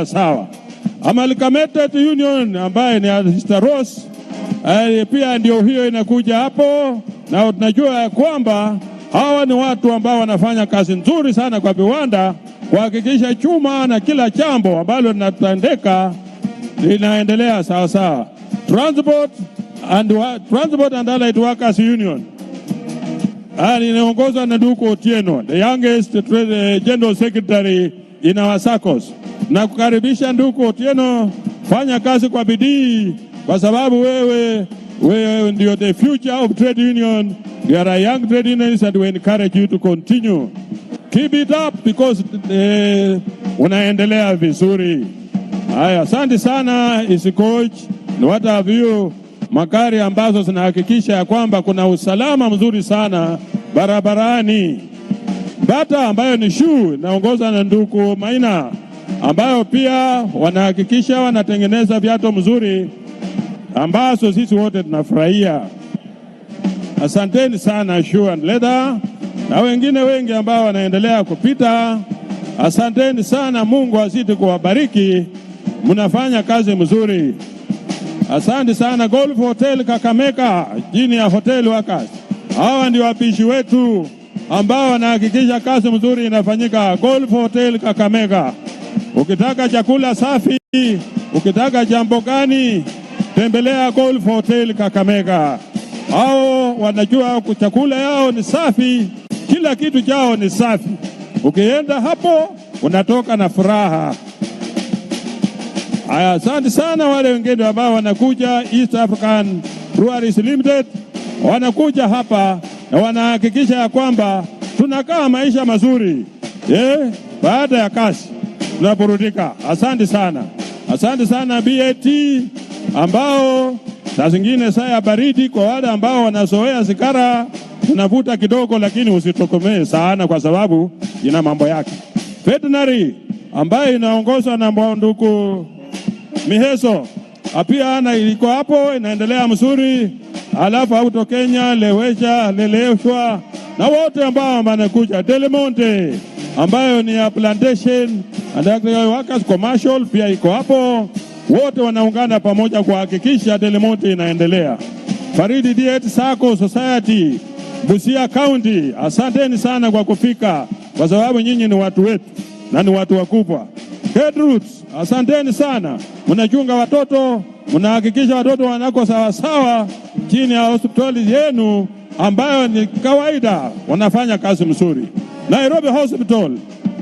sawa. Amalgamated Union ambaye ni Sister Rose pia ndio hiyo inakuja hapo, na tunajua kwamba hawa ni watu ambao wanafanya kazi nzuri sana kwa viwanda kuhakikisha chuma na kila jambo ambalo linatendeka linaendelea sawa sawa. Transport and Allied Workers Union inaongozwa na ndugu Otieno, the youngest general secretary in our circles. Na kukaribisha ndugu Otieno, fanya kazi kwa bidii kwa sababu wewe ndio the future of trade union. We are a young trade unions and we encourage you to continue. Keep it up because unaendelea vizuri. Haya, asante sana isi coach. Ni what have you magari ambazo zinahakikisha ya kwamba kuna usalama mzuri sana barabarani. Bata ambayo ni shoe naongoza na ndugu Maina ambayo pia wanahakikisha wanatengeneza viatu mzuri ambazo sisi wote tunafurahia. Asanteni sana shoe and leather na wengine wengi ambao wanaendelea kupita. Asanteni sana, Mungu azidi kuwabariki, mnafanya kazi mzuri. Asante sana Golf Hotel Kakamega, jini ya Hotel Workers. Hawa ndio wapishi wetu ambao wanahakikisha kazi mzuri inafanyika Golf Hotel Kakamega. Ukitaka chakula safi, ukitaka jambo gani, tembelea Golf Hotel Kakamega. Hao wanajua chakula yao ni safi, kila kitu chao ni safi. Ukienda hapo unatoka na furaha. Asante sana wale wengine ambao wanakuja East African Breweries Limited, wanakuja hapa na wanahakikisha ya kwamba tunakaa maisha mazuri. Baada ya kazi tunaburudika. Asante sana. Asante sana BAT ambao saa zingine saa ya baridi kwa wale ambao wanazoea sigara tunavuta kidogo, lakini usitokomee sana kwa sababu ina mambo yake. Veterinary ambayo inaongozwa na ndugu Miheso pia iko hapo, inaendelea mzuri. Alafu Auto Kenya, Leleshwa na wote ambao wanakuja. Delemonte ambayo ni ya plantation and agricultural workers commercial pia iko hapo. Wote wanaungana pamoja kuhakikisha Delemonte inaendelea. Faridi Diet Sacco Society Busia County, asanteni sana kwa kufika kwa sababu nyinyi ni watu wetu na ni watu wakubwa. Roots, asanteni sana. Mnachunga watoto, mnahakikisha watoto wanako sawa sawa chini ya hospitali yenu ambayo ni kawaida, wanafanya kazi mzuri. Nairobi Hospital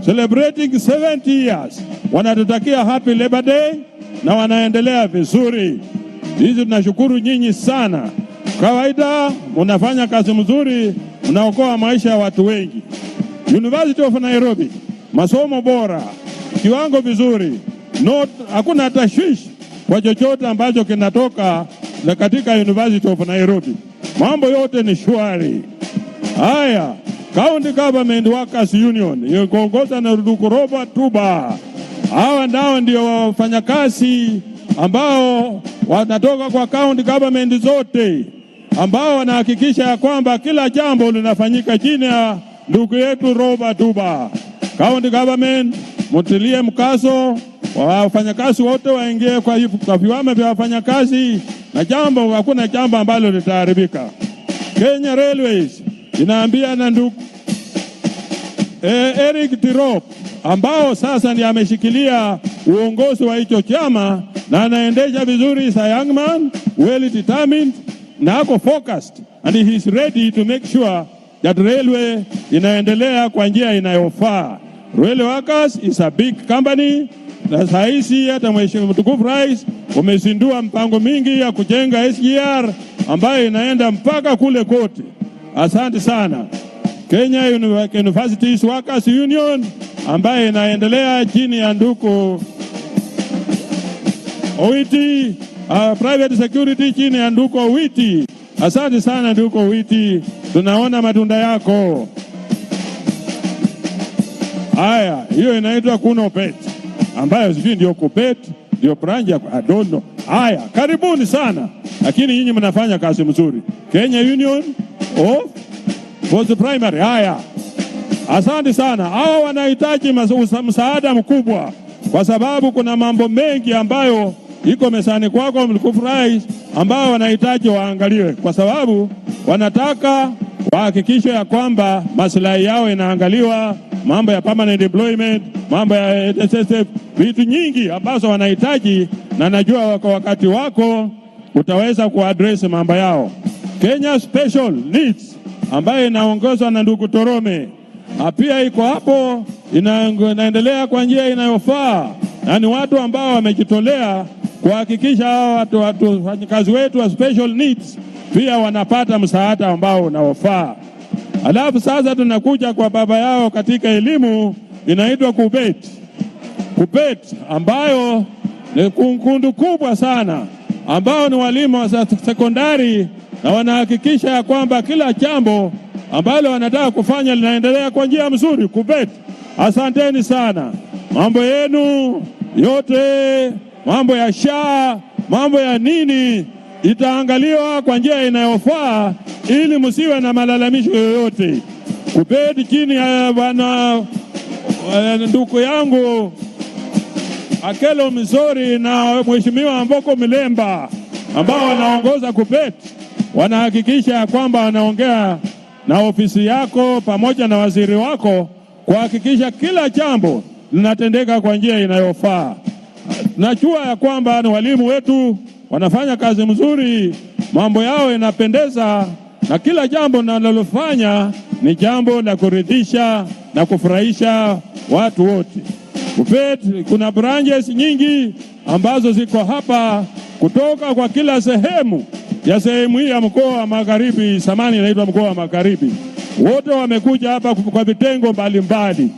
celebrating 70 years. Wanatutakia happy Labor Day na wanaendelea vizuri. Hizi tunashukuru nyinyi sana. Kawaida mnafanya kazi mzuri, mnaokoa maisha ya watu wengi. University of Nairobi, masomo bora, kiwango vizuri. Hakuna tashwishi kwa chochote ambacho kinatoka katika University of Nairobi. Mambo yote ni shwari. Haya, County Government Workers Union inaongozwa na ndugu Robert Tuba. Hawa ndio wafanyakazi ambao wanatoka kwa county government zote ambao wanahakikisha ya kwamba kila jambo linafanyika chini ya ndugu yetu Robert Tuba. County government mutilie mkazo wafanyakazi wote waingie kwa viwanda vya wafanyakazi na hakuna jambo ambalo litaharibika. Kenya Railways inaambia na ndugu Eric Tirop ambao sasa ndiye ameshikilia uongozi wa hicho chama na anaendesha vizuri. Is a young man, well determined na ako focused and he is ready to make sure that railway inaendelea kwa njia inayofaa. Railway Workers is a big company na saisi hata Mheshimiwa Mtukufu Rais umezindua mpango mingi ya kujenga SGR ambayo inaenda mpaka kule kote. Asante sana. Kenya Universities Workers Union ambayo inaendelea chini ya ndugu Owiti, private security chini ya ndugu Owiti. Asante sana ndugu Owiti, tunaona matunda yako. Haya, hiyo inaitwa Kunopet ambayo sijui ndio Kupet, ndio branch ya Adono. Haya, karibuni sana. Lakini nyinyi mnafanya kazi mzuri. Kenya Union of Post Primary. Haya, asante sana. Hao wanahitaji msaada mkubwa. kwa sababu kuna mambo mengi ambayo iko mezani kwako mtukufu rais, ambao wanahitaji waangaliwe, kwa sababu wanataka wahakikishe ya kwamba maslahi yao inaangaliwa, mambo ya permanent employment, mambo ya SSF, vitu nyingi ambazo wanahitaji, na najua kwa wakati wako utaweza kuaddress mambo yao. Kenya Special Needs ambayo inaongozwa na ndugu Torome pia iko hapo, inaendelea kwa njia inayofaa, na ni watu ambao wamejitolea kuhakikisha wafanyakazi wetu wa special needs pia wanapata msaada ambao unaofaa. Alafu sasa tunakuja kwa baba yao katika elimu, inaitwa KUPPET ambayo ni kundi kubwa sana, ambao ni walimu wa sekondari, na wanahakikisha ya kwamba kila jambo ambalo wanataka kufanya linaendelea kwa njia mzuri. KUPPET, asanteni sana. Mambo yenu yote, mambo ya SHA, mambo ya nini, itaangaliwa kwa njia inayofaa ili msiwe na malalamisho yoyote. KUPPET chini ya bwana ndugu yangu Akelo Mzori na mheshimiwa Mboko Milemba ambao wanaongoza KUPPET, wanahakikisha ya kwamba wanaongea na ofisi yako pamoja na waziri wako kuhakikisha kila jambo linatendeka kwa njia inayofaa. Najua ya kwamba ni walimu wetu wanafanya kazi mzuri, mambo yao yanapendeza, na kila jambo wanalofanya ni jambo la kuridhisha na kufurahisha watu wote. KUPPET kuna branches nyingi ambazo ziko hapa kutoka kwa kila sehemu ya sehemu hii ya mkoa wa Magharibi, samani inaitwa mkoa wa Magharibi. Wote wamekuja hapa kwa vitengo mbalimbali.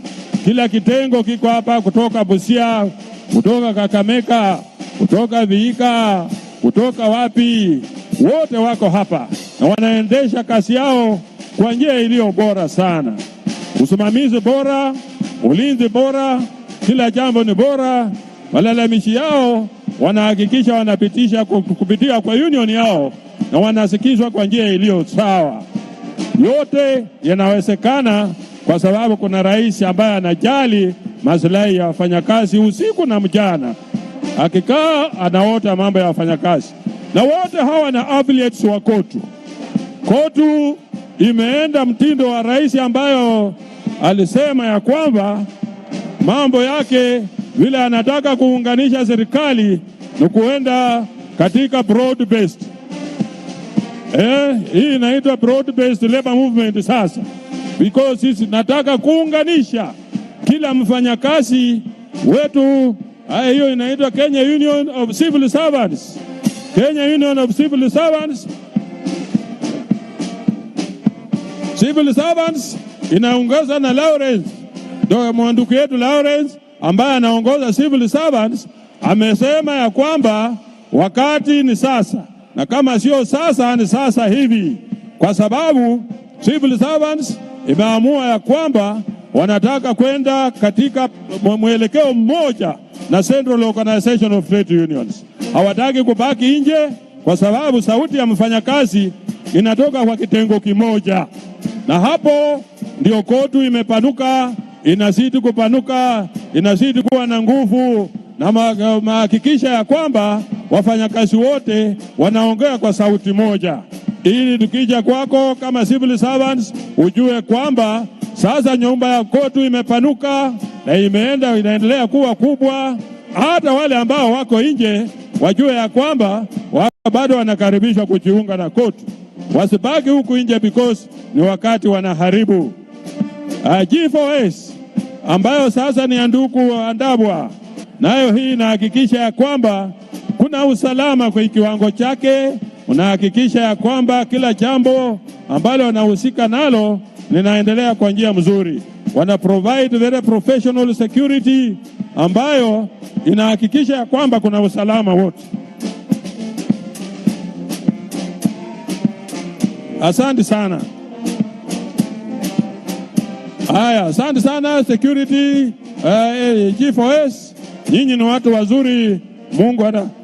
Kila kitengo kiko hapa, kutoka Busia, kutoka Kakamega, kutoka Vihiga, kutoka wapi, wote wako hapa na wanaendesha kazi yao kwa njia iliyo bora sana. Usimamizi bora, ulinzi bora, kila jambo ni bora. Malalamishi yao wanahakikisha wanapitisha kupitia kwa union yao na wanasikizwa kwa njia iliyo sawa. Yote yanawezekana kwa sababu kuna rais ambaye anajali maslahi ya wafanyakazi usiku na mchana. Akikaa anaota mambo ya wafanyakazi. Na wote hawa na affiliates wa COTU. COTU imeenda mtindo wa rais ambayo alisema ya kwamba mambo yake vile anataka kuunganisha serikali ni kuenda katika broad based. Hii inaitwa broad based labor movement sasa, because sisi nataka kuunganisha kila mfanyakazi wetu. Hiyo inaitwa Kenya Union of Civil Servants. Kenya Union of Civil Servants. Civil Servants inaongoza na Lawrence, ndio mwanduku yetu Lawrence ambaye anaongoza Civil Servants. Amesema ya kwamba wakati ni sasa, na kama sio sasa ni sasa hivi, kwa sababu Civil Servants imeamua ya kwamba wanataka kwenda katika mwelekeo mmoja na Central Organization of Trade Unions. Hawataki kubaki nje, kwa sababu sauti ya mfanyakazi inatoka kwa kitengo kimoja, na hapo ndio COTU imepanuka, inazidi kupanuka, inazidi kuwa na nguvu, na mahakikisha ya kwamba wafanyakazi wote wanaongea kwa sauti moja, ili tukija kwako kama civil servants ujue kwamba sasa nyumba ya COTU imepanuka na inaendelea kuwa kubwa. Hata wale ambao wako nje wajue ya kwamba bado wanakaribishwa kujiunga na COTU, wasibaki huku nje because ni wakati wanaharibu. G4S ambayo sasa ni ndugu Andabwa, nayo hii inahakikisha ya kwamba kuna usalama kwa kiwango chake. Unahakikisha ya kwamba kila jambo ambalo wanahusika nalo linaendelea kwa njia mzuri. Wana provide very professional security ambayo inahakikisha ya kwamba kuna usalama wote. Asante sana. Haya, asante sana security G4S. Nyinyi ni watu wazuri.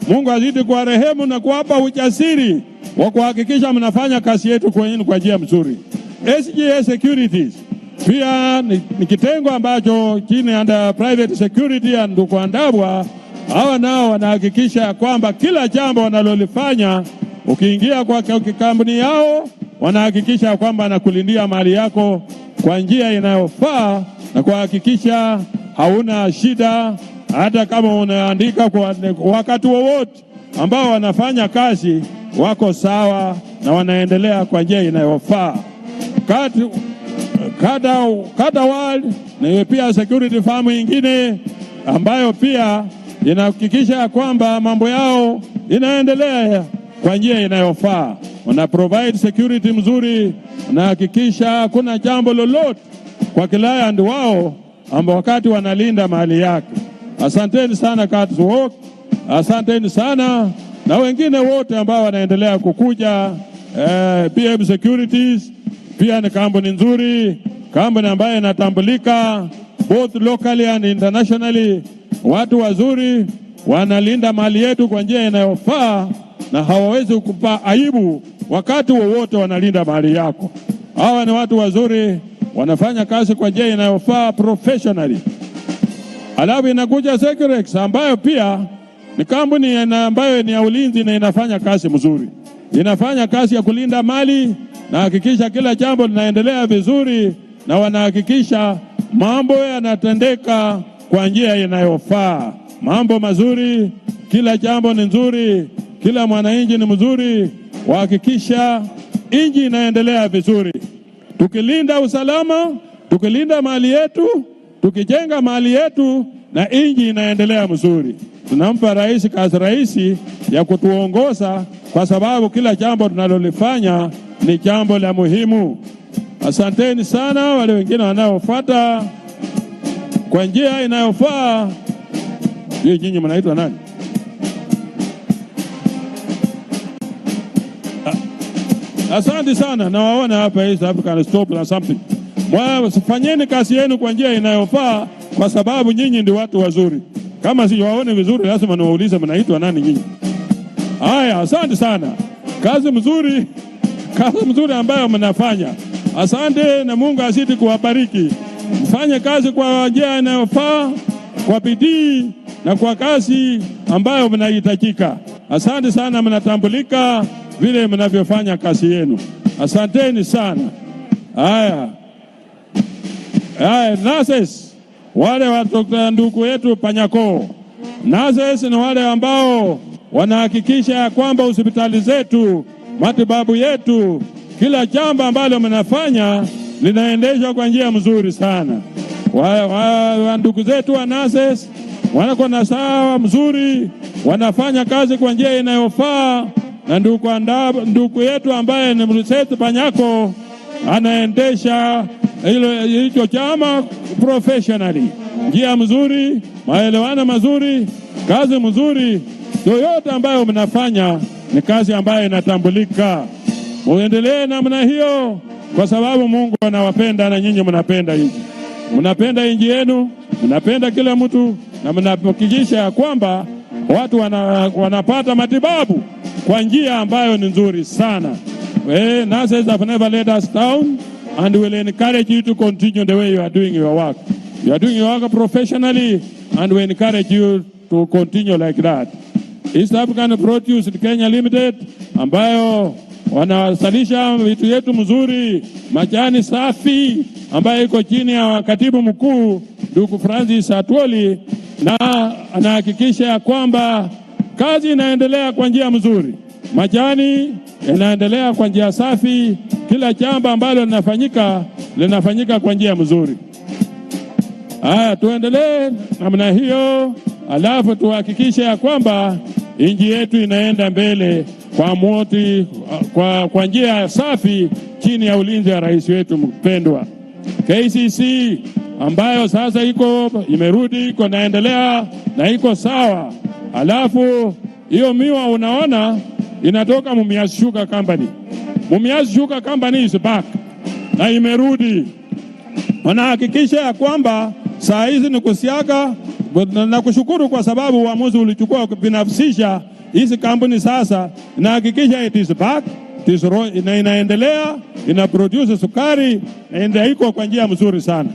Mungu azidi kwa rehemu na kuwapa ujasiri wa kuhakikisha mnafanya kazi yetu kwa njia mzuri. SGA Securities Pia ni kitengo ambacho chini under private security and kuandabwa, hawa nao wanahakikisha kwamba kila jambo wanalolifanya ukiingia kwa kampuni yao wanahakikisha kwamba anakulindia mali yako kwa njia inayofaa na kuhakikisha hauna shida, hata kama unaandika kwa wakati wowote ambao wanafanya kazi wako sawa na wanaendelea kwa njia inayofaa. Kada World ni pia security firm nyingine ambayo pia inahakikisha kwamba mambo yao inaendelea kwa njia inayofaa. Wana provide security mzuri, wanahakikisha kuna jambo lolote kwa client wao ambao wakati wanalinda mali yake. Asanteni sana COTU, asanteni sana na wengine wote ambao wanaendelea kukuja. PM Securities pia ni kampuni nzuri, kampuni ambayo inatambulika both locally and internationally. Watu wazuri wanalinda mali yetu kwa njia inayofaa na hawawezi kukupa aibu wakati wowote wanalinda mali yako. Hawa ni watu wazuri, wanafanya kazi kwa njia inayofaa professionally. Alafu inakuja Securex ambayo pia ni kampuni ambayo ni ya ulinzi na inafanya kazi mzuri. Inafanya kazi ya kulinda mali na hakikisha kila jambo linaendelea vizuri na wanahakikisha mambo yanatendeka kwa njia inayofaa. Mambo mazuri, kila jambo ni nzuri, kila mwananchi ni mzuri, wahakikisha nchi inaendelea vizuri. Tukilinda usalama, tukilinda mali yetu, tukijenga mali yetu na nchi inaendelea mzuri. Tunampa rais kazi rahisi ya kutuongoza kwa sababu kila jambo tunalolifanya ni jambo la muhimu. Asanteni sana wale wengine wanaofuata kwa njia inayofaa. Hiyo nyinyi mnaitwa nani? Asante sana, na waona hapa East African Stop na something. Fanyeni kazi yenu kwa njia inayofaa kwa sababu nyinyi ndio watu wazuri. Kama siwaone vizuri lazima niwaulize mnaitwa nani nyinyi. Haya, asante sana. Kazi mzuri ambayo mnafanya. Asante na Mungu azidi kuwabariki. Mfanye kazi kwa njia inayofaa, kwa bidii na kwa kazi ambayo mnahitajika. Asante sana, mnatambulika vile mnavyofanya kazi yenu. Asanteni sana. Haya, nurses, wale watoka ndugu wetu Panyako. Nurses ni wale ambao wanahakikisha kwamba hospitali zetu, matibabu yetu, kila jambo ambalo mnafanya linaendeshwa kwa njia mzuri sana. Ndugu zetu wa nurses wako na sawa mzuri, wanafanya kazi kwa njia inayofaa, na ndugu yetu ambaye ni Mseti Panyako anaendesha hicho chama professionally. Njia mzuri, maelewano mazuri, kazi mzuri. Yoyote ambayo mnafanya ni kazi ambayo inatambulika. Muendelee namna hiyo kwa sababu Mungu anawapenda na nyinyi mnapenda nchi. Mnapenda nchi yenu, mnapenda kila mtu na mnahakikisha kwamba watu wanapata matibabu kwa njia ambayo ni nzuri sana. Nurses have never let us down and will encourage you to continue the way you are doing your work. You are doing your work professionally and we encourage you to continue like that. East African Produce Kenya Limited ambayo wanawasalisha vitu yetu mzuri, majani safi ambayo iko chini ya katibu mkuu ndugu Francis Atwoli, na anahakikisha kwamba kazi inaendelea kwa njia mzuri, majani yanaendelea kwa njia safi, kila jambo ambalo linafanyika kwa njia mzuri. Tuendelee namna hiyo, alafu tuhakikishe ya kwamba nchi yetu inaenda mbele kwa njia safi chini ya ulinzi wa rais wetu mpendwa. KCC ambayo sasa imerudi naendelea na iko sawa. Alafu hiyo miwa unaona inatoka Mumias Sugar Company. Mumias Sugar Company is back na imerudi. Wanahakikisha ya kwamba saa hizi ni kusiaga, na kushukuru kwa sababu uamuzi ulichukua binafsisha hizi kampuni sasa, na hakikisha it is back na inaendelea, ina produce sukari na iko kwa njia mzuri sana.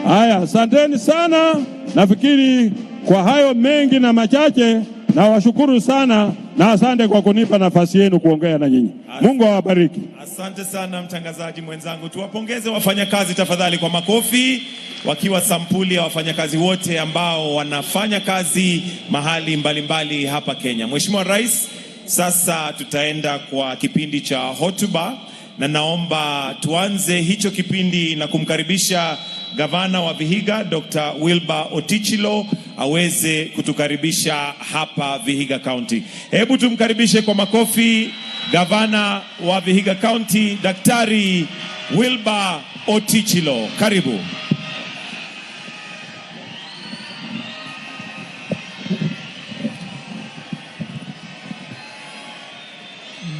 Haya, asanteni sana. Nafikiri kwa hayo mengi na machache, na washukuru sana na asante kwa kunipa nafasi yenu kuongea na nyinyi. Mungu awabariki. Asante sana mtangazaji mwenzangu. Tuwapongeze wafanyakazi tafadhali kwa makofi, wakiwa sampuli ya wafanyakazi wote ambao wanafanya kazi mahali mbalimbali hapa Kenya. Mheshimiwa Rais, sasa tutaenda kwa kipindi cha hotuba, na naomba tuanze hicho kipindi na kumkaribisha Gavana wa Vihiga Dr. Wilbur Otichilo aweze kutukaribisha hapa Vihiga County. Hebu tumkaribishe kwa makofi Gavana wa Vihiga County Daktari Wilbur Otichilo. Karibu.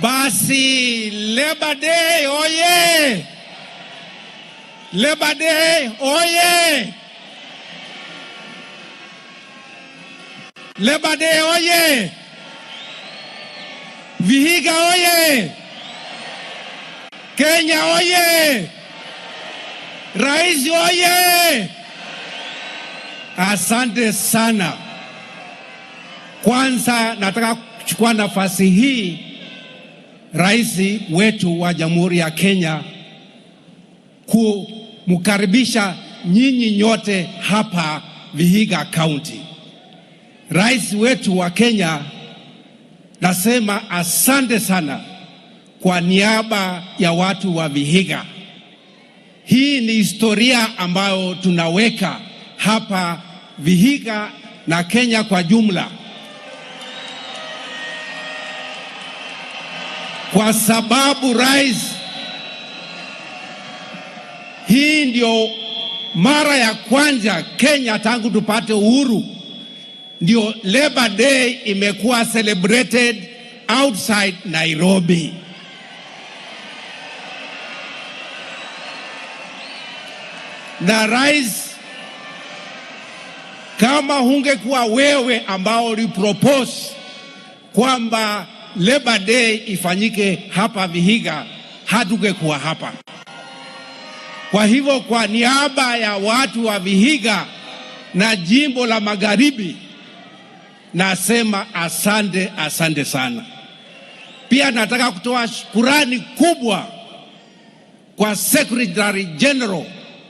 Basi Labor Day oye! Labor Day oye! Labor Day oye! Vihiga oye! Kenya oye! Rais oye! Asante sana. Kwanza nataka kuchukua nafasi hii, Rais wetu wa Jamhuri ya Kenya, kumkaribisha nyinyi nyote hapa Vihiga County. Rais wetu wa Kenya, nasema asante sana kwa niaba ya watu wa Vihiga. Hii ni historia ambayo tunaweka hapa Vihiga na Kenya kwa jumla, kwa sababu Rais, hii ndio mara ya kwanza Kenya tangu tupate uhuru ndio Labor Day imekuwa celebrated outside Nairobi. Na Rais, kama hungekuwa wewe ambao ulipropose kwamba Labor Day ifanyike hapa Vihiga, hatungekuwa hapa. Kwa hivyo kwa niaba ya watu wa Vihiga na jimbo la Magharibi, nasema asante, asante sana. Pia nataka kutoa shukrani kubwa kwa Secretary General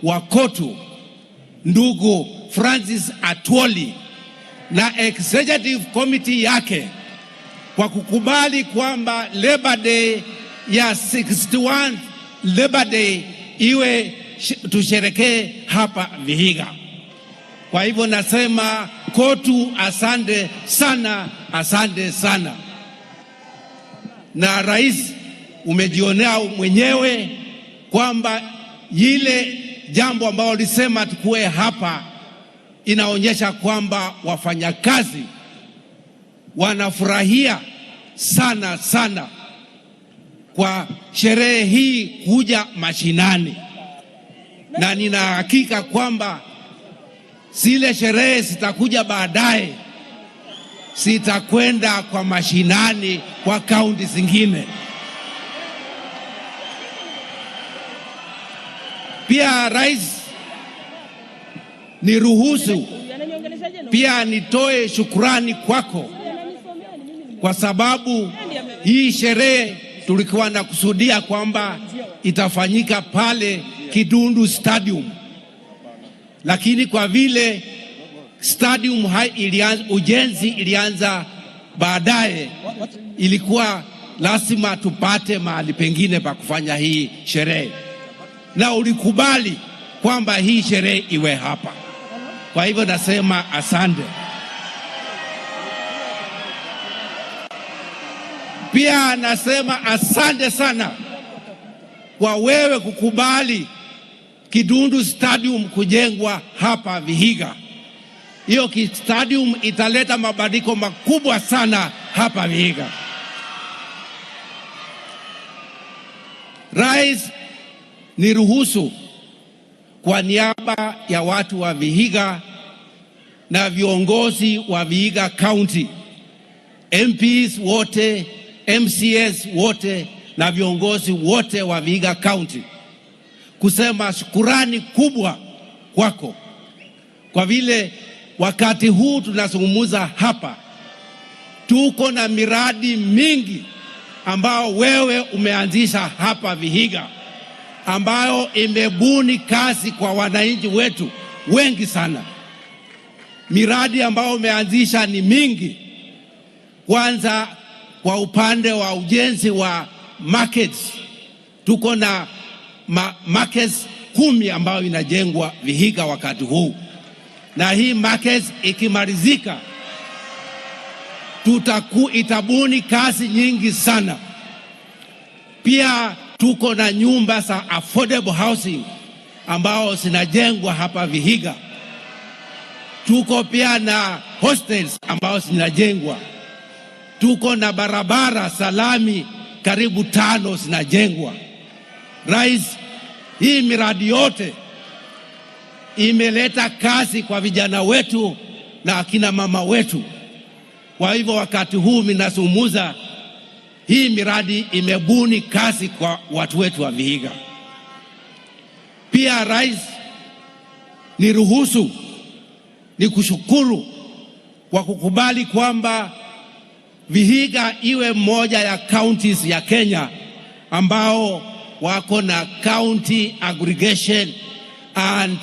wa COTU ndugu Francis Atwoli na Executive Committee yake kwa kukubali kwamba Labor Day ya 61 Labor Day iwe tusherekee hapa Vihiga. Kwa hivyo nasema COTU asante sana, asante sana. Na Rais, umejionea mwenyewe kwamba ile jambo ambalo lisema tukue hapa inaonyesha kwamba wafanyakazi wanafurahia sana sana kwa sherehe hii kuja mashinani, na nina hakika kwamba zile sherehe zitakuja baadaye, sitakwenda kwa mashinani kwa kaunti zingine. Pia Rais, niruhusu pia nitoe shukrani kwako, kwa sababu hii sherehe tulikuwa na kusudia kwamba itafanyika pale Kidundu Stadium, lakini kwa vile stadium ujenzi ilianza baadaye, ilikuwa lazima tupate mahali pengine pa kufanya hii sherehe, na ulikubali kwamba hii sherehe iwe hapa. Kwa hivyo nasema asante. Pia nasema asante sana kwa wewe kukubali Kidundu Stadium kujengwa hapa Vihiga. Hiyo stadium italeta mabadiliko makubwa sana hapa Vihiga. Rais, niruhusu kwa niaba ya watu wa Vihiga na viongozi wa Vihiga County, MPs wote MCAs wote na viongozi wote wa Vihiga County kusema shukurani kubwa kwako, kwa vile wakati huu tunazungumza hapa tuko na miradi mingi ambao wewe umeanzisha hapa Vihiga, ambayo imebuni kazi kwa wananchi wetu wengi sana. Miradi ambayo umeanzisha ni mingi. Kwanza, kwa upande wa ujenzi wa markets, tuko na markets 10 ambayo inajengwa Vihiga wakati huu, na hii markets ikimalizika itabuni kazi nyingi sana. Pia tuko na nyumba za affordable housing ambao zinajengwa hapa Vihiga. Tuko pia na hostels ambao zinajengwa. Tuko na barabara salami karibu 5 zinajengwa. Rais, hii miradi yote imeleta kazi kwa vijana wetu na akina mama wetu. Kwa hivyo wakati huu ninazungumza, hii miradi imebuni kazi kwa watu wetu wa Vihiga. Pia Rais, niruhusu nikushukuru kwa kukubali kwamba Vihiga iwe moja ya counties ya Kenya ambao wako na county aggregation and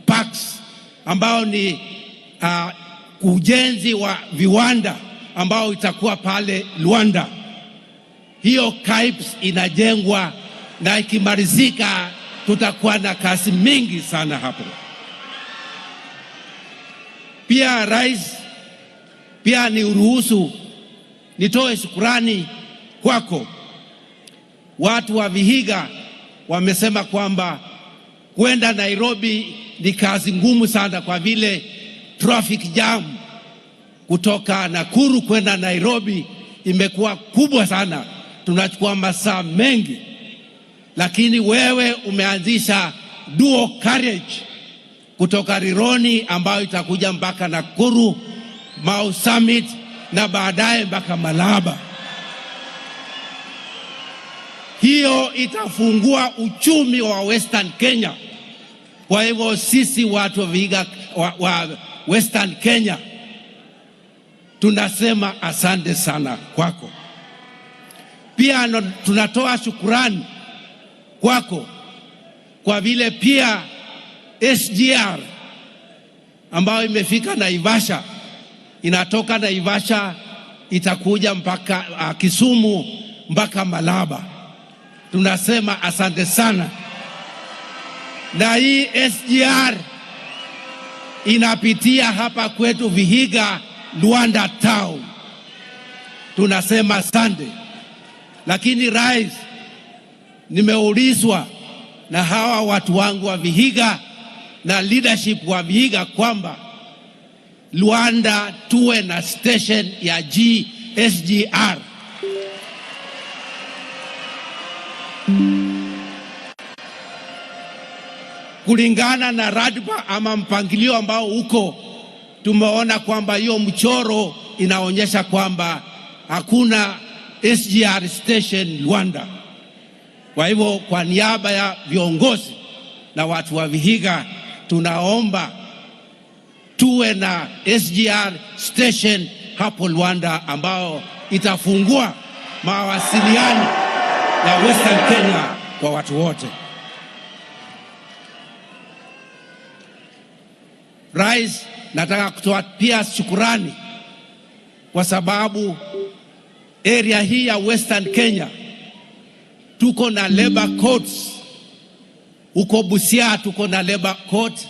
parks, ambao ni ujenzi wa viwanda ambao itakuwa pale Luanda. Hiyo KAIPS inajengwa na ikimalizika tutakuwa na kazi mingi sana hapo. Pia Rais, pia ni uruhusu nitoe shukrani kwako. Watu wa Vihiga wamesema kwamba kwenda Nairobi ni kazi ngumu sana, kwa vile traffic jam kutoka Nakuru kwenda Nairobi imekuwa kubwa sana, tunachukua masaa mengi. Lakini wewe umeanzisha dual carriage kutoka Rironi ambayo itakuja mpaka Nakuru, Mau Summit na baadaye mpaka Malaba. Hiyo itafungua uchumi wa Western Kenya. Kwa hivyo sisi watu wa Vihiga wa Western Kenya tunasema asante sana kwako. Pia tunatoa shukurani kwako kwa vile pia SGR ambayo imefika Naivasha, inatoka Naivasha itakuja mpaka Kisumu mpaka Malaba. Tunasema asante sana. Na hii SGR inapitia hapa kwetu Vihiga, Luanda town. Tunasema asante. Lakini Rais, nimeulizwa na hawa watu wangu wa Vihiga na leadership wa Vihiga kwamba Luanda tuwe na station ya SGR. Kulingana na ratiba ama mpangilio ambao uko, tumeona kwamba hiyo mchoro inaonyesha kwamba hakuna SGR station Luanda. Kwa hivyo kwa niaba ya viongozi na watu wa Vihiga tunaomba tuwe na SGR station hapo Luanda ambao itafungua mawasiliano ya Western Kenya kwa watu wote. Rais, nataka kutoa pia shukurani kwa sababu area hii ya Western Kenya tuko na labor courts. Uko Busia tuko na labor court,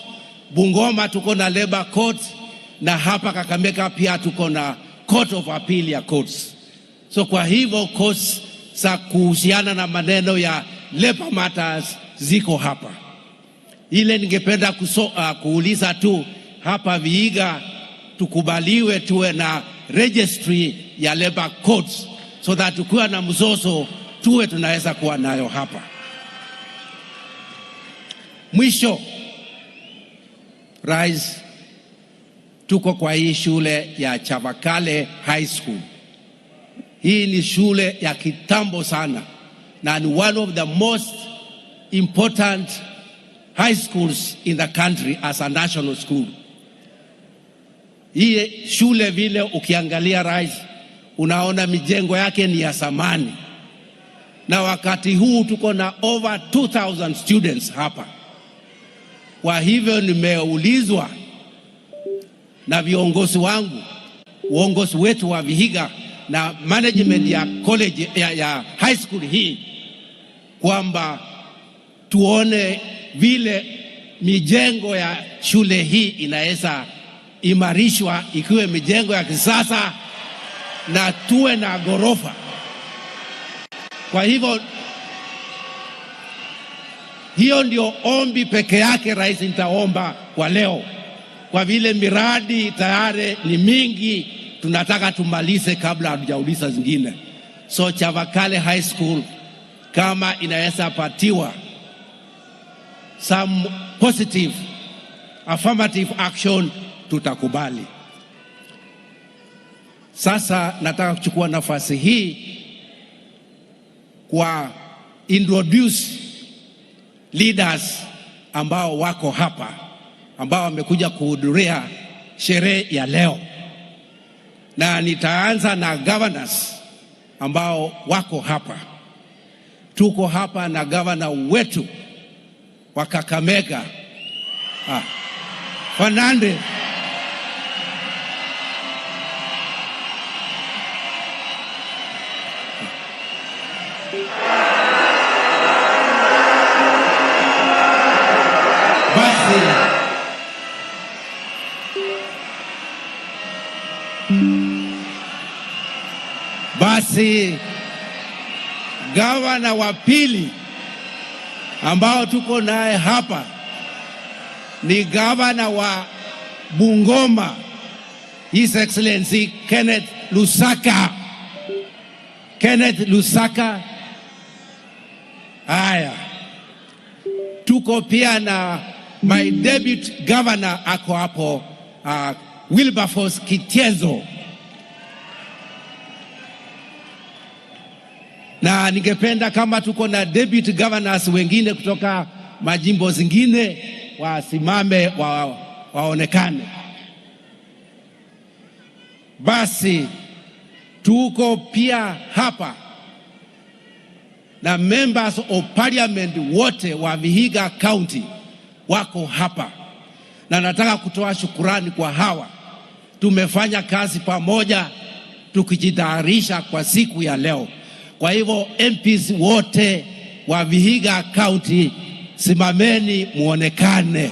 Bungoma tuko na labor court, na hapa Kakamega pia tuko na court of appeal ya courts. So kwa hivyo courts za kuhusiana na maneno ya labor matters ziko hapa. Ile ningependa kuuliza tu hapa Vihiga tukubaliwe tuwe na registry ya labor courts, so that tukiwa na mzozo tuwe tunaweza kuwa nayo hapa. Mwisho, Rais, tuko kwa hii shule ya Chavakale High School. Hii ni shule ya kitambo sana na ni one of the most important high schools in the country as a national school. Hii shule vile ukiangalia rais, unaona mijengo yake ni ya zamani, na wakati huu tuko na over 2000 students hapa. Kwa hivyo nimeulizwa na viongozi wangu, uongozi wetu wa Vihiga na management ya college ya high school hii, kwamba tuone vile mijengo ya shule hii inaweza imarishwa ikiwe mijengo ya kisasa na tuwe na ghorofa. Kwa hivyo hiyo ndio ombi peke yake rais nitaomba kwa leo, kwa vile miradi tayari ni mingi, tunataka tumalize kabla hatujauliza zingine. So Chavakale High School kama inaweza patiwa some positive affirmative action, tutakubali. Sasa nataka kuchukua nafasi hii kwa introduce leaders ambao wako hapa, ambao wamekuja kuhudhuria sherehe ya leo, na nitaanza na governors ambao wako hapa. Tuko hapa na governor wetu wa Kakamega, Fernande. Basi gavana wa pili ambao tuko naye hapa ni gavana wa Bungoma, His Excellency Kenneth Lusaka. Kenneth Lusaka. Haya, tuko pia na my deputy governor ako hapo, Wilberforce Kitiezo. Na ningependa kama tuko na deputy governors wengine kutoka majimbo zingine wasimame waonekane. Basi tuko pia hapa na members of parliament wote wa Vihiga County wako hapa, na nataka kutoa shukurani kwa hawa. Tumefanya kazi pamoja tukijitayarisha kwa siku ya leo. Kwa hivyo MPs wote wa Vihiga County, simameni muonekane.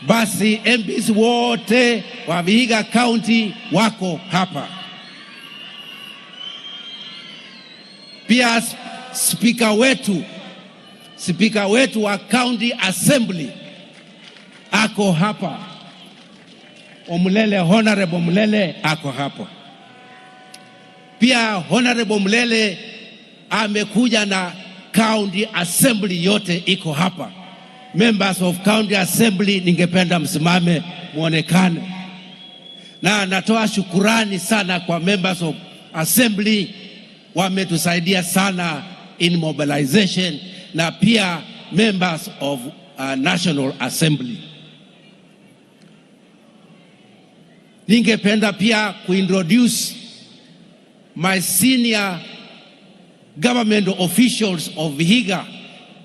Basi MPs wote wa Vihiga County wako hapa. Pia speaker wetu wa County Assembly ako hapa. Omulele, Honorable Mulele ako hapa. Pia Honorable Mulele amekuja na County Assembly yote iko hapa. Members of County Assembly, ningependa msimame muonekane. Na natoa shukurani sana kwa members of Assembly, wametusaidia sana in mobilization, na pia members of National Assembly. Ningependa pia kuintroduce my senior government officials of Vihiga,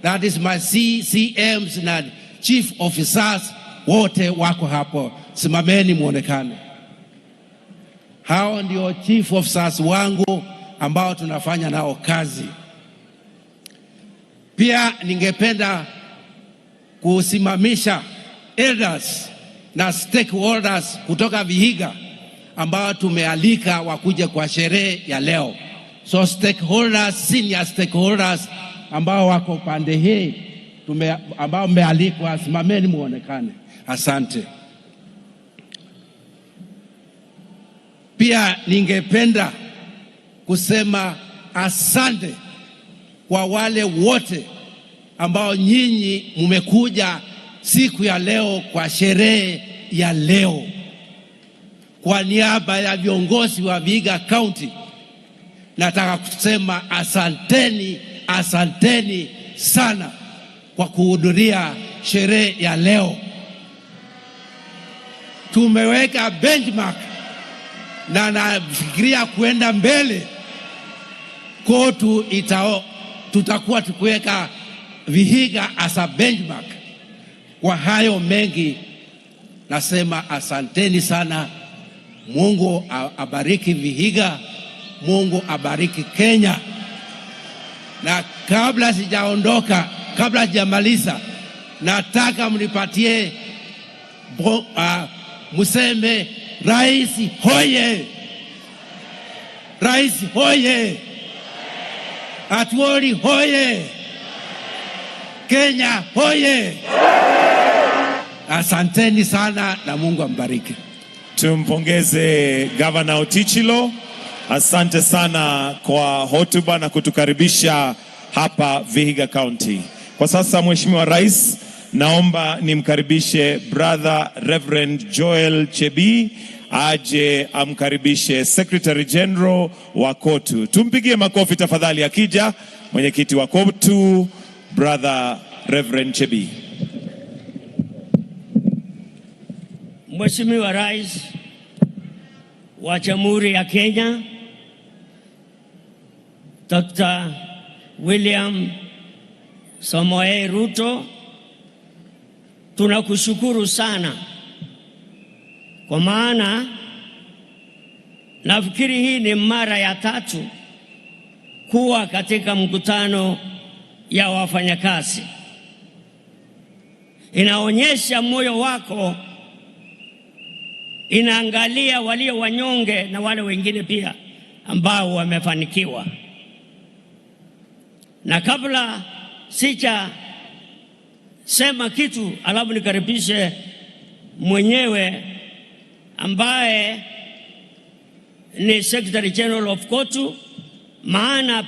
that is my CCMs na chief officers, wote wako hapo. Simameni muonekane. Hao ndio chief officers wangu ambao tunafanya nao kazi. Pia ningependa kusimamisha elders na stakeholders kutoka Vihiga ambao tumealika wakuje kwa sherehe ya leo. So stakeholders, senior stakeholders ambao wako pande hii ambao mmealikwa, simameni muonekane. Asante. Pia ningependa kusema asante kwa wale wote ambao nyinyi mmekuja siku ya leo kwa sherehe ya leo. Kwa niaba ya viongozi wa Vihiga County nataka kusema asanteni, asanteni sana kwa kuhudhuria sherehe ya leo. Tumeweka benchmark na nafikiria kuenda mbele. COTU tutakuwa tukiweka Vihiga as a benchmark. Kwa hayo mengi nasema asanteni sana. Mungu abariki Vihiga, Mungu abariki Kenya. Na kabla sijaondoka, kabla sijamaliza, nataka mnipatie museme rais hoye, rais hoye, Atwoli hoye, Kenya hoye. Asanteni sana na Mungu ambariki. Tumpongeze Governor Otichilo. Asante sana kwa hotuba na kutukaribisha hapa Vihiga County. Kwa sasa Mheshimiwa Rais, naomba nimkaribishe Brother Reverend Joel Chebi aje amkaribishe Secretary General wa COTU. Tumpigie makofi tafadhali akija mwenyekiti wa COTU Brother Reverend Chebi. Mheshimiwa Rais wa Jamhuri ya Kenya Dr. William Samoei Ruto, tunakushukuru sana kwa maana nafikiri hii ni mara ya 3 kuwa katika mkutano ya wafanyakazi. Inaonyesha moyo wako inaangalia walio wanyonge na wale wengine pia ambao wamefanikiwa. Na kabla sija sema kitu, alafu nikaribishe mwenyewe ambaye ni Secretary General of COTU, maana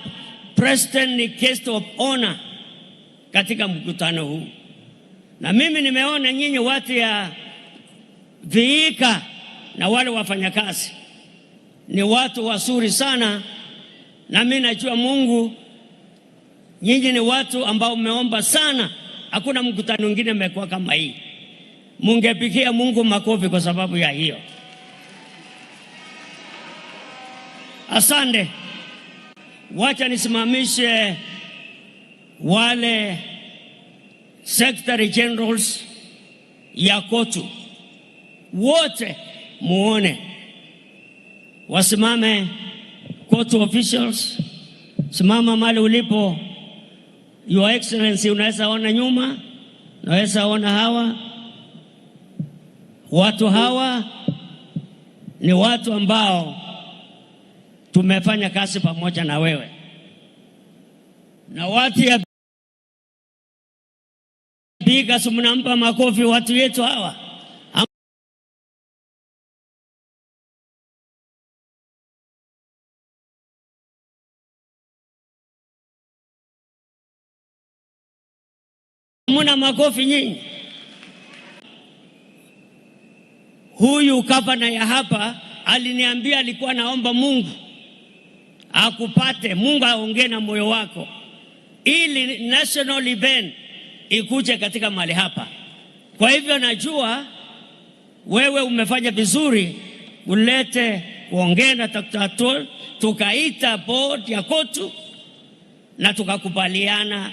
President ni guest of honor katika mkutano huu. Na mimi nimeona nyinyi watu ya Vihiga na wale wafanyakazi ni watu wazuri sana, na mimi najua Mungu, nyinyi ni watu ambao mmeomba sana. Hakuna mkutano mwingine mmekuwa kama hii. Mungepigia Mungu makofi kwa sababu ya hiyo. Asante. Wacha nisimamishe wale Secretary Generals ya COTU wote, muone wasimame. COTU officials, simama mahali ulipo. Your Excellency, unaweza ona nyuma, unaweza ona hawa. Watu hawa ni watu ambao tumefanya kazi pamoja na wewe, na watu ya Vihiga, mnampa makofi watu yetu hawa. Muna makofi nyinyi. Huyu gavana ya hapa aliniambia alikuwa naomba Mungu akupate, Mungu aongee na moyo wako ili national event ikuje katika mahali hapa. Kwa hivyo najua wewe umefanya vizuri ulete kuongea na Dr. Atwoli, tukaita board ya COTU na tukakubaliana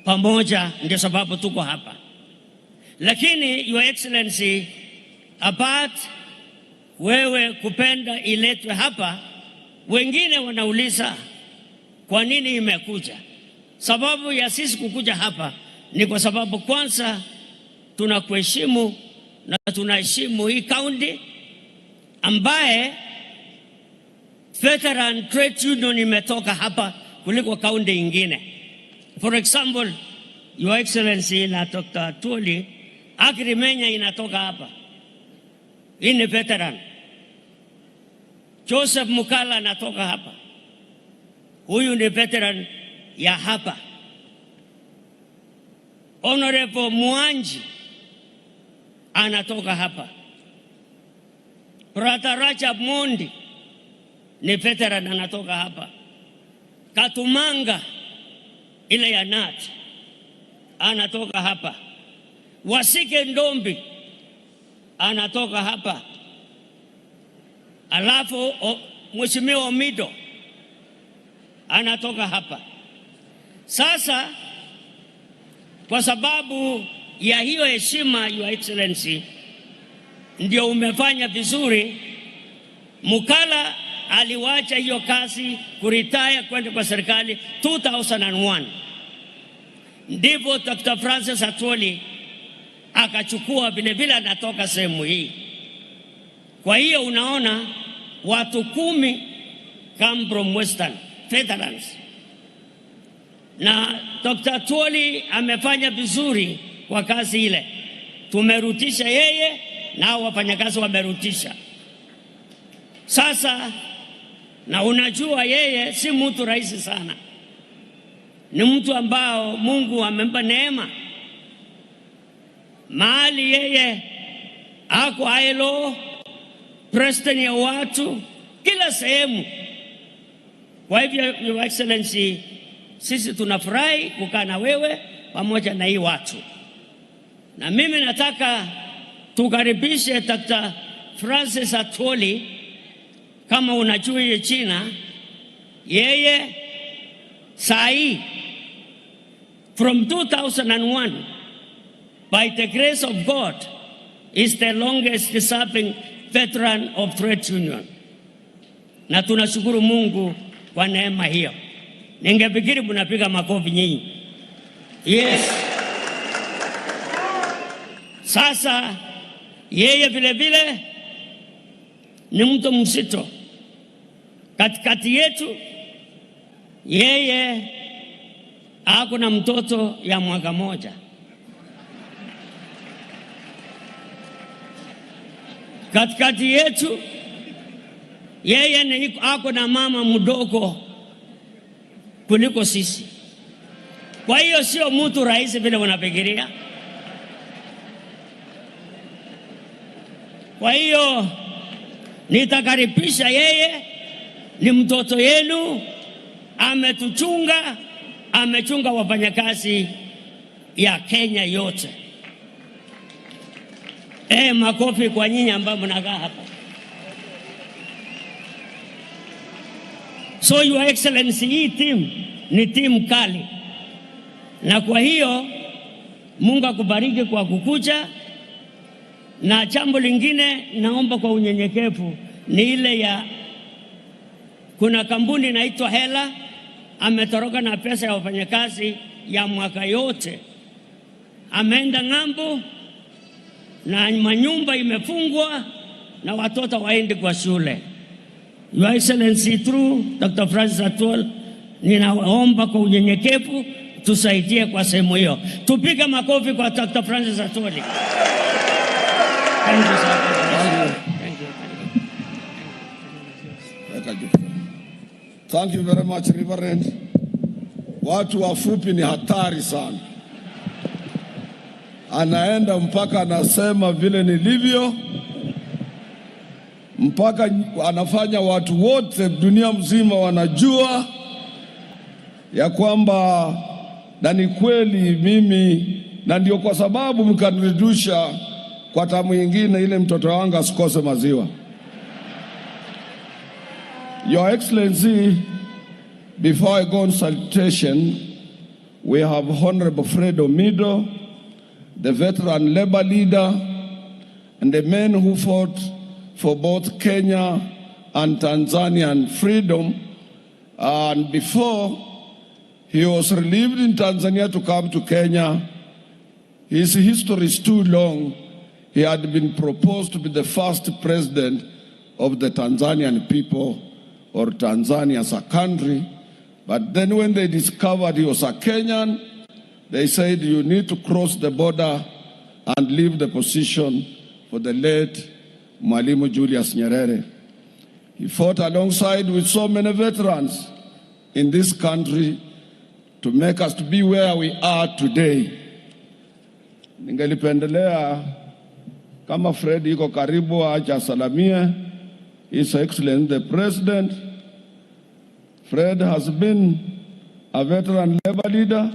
pamoja, ndio sababu tuko hapa. Lakini Your Excellency, apart wewe kupenda iletwe hapa, wengine wanauliza kwa nini imekuja. Sababu ya sisi kukuja hapa ni kwa sababu kwanza tunakuheshimu na tunaheshimu hii county ambaye Veteran Trade Union imetoka hapa kuliko county ingine. For example, Your Excellency na Dr. Atwoli, Agrimenya inatoka hapa. Hii ni veteran. Joseph Mukala anatoka hapa. Huyu ni veteran ya hapa. Honorable Mwanji anatoka hapa. Brother Rajab Mondi ni veteran anatoka hapa. Katumanga ile ya NAT anatoka hapa. Wasike Ndombi anatoka hapa. Alafu Mheshimiwa Omido anatoka hapa. Sasa kwa sababu ya hiyo heshima, Your Excellency, ndio umefanya vizuri. Mukala aliwacha hiyo kazi kuretire kwenda kwa serikali 2001. Ndipo Dr. Francis Atwoli akachukua vile vile, anatoka sehemu hii. Kwa hiyo unaona watu 10 come from Western veterans. Na Dr. Atwoli amefanya vizuri kwa kazi ile. Tumerutisha yeye na wafanyakazi wamerutisha. Sasa na unajua yeye si mtu rahisi sana. Ni mtu ambao Mungu amempa neema. Mahali yeye ako ILO, president ya watu kila sehemu. Kwa hivyo Your Excellency, sisi tunafurahi kukaa na wewe pamoja na hii watu. Na mimi nataka tukaribishe Dr. Francis Atwoli. Kama unajua hiyo China, yeye sai from 2001 by the grace of God is the longest serving veteran of trade union. Na tunashukuru Mungu kwa neema hiyo. Ningefikiri mnapiga makofi nyinyi. Yes. Sasa yeye vile vile ni mtu mzito katikati yetu. Yeye ako na mtoto ya mwaka moja. Katikati yetu yeye ako na mama mdogo kuliko sisi. Kwa hiyo sio mtu rahisi vile unafikiria. Kwa hiyo nitakaribisha yeye, ni mtoto yenu, ametuchunga, amechunga wafanyakazi ya Kenya yote. Makofi kwa nyinyi ambao mnakaa hapa. So Your Excellency, hii team ni team kali. Na kwa hiyo Mungu akubariki kwa kukuja. Na jambo lingine naomba kwa unyenyekevu ni ile ya kuna kampuni inaitwa Hela ametoroka na pesa ya wafanyakazi ya mwaka yote. Ameenda ng'ambo na manyumba imefungwa na watoto waende kwa shule. Your Excellency, through Dr. Francis Atwoli, ninaomba kwa unyenyekevu tusaidie kwa sehemu hiyo. Tupige makofi kwa Dr. Francis Atwoli. Thank you, sir. Thank you very much, Reverend. Watu wafupi ni hatari sana. Anaenda mpaka anasema vile nilivyo, mpaka anafanya watu wote dunia mzima wanajua ya kwamba na ni kweli mimi, na ndio kwa sababu mkanirudisha kwa tamu nyingine ile mtoto wangu asikose maziwa. Your Excellency, before I go on salutation, we have Honorable Fred Omido, the veteran labor leader, and the men who fought for both Kenya and Tanzanian freedom. And before he was relieved in Tanzania to come to Kenya, his history is too long. He had been proposed to be the first president of the Tanzanian people, or Tanzania as a country. But then when they discovered he was a Kenyan, they said you need to cross the border and leave the position for the late Mwalimu Julius Nyerere. He fought alongside with so many veterans in this country to make us to be where we are today. Ningelipendelea kama Fred yuko karibu acha salamie His Excellency the President. Fred has been a veteran labor leader.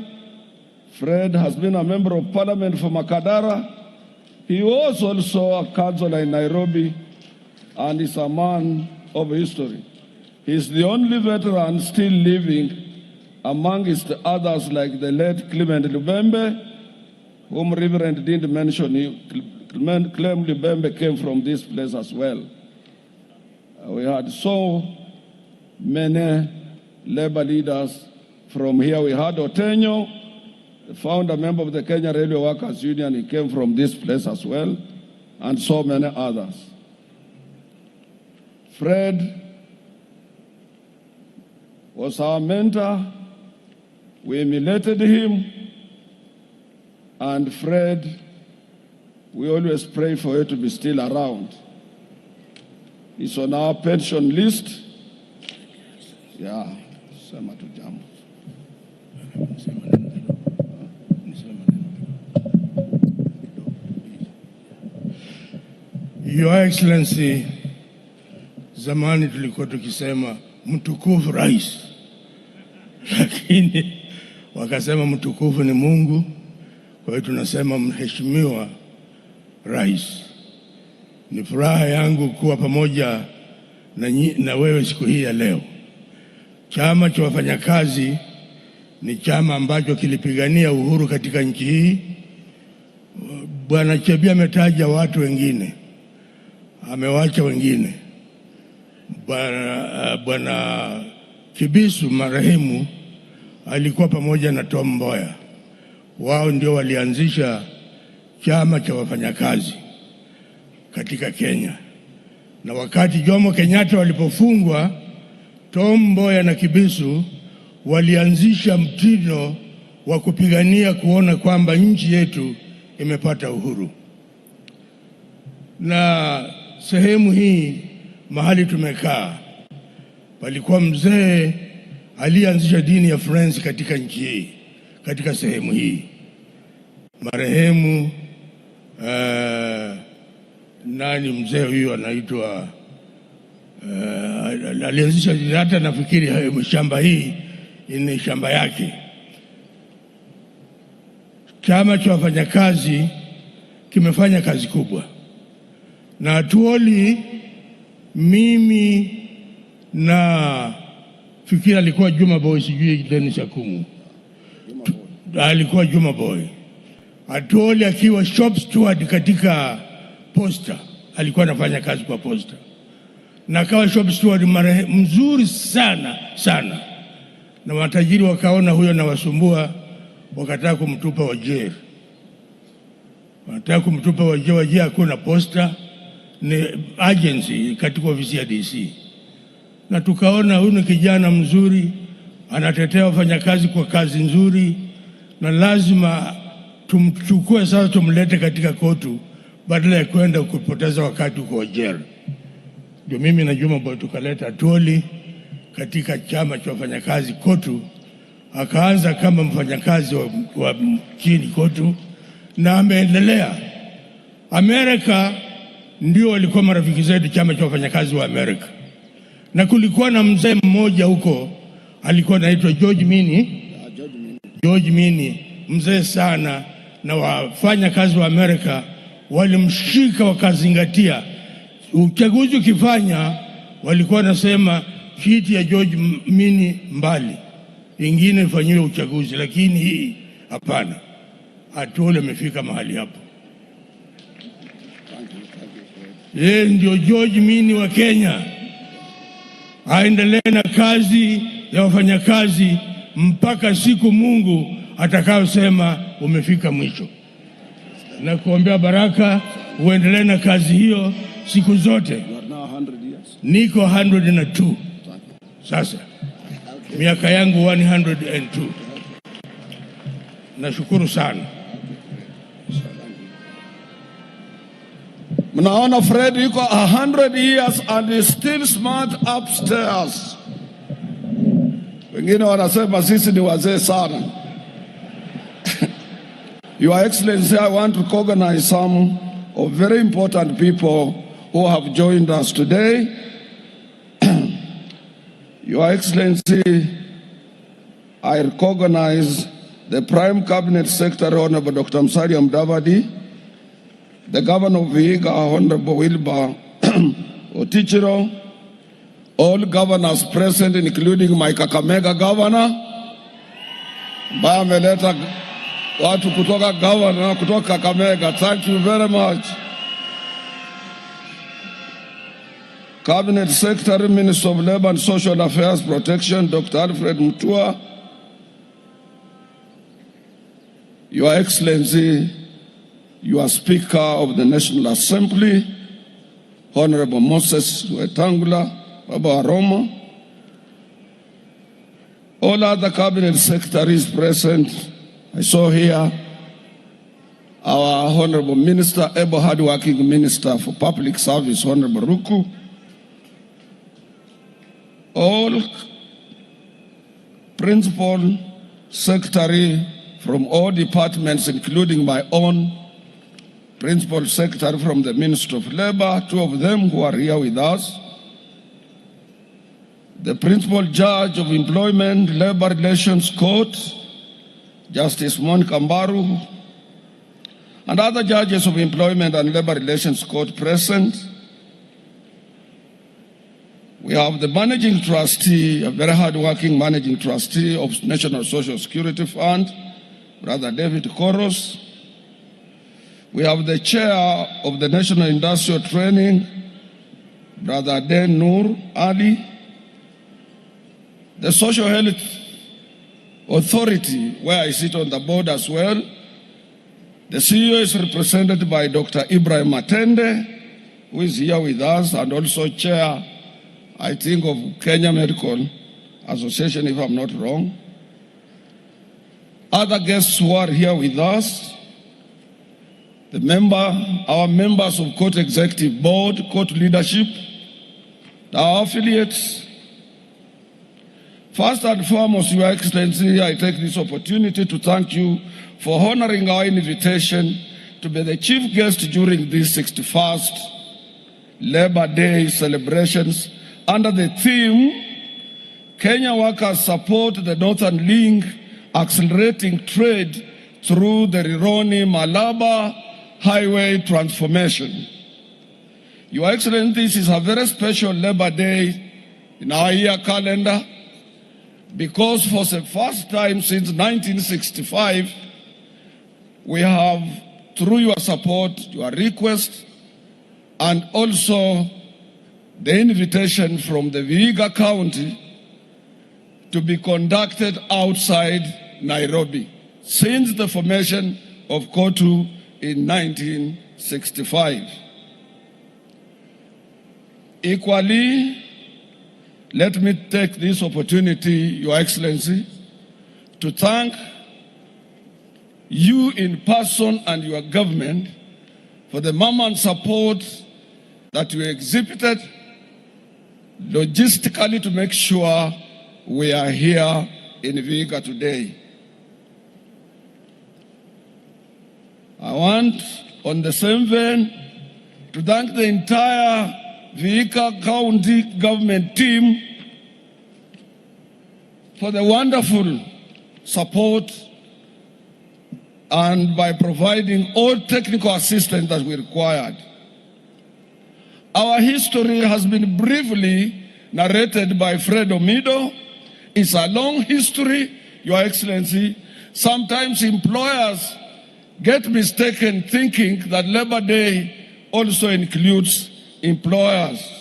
Fred has been a member of parliament for Makadara. He was also a councillor in Nairobi and is a man of history. He is the only veteran still living amongst others like the late Clement Lubembe, whom Reverend didn't mention. Clement Lubembe came from this place as well. We had so many labor leaders from here. We had Otenyo, the founder member of the Kenya Railway Workers Union. He came from this place as well, and so many others. Fred was our mentor. We emulated him. And Fred, we always pray for you to be still around. He's on our pension list. Yeah, sema tu jambo. Your Excellency, zamani tulikuwa tukisema mtukufu rais, lakini wakasema mtukufu ni Mungu. Kwa hiyo tunasema mheshimiwa rais. Ni furaha yangu kuwa pamoja na wewe siku hii ya leo. Chama cha wafanyakazi ni chama ambacho kilipigania uhuru katika nchi hii. Bwana Chebia ametaja watu wengine, amewacha wengine. Bwana Kibisu marehemu alikuwa pamoja na Tom Mboya. Wao ndio walianzisha chama cha wafanyakazi katika Kenya. Na wakati Jomo Kenyatta walipofungwa, Tom Mboya na Kibisu walianzisha mtindo wa kupigania kuona kwamba nchi yetu imepata uhuru. Na sehemu hii mahali tumekaa, palikuwa mzee alianzisha dini ya Friends katika nchi hii, katika sehemu hii. Marehemu nani mzee huyu anaitwa alianzisha, hata nafikiri shamba hii ni shamba yake. Chama cha wafanyakazi kimefanya kazi kubwa. Na Atwoli, mimi na fikiri alikuwa Juma Boy, sijui Dennis Akumu, alikuwa Juma Boy. Atwoli akiwa shop steward katika posta, alikuwa anafanya kazi kwa posta, na akawa shop steward mzuri sana sana. Na matajiri wakaona huyo na wasumbua, wakataka kumtupa Wajir. Wanataka kumtupa Wajir. Wajir hakuna posta, ni agency katika ofisi ya DC. Na tukaona huyu ni kijana mzuri, anatetea wafanyakazi kwa kazi nzuri, na lazima tumchukue sasa, tumlete katika COTU badala ya kwenda kupoteza wakati kwa Wajir. Ndio mimi na Juma Boy tukaleta Atwoli katika chama cha wafanyakazi COTU. Akaanza kama mfanyakazi wa chini COTU, na ameendelea. Amerika ndio walikuwa marafiki zetu, chama cha wafanyakazi wa Amerika. Na kulikuwa na mzee mmoja huko alikuwa anaitwa George Mini, mzee sana, na wafanya kazi wa Amerika walimshika wakazingatia. Uchaguzi ukifanya walikuwa nasema kiti ya George Mini mbali, ingine ifanyiwe uchaguzi, lakini hii hapana. Atwoli amefika mahali hapo. Yeye ndio George Mini wa Kenya. Aendelee na kazi ya wafanyakazi mpaka siku Mungu atakayosema umefika mwisho. Na kuombea baraka uendelee na kazi hiyo siku zote. Niko 102 sasa, miaka yangu 102. Nashukuru sana. Mnaona Fred yuko 100 years and is still smart upstairs. Wengine wanasema sisi ni wazee sana. Your Excellency, I want to recognize some of very important people who have joined us today. Your Excellency, I recognize the Prime Cabinet Secretary, Honorable Dr. Musalia Mudavadi, the Governor of Vihiga, Honorable Wilbur Otichiro, all governors present, including my Kakamega Governor, ambaye ameleta watu kutoka governor kutoka Kakamega. Thank you very much. Cabinet Secretary, Minister of Labor and Social Affairs Protection, Dr. Alfred Mutua. Your Excellency, you are Speaker of the National Assembly, Honorable Moses Wetangula, Baba Aroma. All other cabinet secretaries present, I saw here our Honorable Minister, able hard-working Minister for Public Service, Honorable Ruto. All principal secretary from all departments, including my own principal secretary from the Ministry of Labor, two of them who are here with us, the principal judge of Employment Labor Relations Court, Justice Monica Mbaru, and other judges of Employment and Labor Relations Court present. We have the managing trustee, a very hard-working managing trustee of National Social Security Fund, Brother David Koros. We have the chair of the National Industrial Training, Brother Den Nur Ali. The Social Health Authority, where I sit on the board as well. The CEO is represented by Dr. Ibrahim Matende, who is here with us, and also chair, I think, of Kenya Medical Association, if I'm not wrong. Other guests who are here with us, our members of Court Executive Board, Court Leadership, our affiliates. First and foremost, Your Excellency, I take this opportunity to thank you for honoring our invitation to be the chief guest during these 61st Labor Day celebrations under the theme, Kenya Workers Support the Northern Link, Accelerating Trade through the Rironi-Malaba Highway Transformation. Your Excellency, this is a very special Labor Day in our year calendar because for the first time since 1965, we have, through your support, your request, and also the invitation from the Vihiga County to be conducted outside Nairobi since the formation of COTU in 1965. Equally, let me take this opportunity, Your Excellency, to thank you in person and your government for the moment support that you exhibited logistically to make sure we are here in Vihiga today. I want, on the same vein, to thank the entire Vihiga County government team for the wonderful support and by providing all technical assistance that we required. Our history has been briefly narrated by Fred Omido. It's a long history, Your Excellency. Sometimes employers get mistaken thinking that Labor Day also includes employers.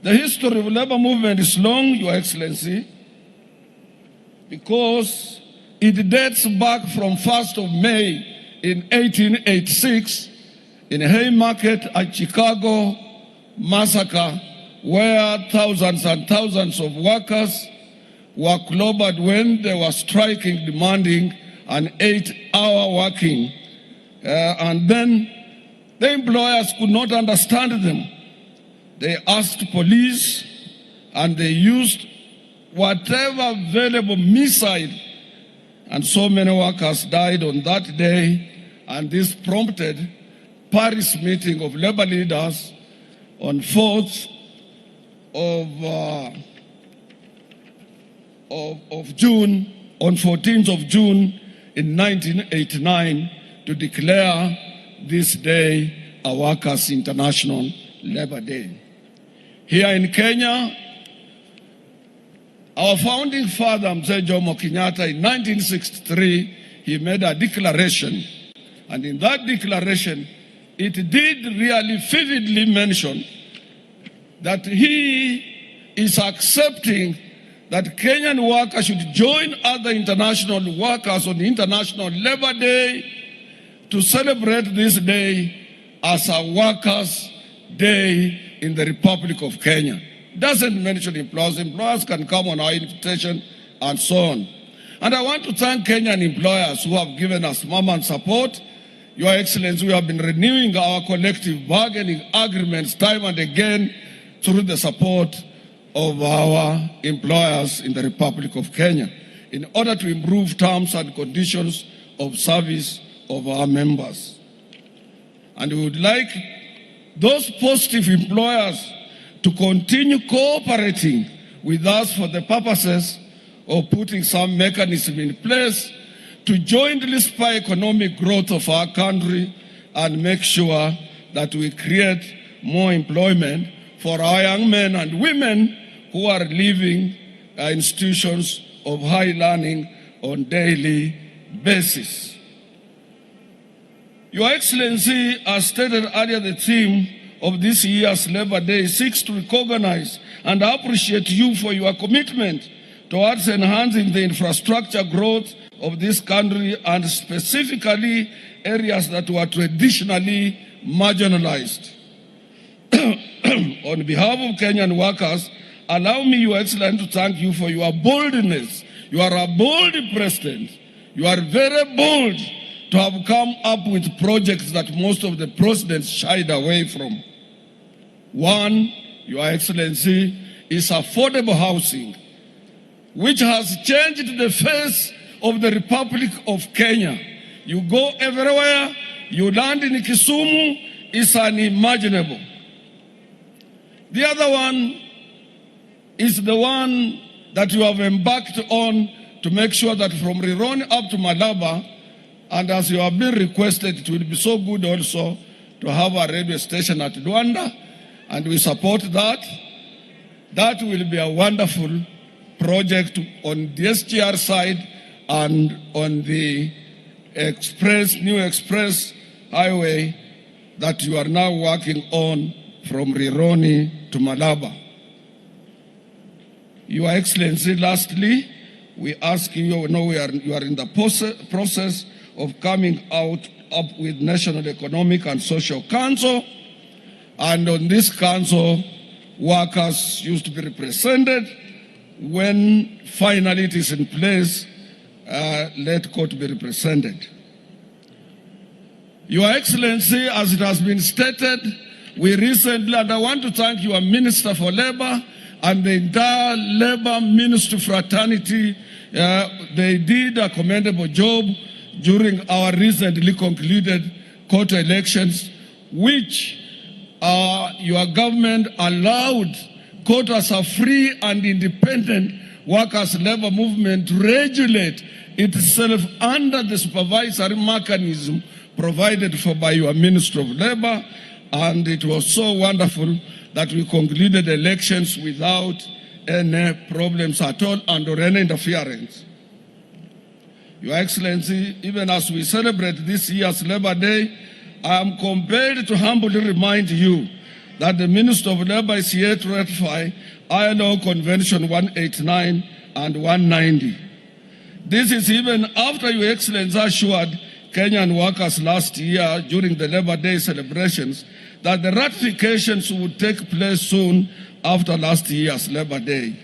The history of labor movement is long, Your Excellency, because it dates back from 1st of May in 1886 in Haymarket at Chicago massacre, where thousands and thousands of workers were clobbered when they were striking, demanding an 8-hour working. And then the employers could not understand them. They asked police and they used whatever available missile and so many workers died on that day, and this prompted Paris meeting of labor leaders on 4th of June, on 14th of June in 1989, to declare this day a Workers' International Labor Day. Here in Kenya, our founding father, Mzee Jomo Kenyatta, in 1963, he made a declaration. And in that declaration, it did really vividly mention that he is accepting that Kenyan workers should join other international workers on International Labor Day to celebrate this day as a Workers' Day in the Republic of Kenya. Doesn't mention employers. Employers can come on our invitation and so on. And I want to thank Kenyan employers who have given us and support. Your Excellency, we have been renewing our collective bargaining agreements time and again through the support of our employers in the Republic of Kenya in order to improve terms and conditions of service of our members. And we would like those positive employers to continue cooperating with us for the purposes of putting some mechanism in place to jointly spur economic growth of our country and make sure that we create more employment for our young men and women who are leaving institutions of high learning on daily basis. Your Excellency, as stated earlier, the theme of this year's Labor Day seeks to recognize and appreciate you for your commitment towards enhancing the infrastructure growth of this country and specifically areas that were traditionally marginalized. On behalf of Kenyan workers, allow me, Your Excellency, to thank you for your boldness. You are a bold president. You are very bold to have come up with projects that most of the presidents shied away from. One, Your Excellency, is affordable housing, which has changed the face of the Republic of Kenya. You go everywhere, you land in Kisumu, it's unimaginable. The other one is the one that you have embarked on to make sure that from Rironi up to Malaba, and as you have been requested, it will be so good also to have a radio station at Luanda, and we support that. That will be a wonderful project on the SGR side and on the new express highway that you are now working on from Rironi to Malaba. Your Excellency, lastly, we ask you, you are in the process of coming up with National Economic and Social Council, and on this council, workers used to be represented. When finally it is in place, let COTU be represented. Your Excellency, as it has been stated, we recently, and I want to thank your Minister for Labor and the entire Labor Ministry fraternity, they did a commendable job during our recently concluded COTU elections, which your government allowed COTU as a free and independent workers' labor movement to regulate itself under the supervisory mechanism provided for by your Minister of Labor. And it was so wonderful that we concluded elections without any problems at all and or any interference. Your Excellency, even as we celebrate this year's Labor Day, I am compelled to humbly remind you that the Minister of Labor is here to ratify ILO Convention 189 and 190. This is even after Your Excellency assured Kenyan workers last year during the Labor Day celebrations that the ratifications would take place soon after last year's Labor Day.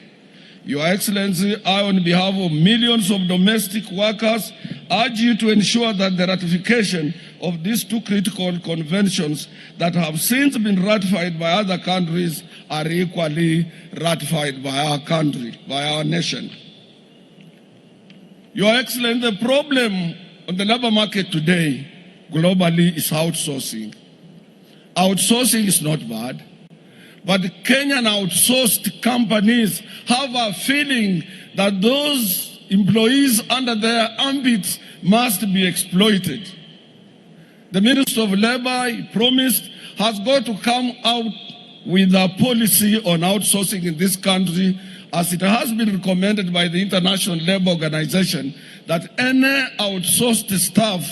Your Excellency, I, on behalf of millions of domestic workers, urge you to ensure that the ratification of these two critical conventions that have since been ratified by other countries are equally ratified by our country, by our nation. Your Excellency, the problem on the labor market today globally is outsourcing. Outsourcing is not bad, but Kenyan outsourced companies have a feeling that those employees under their ambits must be exploited. The Minister of Labor, he promised, has got to come out with a policy on outsourcing in this country, as it has been recommended by the International Labour Organization that any outsourced staff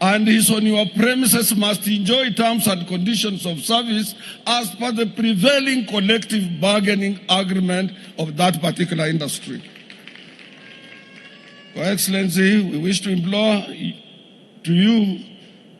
and is on your premises must enjoy terms and conditions of service as per the prevailing collective bargaining agreement of that particular industry. Your Excellency, we wish to implore to you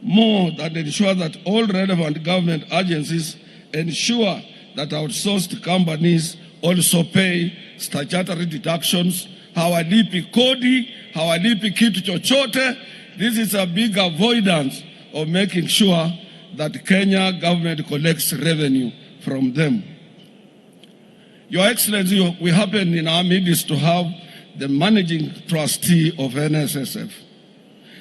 more than ensure that all relevant government agencies ensure that outsourced companies also pay statutory deductions, hawalipi kodi, hawalipi kitu chochote. This is a big avoidance of making sure that Kenya government collects revenue from them. Your Excellency, we happen in our midst to have the managing trustee of NSSF.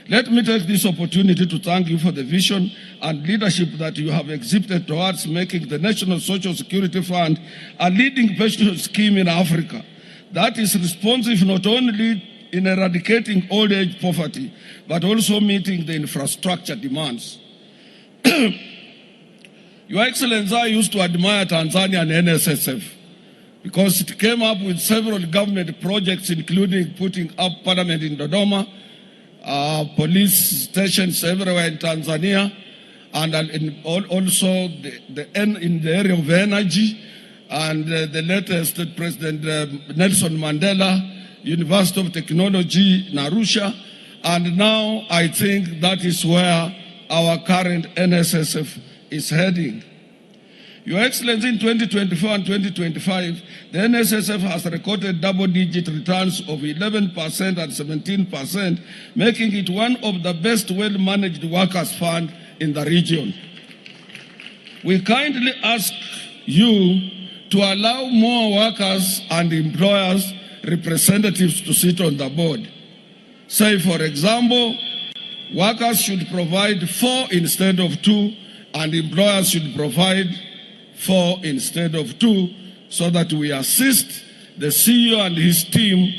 Let me take this opportunity to thank you for the vision and leadership that you have exhibited towards making the National Social Security Fund a leading pension scheme in Africa that is responsive not only in eradicating old age poverty, but also meeting the infrastructure demands. Your Excellency, I used to admire Tanzania and NSSF because it came up with several government projects, including putting up parliament in Dodoma, police stations everywhere in Tanzania, and also in the area of energy, and the latest President Nelson Mandela University of Technology in Arusha, and now I think that is where our current NSSF is heading. Your Excellency, in 2024 and 2025, the NSSF has recorded double-digit returns of 11% and 17%, making it one of the best well-managed workers' fund in the region. We kindly ask you to allow more workers and employers representatives to sit on the board. Say, for example, workers should provide 4 instead of 2, and employers should provide 4 instead of 2, so that we assist the CEO and his team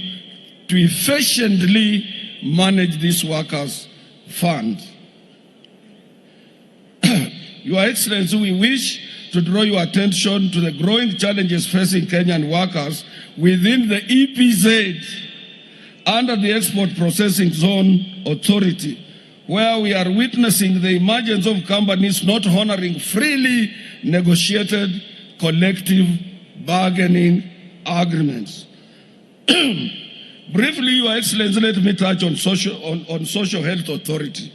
to efficiently manage this workers' fund. Your Excellency, we wish to draw your attention to the growing challenges facing Kenyan workers within the EPZ under the Export Processing Zone Authority, where we are witnessing the emergence of companies not honoring freely negotiated collective bargaining agreements. Briefly, Your Excellency, let me touch on Social Health Authority.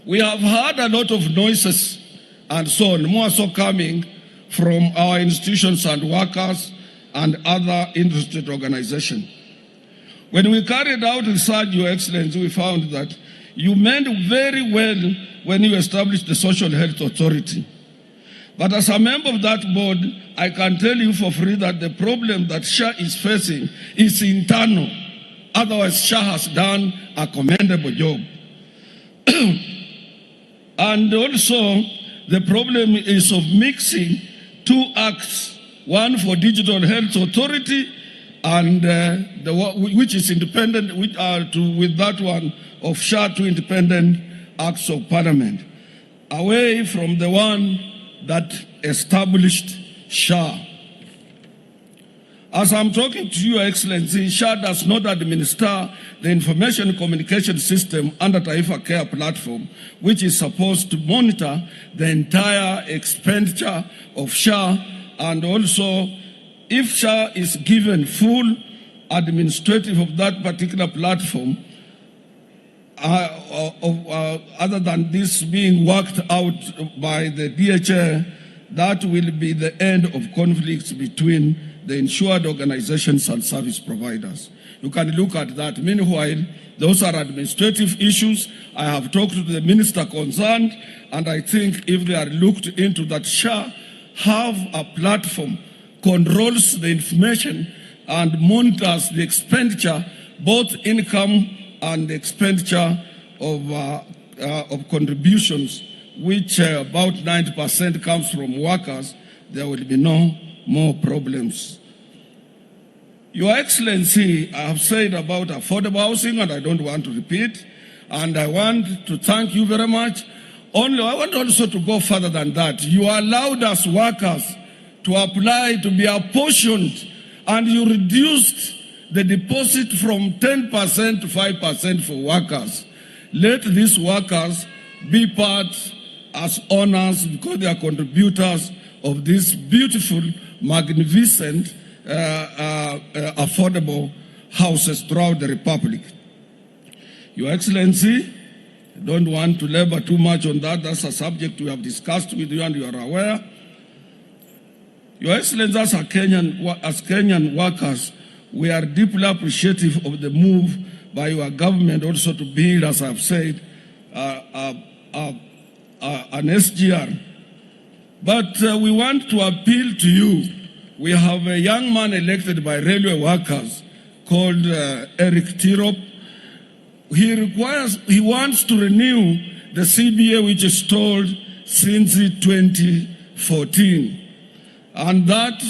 We have heard a lot of noises and so on, more so coming from our institutions and workers and other interested organizations. When we carried out research, Your Excellency, we found that you meant very well when you established the Social Health Authority. But as a member of that board, I can tell you for free that the problem that SHA is facing is internal. Otherwise, SHA has done a commendable job. And also, the problem is of mixing 2 acts, one for Digital Health Authority and which is independent, with that one of SHA, 2 independent acts of parliament, away from the one that established SHA. As I'm talking to you, Your Excellency, SHA does not administer the information communication system under Taifa Care platform, which is supposed to monitor the entire expenditure of SHA, and also if SHA is given full administrative of that particular platform, other than this being worked out by the DHA, that will be the end of conflicts between the insured organizations and service providers. You can look at that. Meanwhile, those are administrative issues. I have talked to the minister concerned, and I think if they are looked into, that SHA have a platform, controls the information and monitors the expenditure both income and expenditure of contributions, which about 90% comes from workers, there will be no more problems. Your Excellency, I have said about affordable housing, and I don't want to repeat, and I want to thank you very much. I want also to go further than that. You allowed us workers to apply to be apportioned, and you reduced the deposit from 10% to 5% for workers. Let these workers be part as owners, because they are contributors of this beautiful, magnificent, affordable houses throughout the Republic. Your Excellency, I don't want to labor too much on that. That's a subject we have discussed with you and you are aware. Your Excellency, as Kenyan workers, we are deeply appreciative of the move by your government also to build, as I've said, an SGR. But we want to appeal to you. We have a young man elected by railway workers called Eric Tirop. He wants to renew the CBA, which is stalled since 2014. And that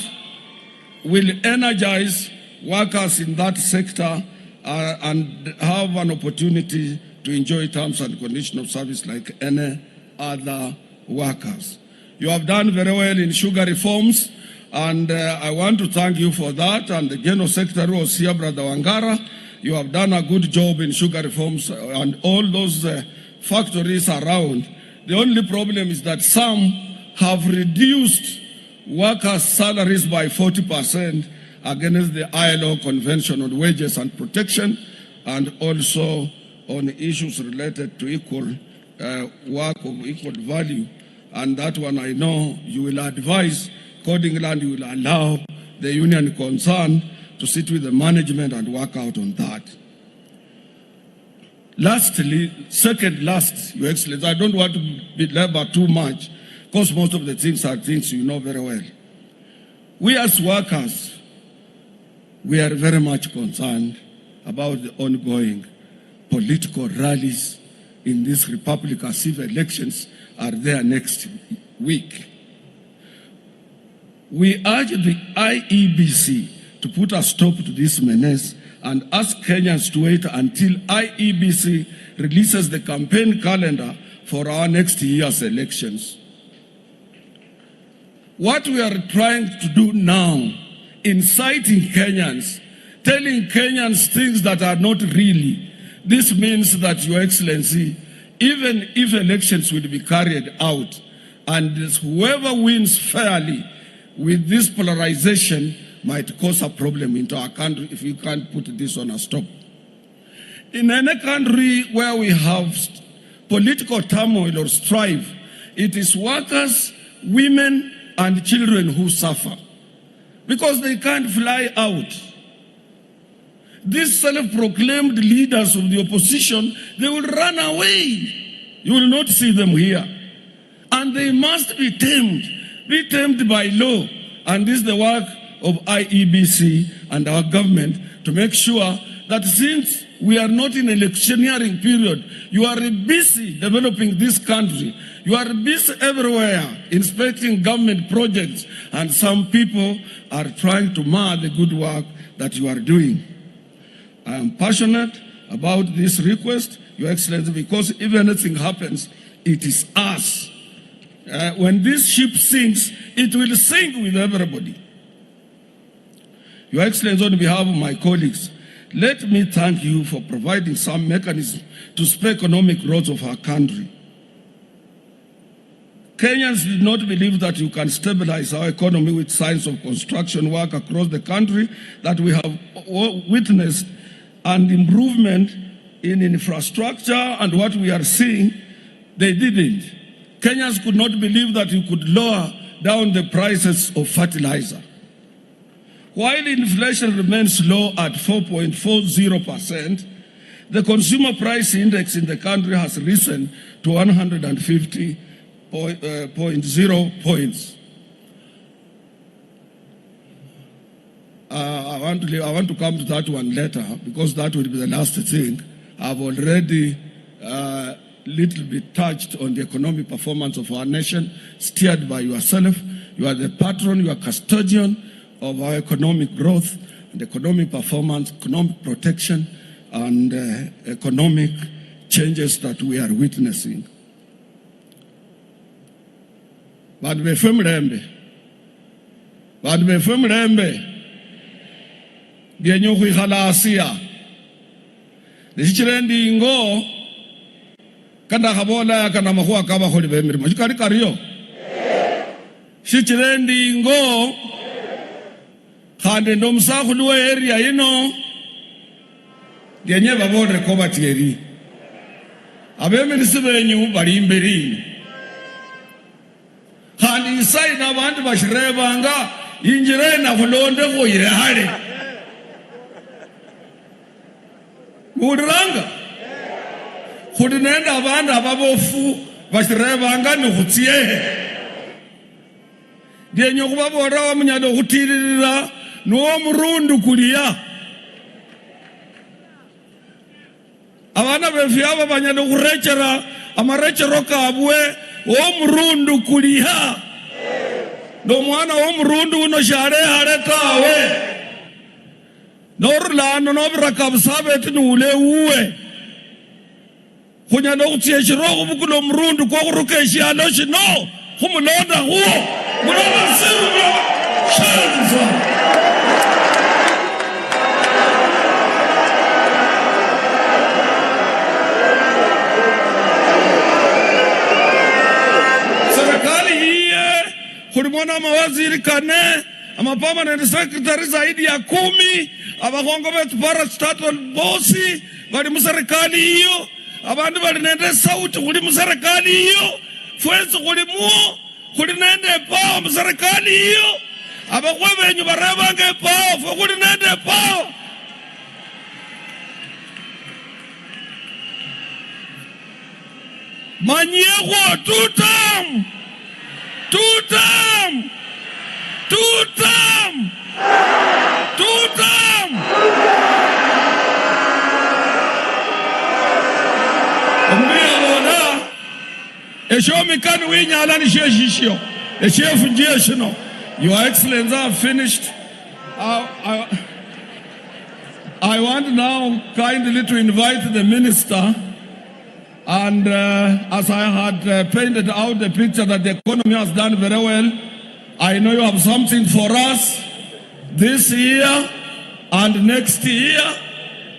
will energize workers in that sector and have an opportunity to enjoy terms and conditions of service like any other workers. You have done very well in sugar reforms, and I want to thank you for that. And the General Secretary was here, Brother Wangara. You have done a good job in sugar reforms and all those factories around. The only problem is that some have reduced workers' salaries by 40% against the ILO Convention on Wages and Protection, and also on issues related to equal work of equal value. And that one I know you will advise accordingly, and you will allow the union concerned to sit with the management and work out on that. Lastly, Your Excellency, I don't want to belabor too much because most of the things are things you know very well. We as workers, we are very much concerned about the ongoing political rallies in this republic as if elections are there next week. We urge the IEBC to put a stop to this menace and ask Kenyans to wait until IEBC releases the campaign calendar for our next year's elections. What we are trying to do now, inciting Kenyans, telling Kenyans things that are not really, this means that, Your Excellency, even if elections will be carried out and whoever wins fairly with this polarization might cause a problem into our country if you can't put this on a stop. In any country where we have political turmoil or strife, it is workers, women, and children who suffer because they can't fly out. These self-proclaimed leaders of the opposition, they will run away. You will not see them here. And they must be tamed by law. And this is the work of IEBC and our government to make sure that since we are not in electioneering period, you are busy developing this country. You are busy everywhere inspecting government projects, and some people are trying to mar the good work that you are doing. I am passionate about this request, Your Excellency, because if anything happens, it is us. When this ship sinks, it will sink with everybody. Your Excellency, on behalf of my colleagues, let me thank you for providing some mechanism to spur economic growth of our country. Kenyans did not believe that you can stabilize our economy with signs of construction work across the country that we have witnessed and improvement in infrastructure and what we are seeing. They didn't. Kenyans could not believe that you could lower down the prices of fertilizer. While inflation remains low at 4.40%, the consumer price index in the country has risen to 150.0 points. I want to come to that one later because that will be the last thing. I've already little bit touched on the economic performance of our nation, steered by yourself. You are the patron, you are custodian of our economic growth and economic performance, economic protection, and economic changes that we are witnessing. But befemlembe byenye khwikhala nishichirendi ingo kanda khabola kana makhuwa kabakholi bemirimo shikali kariyo shichirendi ingo khande ndo musakhulu we area yino byenye babole ko batieri abemirisi benyu bali imberi khandi isaina abantu bashirebanga injire na khulonde khoyehale Muranga khudinenda abantu ababofu bashirebanga ni khutsie ndiye kubabora wamunyalo khutirira no murundu kulia abana befya banyalo khurechera amarechero kabwe o murundu kulia no mwana wo murundu uno share hare tawe Norlano nobraka busabeti nule uwe Kunyalo kutsie shiro bukulo mrundu kwa kurukeshi aloshi no kumulonda huo mulonda siru shanza serikali hiye kulimona mawaziri kane ama permanent secretary zaidi ya 10 abakongo betu parastatal bosi bali muserikali hiyo abantu bali nende sauti kuli muserikali hiyo fwenzi kuli muo kuli nende pao muserikali hiyo abakwe benyu barebange pao fwe kuli nende pao manyego tutam Your Excellency, I have finished. I want now kindly to invite the minister. And as I had painted out the picture that the economy has done very well, I know you have something for us this year and next year.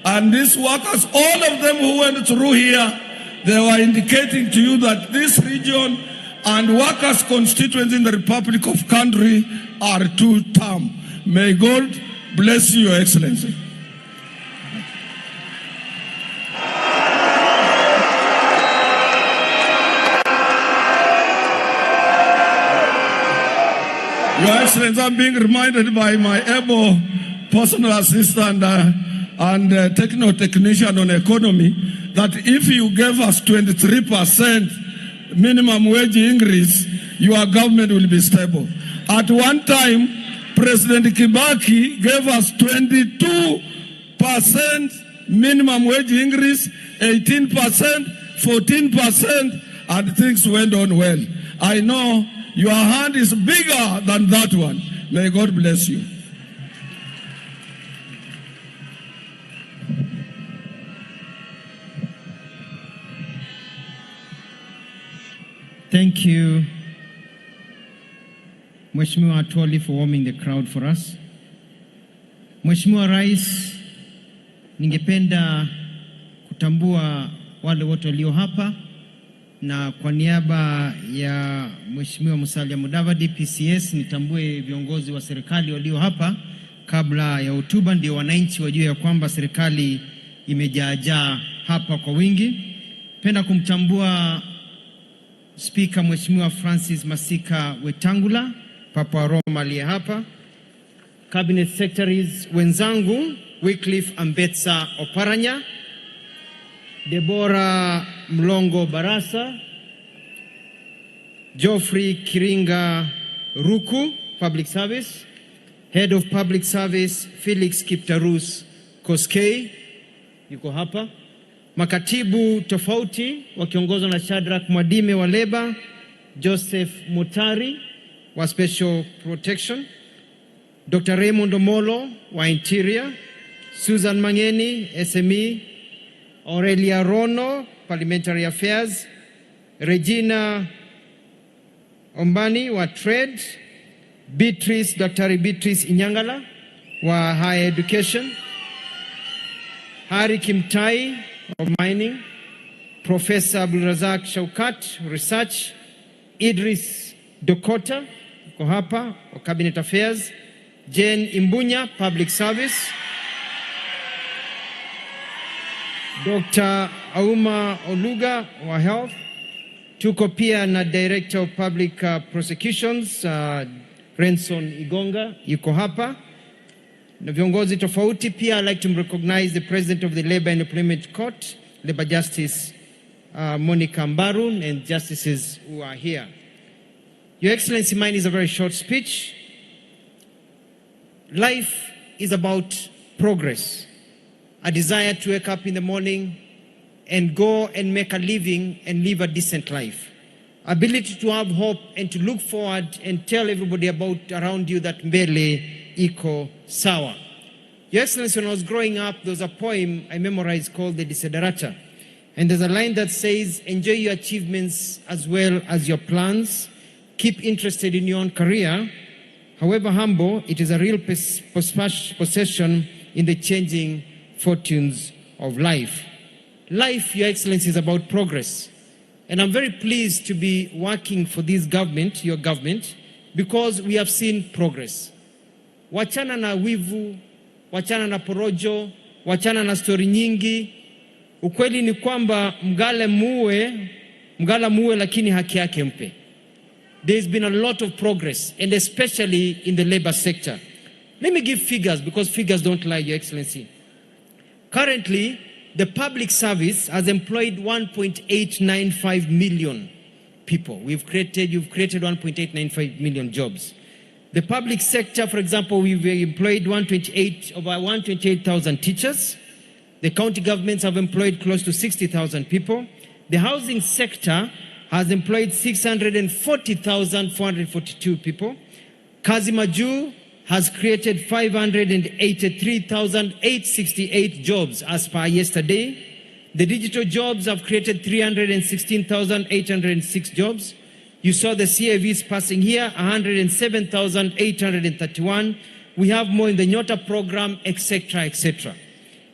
And these workers, all of them who went through here, they were indicating to you that this region and workers' constituents in the Republic of Country are two-term. May God bless you, Your Excellency. Your Excellency, I'm being reminded by my able personal assistant and technical technician on economy that if you gave us 23% minimum wage increase, your government will be stable. At one time, President Kibaki gave us 22% minimum wage increase, 18%, 14%, and things went on well. I know your hand is bigger than that one. May God bless you. Thank you, Mheshimiwa Atwoli, for warming the crowd for us. Mheshimiwa Rais, ningependa kutambua wale wote walio hapa na kwa niaba ya Mheshimiwa Musalia Mudavadi PCS nitambue viongozi wa serikali walio hapa kabla ya hotuba, ndio wananchi wajue ya kwamba serikali imejaajaa hapa kwa wingi. Penda kumtambua Speaker Mheshimiwa Francis Masika Wetangula, Papa Roma aliye hapa. Cabinet Secretaries wenzangu Wycliffe Ambetsa Oparanya, Deborah Mlongo Barasa, Geoffrey Kiringa Ruku, Public Service, Head of Public Service Felix Kiptarus Koskei yuko hapa. Makatibu tofauti wakiongozwa na Shadrack Mwadime wa Leba, Joseph Mutari wa Special Protection, Dr. Raymond Omolo wa Interior, Susan Mangeni SME, Aurelia Rono Parliamentary Affairs, Regina Ombani wa Trade, Dr. Beatrice Inyangala wa Higher Education, Hari Kimtai of Mining, Professor Abdulrazak Shaukat Research, Idris Dokota yuko hapa wa Cabinet Affairs, Jane Imbunya Public Service, Dr. Auma Oluga wa Health. Tuko pia na Director of Public Prosecutions Renson Igonga yuko hapa na viongozi tofauti pia. I'd like to recognize the President of the Labor and Employment Court, Labor Justice Monica Mbarun, and justices who are here. Your Excellency, mine is a very short speech. Life is about progress, a desire to wake up in the morning and go and make a living and live a decent life. Ability to have hope and to look forward and tell everybody about around you that mbele iko sawa. Your Excellency, when I was growing up, there was a poem I memorized called The Desiderata. And there's a line that says, enjoy your achievements as well as your plans. Keep interested in your own career. However humble, it is a real possession in the changing fortunes of life. Life, Your Excellency, is about progress. And I'm very pleased to be working for this government, your government, because we have seen progress. Wachana na wivu, wachana na porojo, wachana na story nyingi. Ukweli ni kwamba mgala muwe lakini haki yake mpe. There's been a lot of progress, and especially in the labor sector. Let me give figures, because figures don't lie, Your Excellency. Currently, the public service has employed 1.895 million people. You've created 1.895 million jobs. The public sector, for example, we've employed over 128,000 teachers. The county governments have employed close to 60,000 people. The housing sector has employed 640,442 people. Kazi Maju has created 583,868 jobs as per yesterday. The digital jobs have created 316,806 jobs. You saw the CAVs passing here, 107,831. We have more in the Nyota program, etc., etc.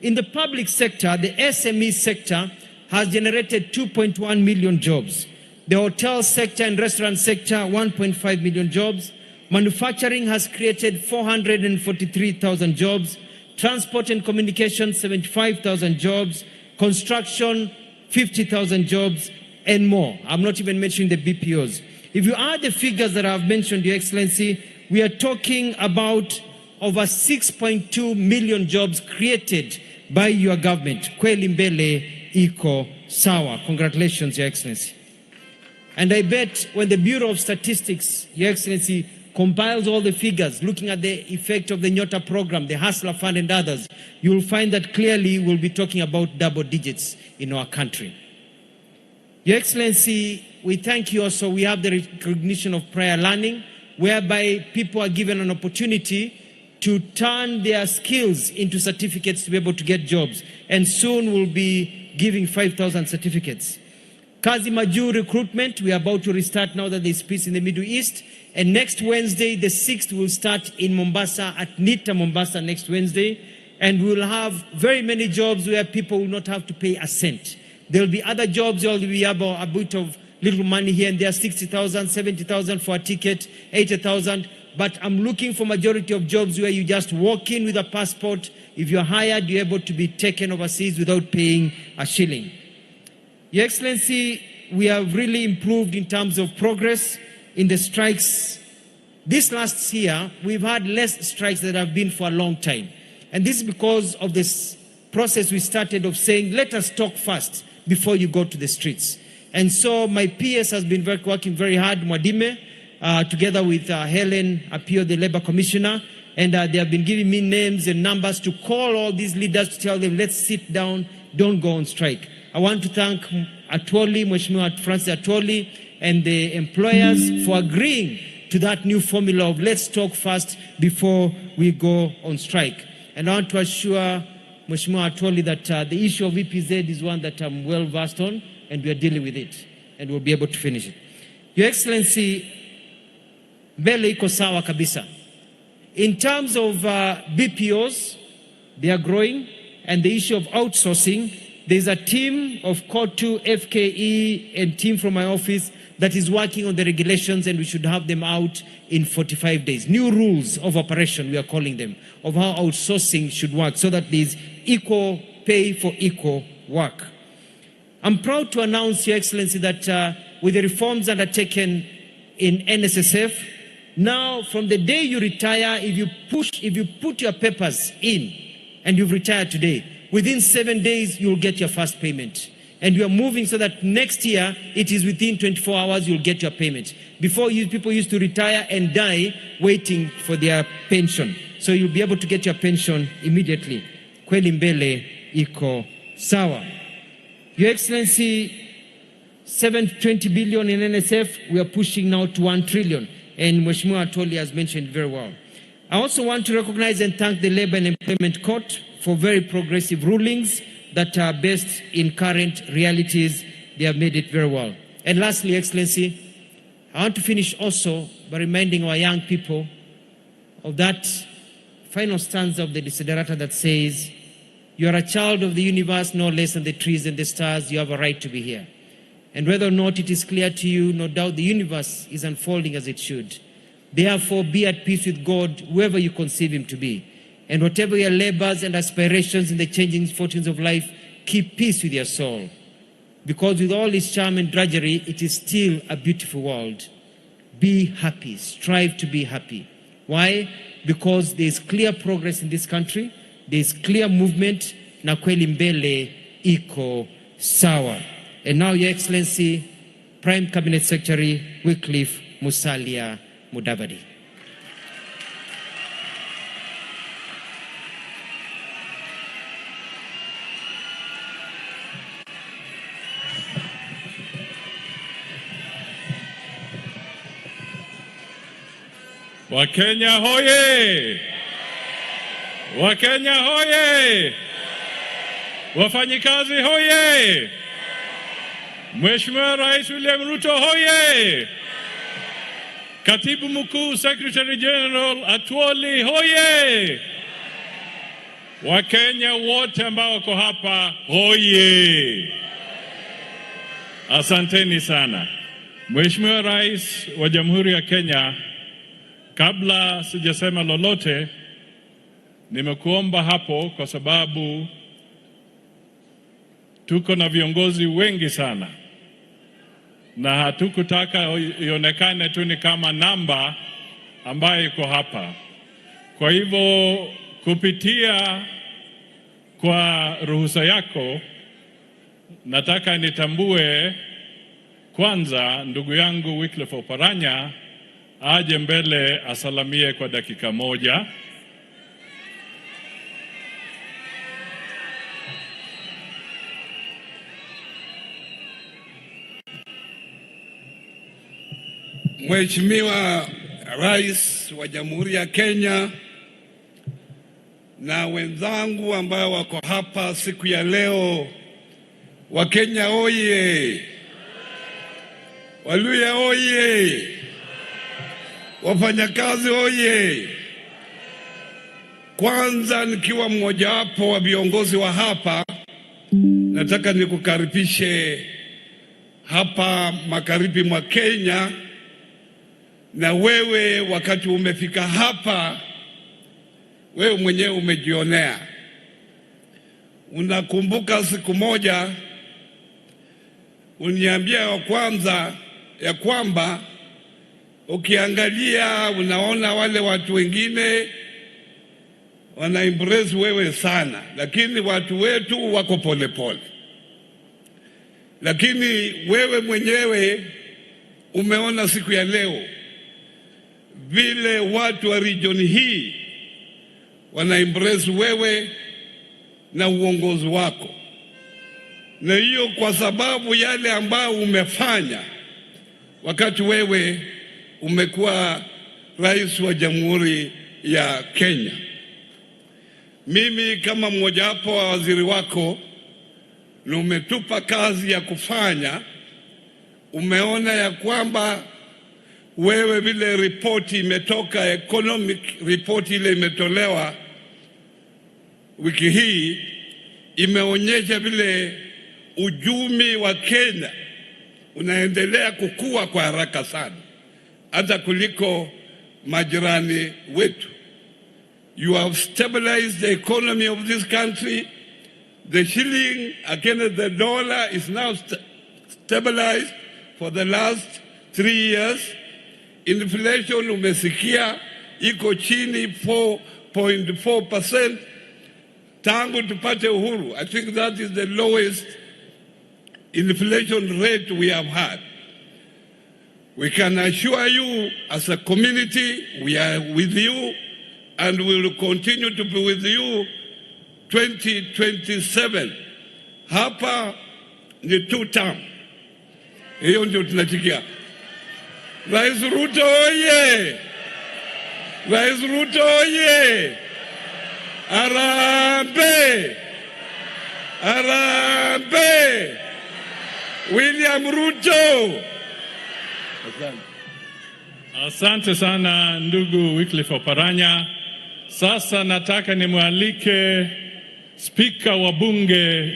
In the public sector, the SME sector has generated 2.1 million jobs. The hotel sector and restaurant sector, 1.5 million jobs. Manufacturing has created 443,000 jobs. Transport and communication, 75,000 jobs. Construction, 50,000 jobs, and more. I'm not even mentioning the BPOs. If you add the figures that I've mentioned, Your Excellency, we are talking about over 6.2 million jobs created by your government. Kweli mbele iko sawa. Congratulations, Your Excellency. And I bet when the Bureau of Statistics, Your Excellency, compiles all the figures, looking at the effect of the Nyota program, the Hustler Fund and others, you will find that clearly we'll be talking about double digits in our country. Your Excellency, we thank you also. We have the recognition of prior learning, whereby people are given an opportunity to turn their skills into certificates to be able to get jobs. And soon we'll be giving 5,000 certificates. Kazi Maju recruitment, we are about to restart now that there's peace in the Middle East. And next Wednesday, the 6th, will start in Mombasa, at NITA Mombasa next Wednesday. And we'll have very many jobs where people will not have to pay a cent. There'll be other jobs, there'll be a bit of little money here and there, 60,000, 70,000 for a ticket, 80,000. But I'm looking for majority of jobs where you just walk in with a passport. If you're hired, you're able to be taken overseas without paying a shilling. Your Excellency, we have really improved in terms of progress in the strikes. This last year, we've had less strikes than have been for a long time. And this is because of this process we started of saying, let us talk first before you go to the streets. And so my PS has been working very hard, Mwadime, together with Helen Apio, the Labour Commissioner. And they have been giving me names and numbers to call all these leaders to tell them, let's sit down, don't go on strike. I want to thank Atwoli, Mheshimiwa Francis Atwoli, and the employers for agreeing to that new formula of let's talk first before we go on strike. And I want to assure Mheshimiwa Atwoli that the issue of EPZ is one that I'm well versed on, and we are dealing with it, and we'll be able to finish it. Your Excellency, mbele iko sawa kabisa. In terms of BPOs, they are growing, and the issue of outsourcing, there's a team of COTU, FKE, and team from my office that is working on the regulations, and we should have them out in 45 days. New rules of operation, we are calling them, of how outsourcing should work so that there's equal pay for equal work. I'm proud to announce, Your Excellency, that with the reforms undertaken in NSSF, now from the day you retire, if you put your papers in and you've retired today, within 7 days you'll get your first payment. And we are moving so that next year it is within 24 hours you'll get your payment. Before, people used to retire and die waiting for their pension. So you'll be able to get your pension immediately. Kweli mbele iko sawa. Your Excellency, 720 billion in NSF, we are pushing now to 1 trillion. And Mheshimiwa Atwoli has mentioned very well. I also want to recognize and thank the Labor and Employment Court for very progressive rulings that are based in current realities. They have made it very well. And lastly, Excellency, I want to finish also by reminding our young people of that final stanza of the Desiderata that says, you are a child of the universe, no less than the trees and the stars. You have a right to be here. And whether or not it is clear to you, no doubt the universe is unfolding as it should. Therefore, be at peace with God, whoever you conceive him to be. And whatever your labors and aspirations in the changing fortunes of life, keep peace with your soul. Because with all its charm and drudgery, it is still a beautiful world. Be happy. Strive to be happy. Why? Because there is clear progress in this country. There is clear movement. Na kweli mbele iko sawa. And now, Your Excellency, Prime Cabinet Secretary Wycliffe Musalia Mudavadi. Wakenya hoye! Wakenya hoye! Wafanyikazi hoye! Mheshimiwa Rais William Ruto hoye! Katibu Mkuu Secretary General Atwoli hoye! Wakenya wote ambao wako hapa hoye! Asanteni sana. Mheshimiwa Rais wa Jamhuri ya Kenya, kabla sijasema lolote, nimekuomba hapo kwa sababu tuko na viongozi wengi sana. Na hatukutaka ionekane tu ni kama namba ambayo iko hapa. Kwa hivyo kupitia kwa ruhusa yako, nataka nitambue kwanza ndugu yangu Wycliffe Oparanya aje mbele asalamie kwa dakika moja. Mheshimiwa Rais wa Jamhuri ya Kenya na wenzangu ambao wako hapa siku ya leo, Wakenya oye! Waluya oye! Wafanyakazi oye! Kwanza nikiwa mmoja wapo wa viongozi wa hapa, nataka nikukaribishe hapa magharibi mwa Kenya. Na wewe wakati umefika hapa, wewe mwenyewe umejionea. Unakumbuka siku moja uniambia ya kwamba ukiangalia unaona wale watu wengine wana impress wewe sana, lakini watu wetu wako polepole. Lakini wewe mwenyewe umeona siku ya leo vile watu wa region hii wana embrace wewe na uongozi wako, na hiyo kwa sababu yale ambayo umefanya wakati wewe umekuwa rais wa Jamhuri ya Kenya. Mimi kama mmoja wapo wa waziri wako, na umetupa kazi ya kufanya, umeona ya kwamba wewe vile ripoti imetoka, economic report ile imetolewa wiki hii, imeonyesha vile uchumi wa Kenya unaendelea kukua kwa haraka sana, hata kuliko majirani wetu. You have stabilized the economy of this country. The shilling against the dollar is now stabilized for the last 3 years. Inflation umesikia iko chini 4.4% tangu tupate uhuru. I think that is the lowest inflation rate we have had. We can assure you as a community we are with you and we will continue to be with you 2027. Hapa ni 2 term. Hiyo ndio tunatikia. Rais Ruto oye! Rais Ruto oye! Arambe! Arambe! William Ruto! Asante sana ndugu Wycliffe Oparanya. Sasa nataka nimwalike Spika wa Bunge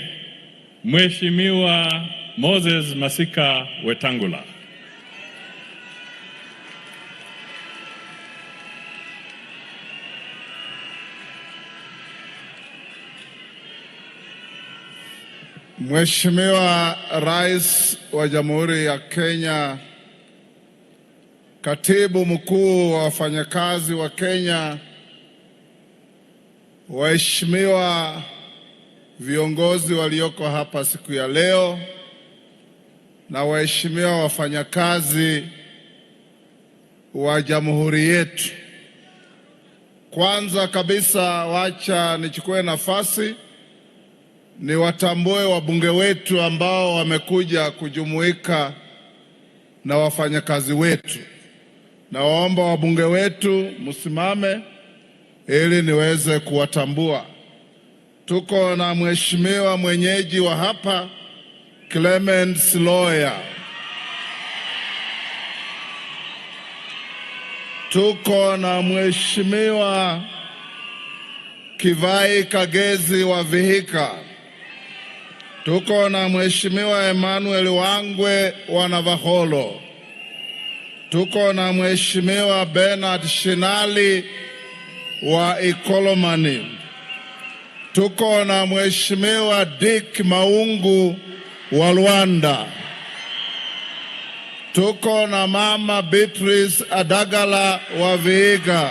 Mheshimiwa Moses Masika Wetangula. Mheshimiwa Rais wa Jamhuri ya Kenya, Katibu Mkuu wa wafanyakazi wa Kenya, waheshimiwa viongozi walioko hapa siku ya leo, na waheshimiwa wafanyakazi wa jamhuri yetu. Kwanza kabisa, wacha nichukue nafasi niwatambue wabunge wetu ambao wamekuja kujumuika na wafanyakazi wetu. Na waomba wabunge wetu msimame ili niweze kuwatambua. Tuko na mheshimiwa mwenyeji wa hapa Clement Lawyer. Tuko na mheshimiwa Kivai Kagezi wa Vihiga. Tuko na mheshimiwa Emmanuel Wangwe wa Navaholo. Tuko na mheshimiwa Bernard Shinali wa Ikolomani. Tuko na mheshimiwa Dick Maungu wa Luanda. Tuko na mama Beatrice Adagala wa Vihiga.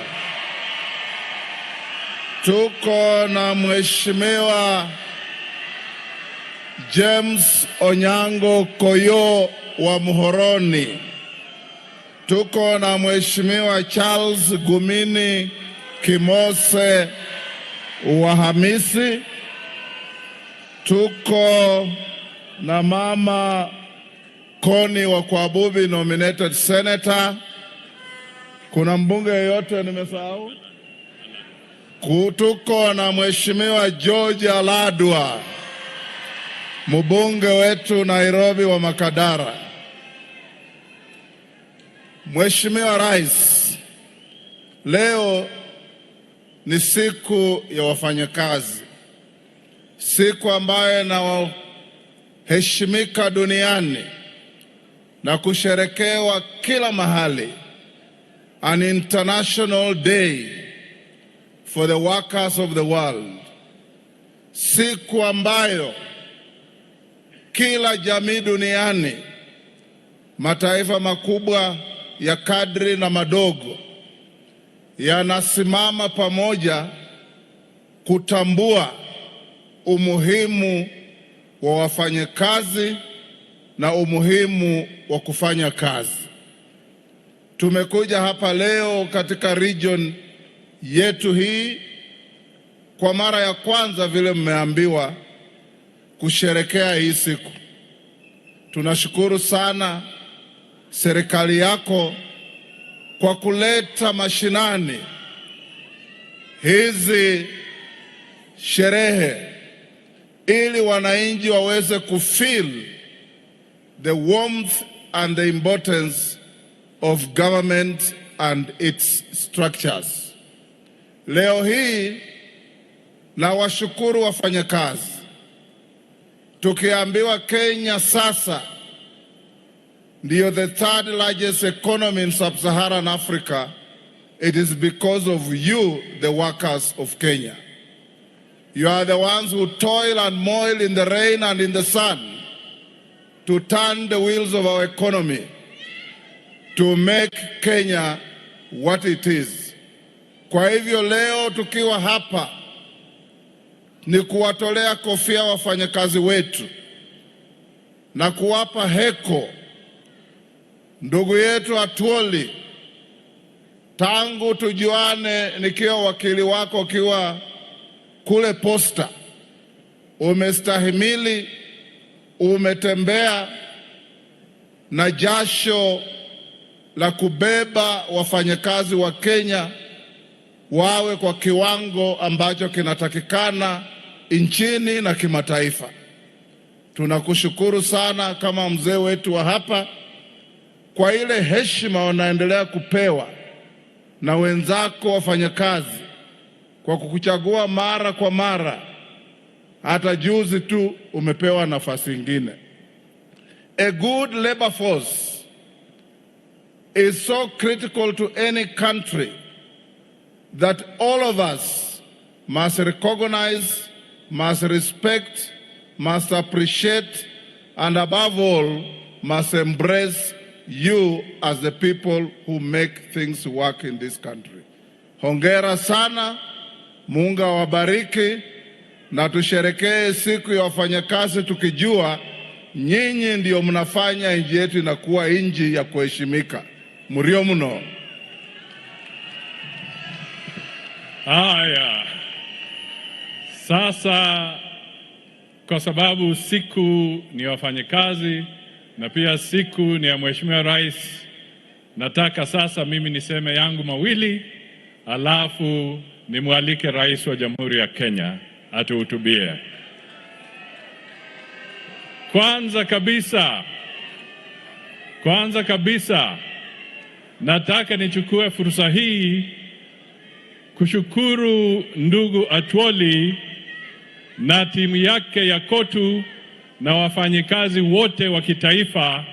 Tuko na mheshimiwa James Onyango Koyo wa Muhoroni. Tuko na mheshimiwa Charles Gumini Kimose wa Hamisi. Tuko na mama Koni wa Kwabubi, nominated senator. Kuna mbunge yeyote nimesahau? Tuko na mheshimiwa George Aladwa, mbunge wetu Nairobi wa Makadara. Mheshimiwa Rais, leo ni siku ya wafanyakazi, siku ambayo inaheshimika duniani na kusherekewa kila mahali, an international day for the workers of the world, siku ambayo kila jamii duniani, mataifa makubwa ya kadri na madogo, yanasimama pamoja kutambua umuhimu wa wafanyakazi na umuhimu wa kufanya kazi. Tumekuja hapa leo katika region yetu hii kwa mara ya kwanza vile mmeambiwa kusherekea hii siku. Tunashukuru sana serikali yako kwa kuleta mashinani hizi sherehe ili wananchi waweze kufeel the warmth and the importance of government and its structures. Leo hii na washukuru wafanyakazi. Tukiambiwa Kenya sasa ndiyo the third largest economy in sub-Saharan Africa, it is because of you, the workers of Kenya. You are the ones who toil and moil in the rain and in the sun to turn the wheels of our economy, to make Kenya what it is. Kwa hivyo leo tukiwa hapa ni kuwatolea kofia wafanyakazi wetu na kuwapa heko. Ndugu yetu Atwoli, tangu tujuane nikiwa wakili wako kiwa kule Posta, umestahimili, umetembea na jasho la kubeba wafanyakazi wa Kenya wawe kwa kiwango ambacho kinatakikana nchini na kimataifa. Tunakushukuru sana kama mzee wetu wa hapa kwa ile heshima wanaendelea kupewa na wenzako wafanyakazi kwa kukuchagua mara kwa mara. Hata juzi tu umepewa nafasi nyingine. A good labor force is so critical to any country that all of us must recognize, must respect, must appreciate, and above all, must embrace you as the people who make things work in this country. Hongera sana, Mungu awabariki, na tusherekee siku ya wafanyakazi tukijua nyinyi ndio mnafanya nchi yetu inakuwa nchi ya kuheshimika. Murio mno. Haya, sasa kwa sababu siku ni wafanyakazi na pia siku ni ya Mheshimiwa Rais, nataka sasa mimi niseme yangu mawili, alafu nimwalike Rais wa Jamhuri ya Kenya atuhutubie. Kwanza kabisa nataka nichukue fursa hii kushukuru ndugu Atwoli na timu yake ya COTU na wafanyikazi wote wa kitaifa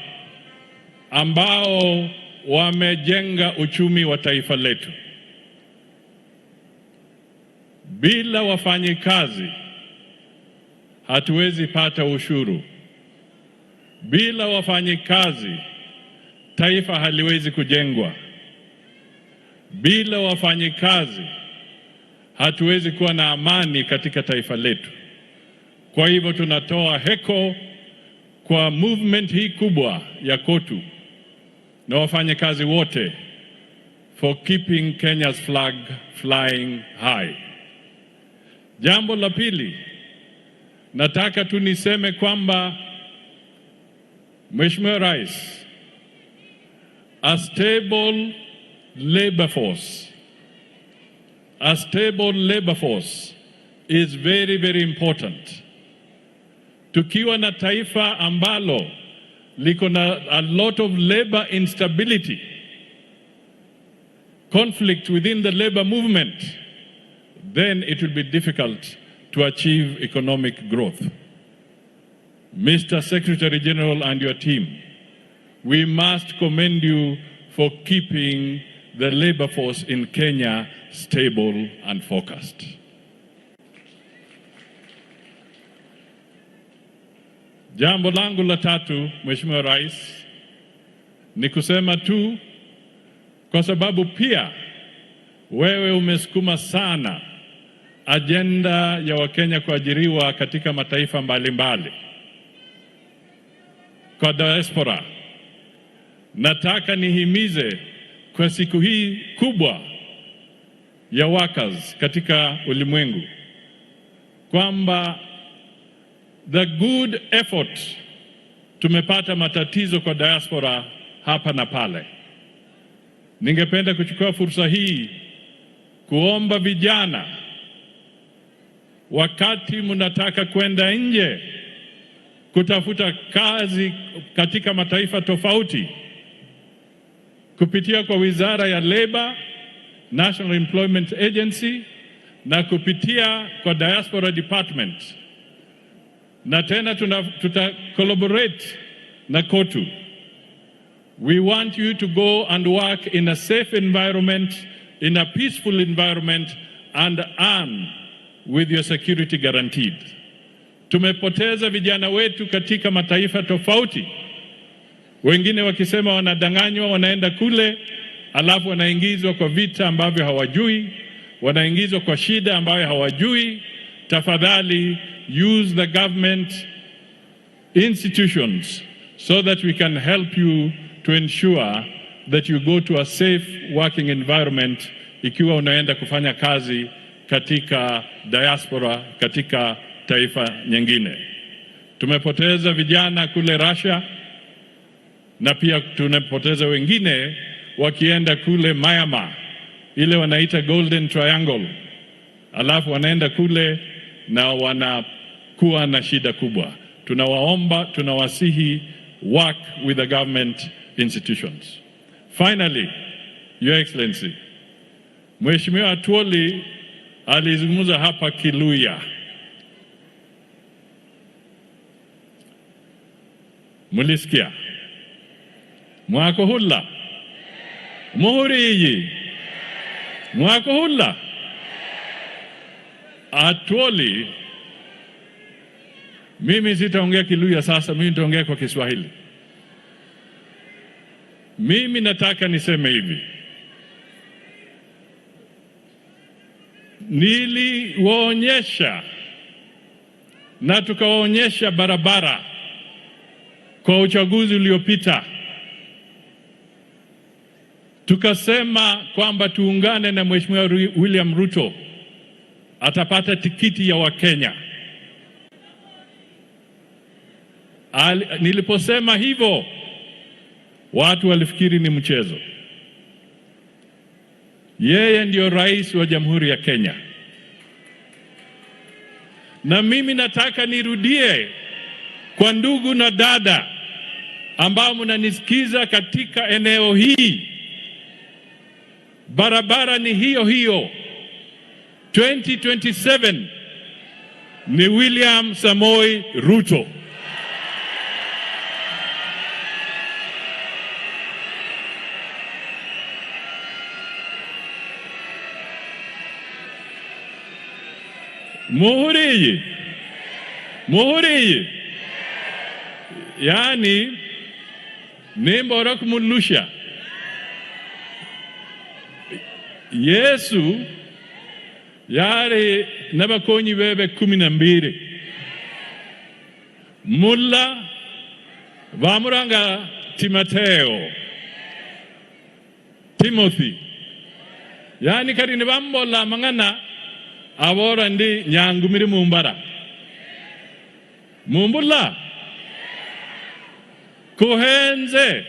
ambao wamejenga uchumi wa taifa letu. Bila wafanyikazi hatuwezi pata ushuru. Bila wafanyikazi taifa haliwezi kujengwa. Bila wafanyikazi hatuwezi kuwa na amani katika taifa letu. Kwa hivyo tunatoa heko kwa movement hii kubwa ya COTU na wafanyikazi wote for keeping Kenya's flag flying high. Jambo la pili, nataka tu niseme kwamba Mheshimiwa Rais, a stable labor force is very, very important. Tukiwa na taifa ambalo liko na a lot of labor instability, conflict within the labor movement, then it will be difficult to achieve economic growth. Mr. Secretary General and your team, we must commend you for keeping the labor force in Kenya stable and focused. Jambo langu la tatu, Mheshimiwa Rais, ni kusema tu kwa sababu pia wewe umesukuma sana agenda ya Wakenya kuajiriwa katika mataifa mbalimbali. Kwa diaspora, nataka nihimize kwa siku hii kubwa ya workers katika ulimwengu kwamba the good effort, tumepata matatizo kwa diaspora hapa na pale. Ningependa kuchukua fursa hii kuomba vijana, wakati mnataka kwenda nje kutafuta kazi katika mataifa tofauti, kupitia kwa Wizara ya Labor, National Employment Agency, na kupitia kwa Diaspora Department, na tena tuta collaborate na COTU. We want you to go and work in a safe environment, in a peaceful environment, and earn with your security guaranteed. Tumepoteza vijana wetu katika mataifa tofauti, wengine wakisema wanadanganywa, wanaenda kule alafu wanaingizwa kwa vita ambavyo hawajui, wanaingizwa kwa shida ambayo hawajui. Tafadhali use the government institutions so that we can help you to ensure that you go to a safe working environment ikiwa unaenda kufanya kazi katika diaspora, katika taifa nyingine. Tumepoteza vijana kule Russia, na pia tunapoteza wengine wakienda kule Myanmar, ile wanaita Golden Triangle, alafu wanaenda kule na wanakuwa na shida kubwa. Tunawaomba, tunawasihi, work with the government institutions. Finally, Your Excellency, Mheshimiwa Atwoli alizungumza hapa Kiluya. Mulisikia? Mwako hula? Muhuri mwako hula? Atwoli, mimi sitaongea Kiluya sasa, mimi nitaongea kwa Kiswahili. Mimi nataka niseme hivi. Niliwaonyesha na tukawaonyesha barabara kwa uchaguzi uliopita. Tukasema kwamba tuungane na Mheshimiwa William Ruto, atapata tikiti ya Wakenya. Niliposema hivyo, watu walifikiri ni mchezo. Yeye ndio rais wa Jamhuri ya Kenya. Na mimi nataka nirudie kwa ndugu na dada ambao mnanisikiza katika eneo hii. Barabara ni hiyo hiyo. 2027 ni William Samoei Ruto. Muhuri. Yani nimbora kumulusha. Yesu yari nabakonyi bebe 12. Mulla vamuranga Timothy. Yani kari nibambola mangana abora ndi nyangumiri mumbara. Mumbula kuhenze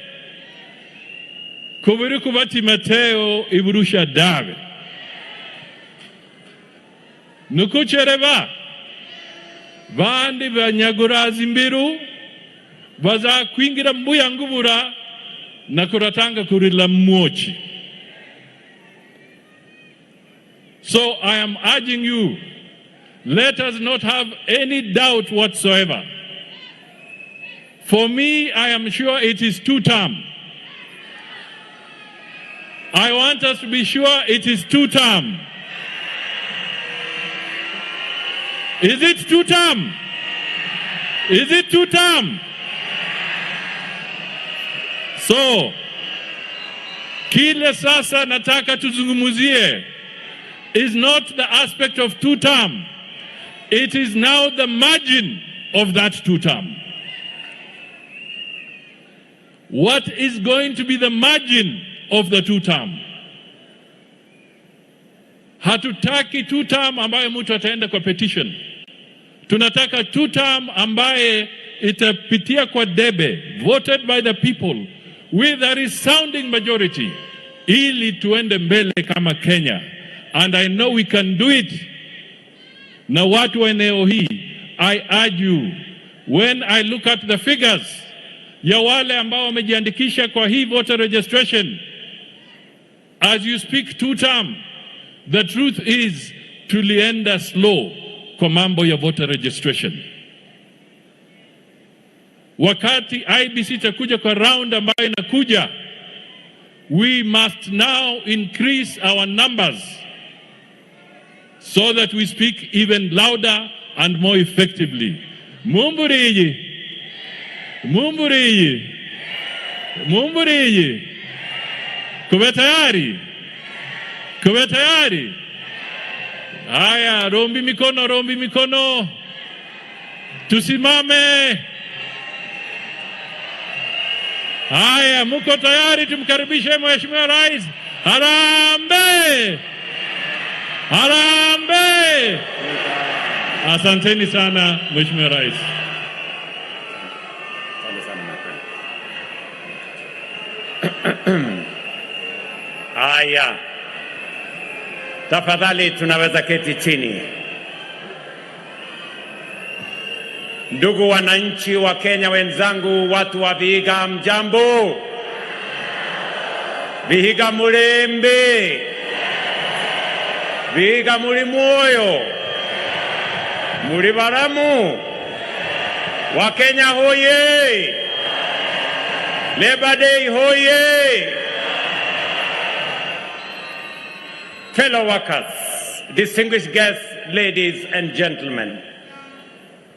kubiri kuba Timotheo iburusha dawe nukuchereva bandi banyagurazi mbiru baza kwingira mbuya ngubura na kuratanga kurila mmochi. So I am urging you, let us not have any doubt whatsoever. For me, I am sure it is 2-term. I want us to be sure it is 2-term. Is it 2-term? Is it 2-term? So, kile sasa nataka tuzungumuzie is not the aspect of 2-term. It is now the margin of that 2-term. What is going to be the margin of the 2-term? Hatutaki 2-term ambayo mtu ataenda kwa petition Tunataka two term ambaye itapitia kwa debe, voted by the people with a resounding majority, ili tuende mbele kama Kenya. And I know we can do it. Na watu wa eneo hii, I urge you, when I look at the figures ya wale ambao wamejiandikisha kwa hii voter registration, as you speak two term, the truth is tulienda slow kwa mambo ya voter registration. Wakati IBC itakuja kwa round ambayo inakuja, we must now increase our numbers so that we speak even louder and more effectively. Mumburiyi, mumburiyi, mumburiyi. Kuwe tayari, kuwe tayari. Haya, rombi mikono, rombi mikono. Tusimame. Haya, muko tayari tumkaribishe Mheshimiwa Rais? Harambee! Harambee! Asanteni sana Mheshimiwa Rais. Haya, tafadhali tunaweza keti chini. Ndugu wananchi wa Kenya wenzangu, watu wa Vihiga, mjambo. Vihiga mulembe, Vihiga muri moyo, muri baramu. Wa Kenya hoye, Labor Day hoye. Fellow workers, distinguished guests, ladies and gentlemen,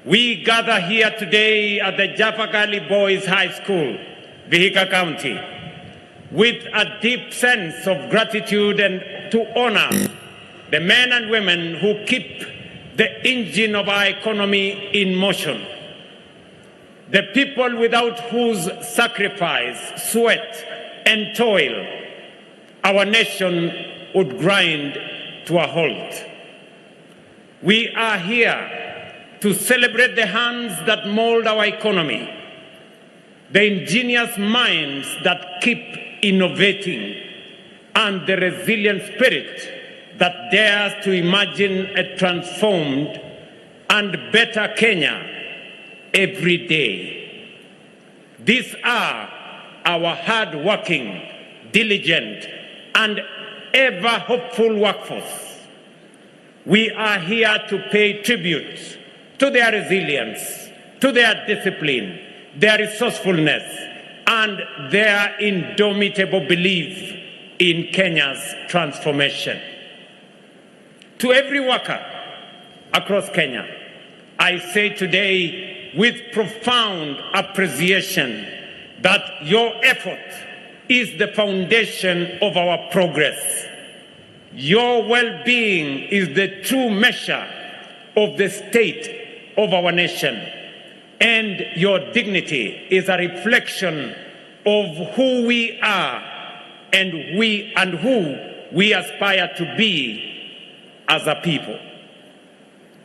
we gather here today at the Jaffa Gali Boys High School, Vihiga County, with a deep sense of gratitude and to honor the men and women who keep the engine of our economy in motion, the people without whose sacrifice, sweat, and toil our nation would grind to a halt. We are here to celebrate the hands that mold our economy, the ingenious minds that keep innovating, and the resilient spirit that dares to imagine a transformed and better Kenya every day. These are our hard-working, diligent, and ever-hopeful workforce. We are here to pay tribute to their resilience, to their discipline, their resourcefulness, and their indomitable belief in Kenya's transformation. To every worker across Kenya, I say today with profound appreciation that your effort is the foundation of our progress. Your well-being is the true measure of the state of our nation, and your dignity is a reflection of who we are and who we aspire to be as a people.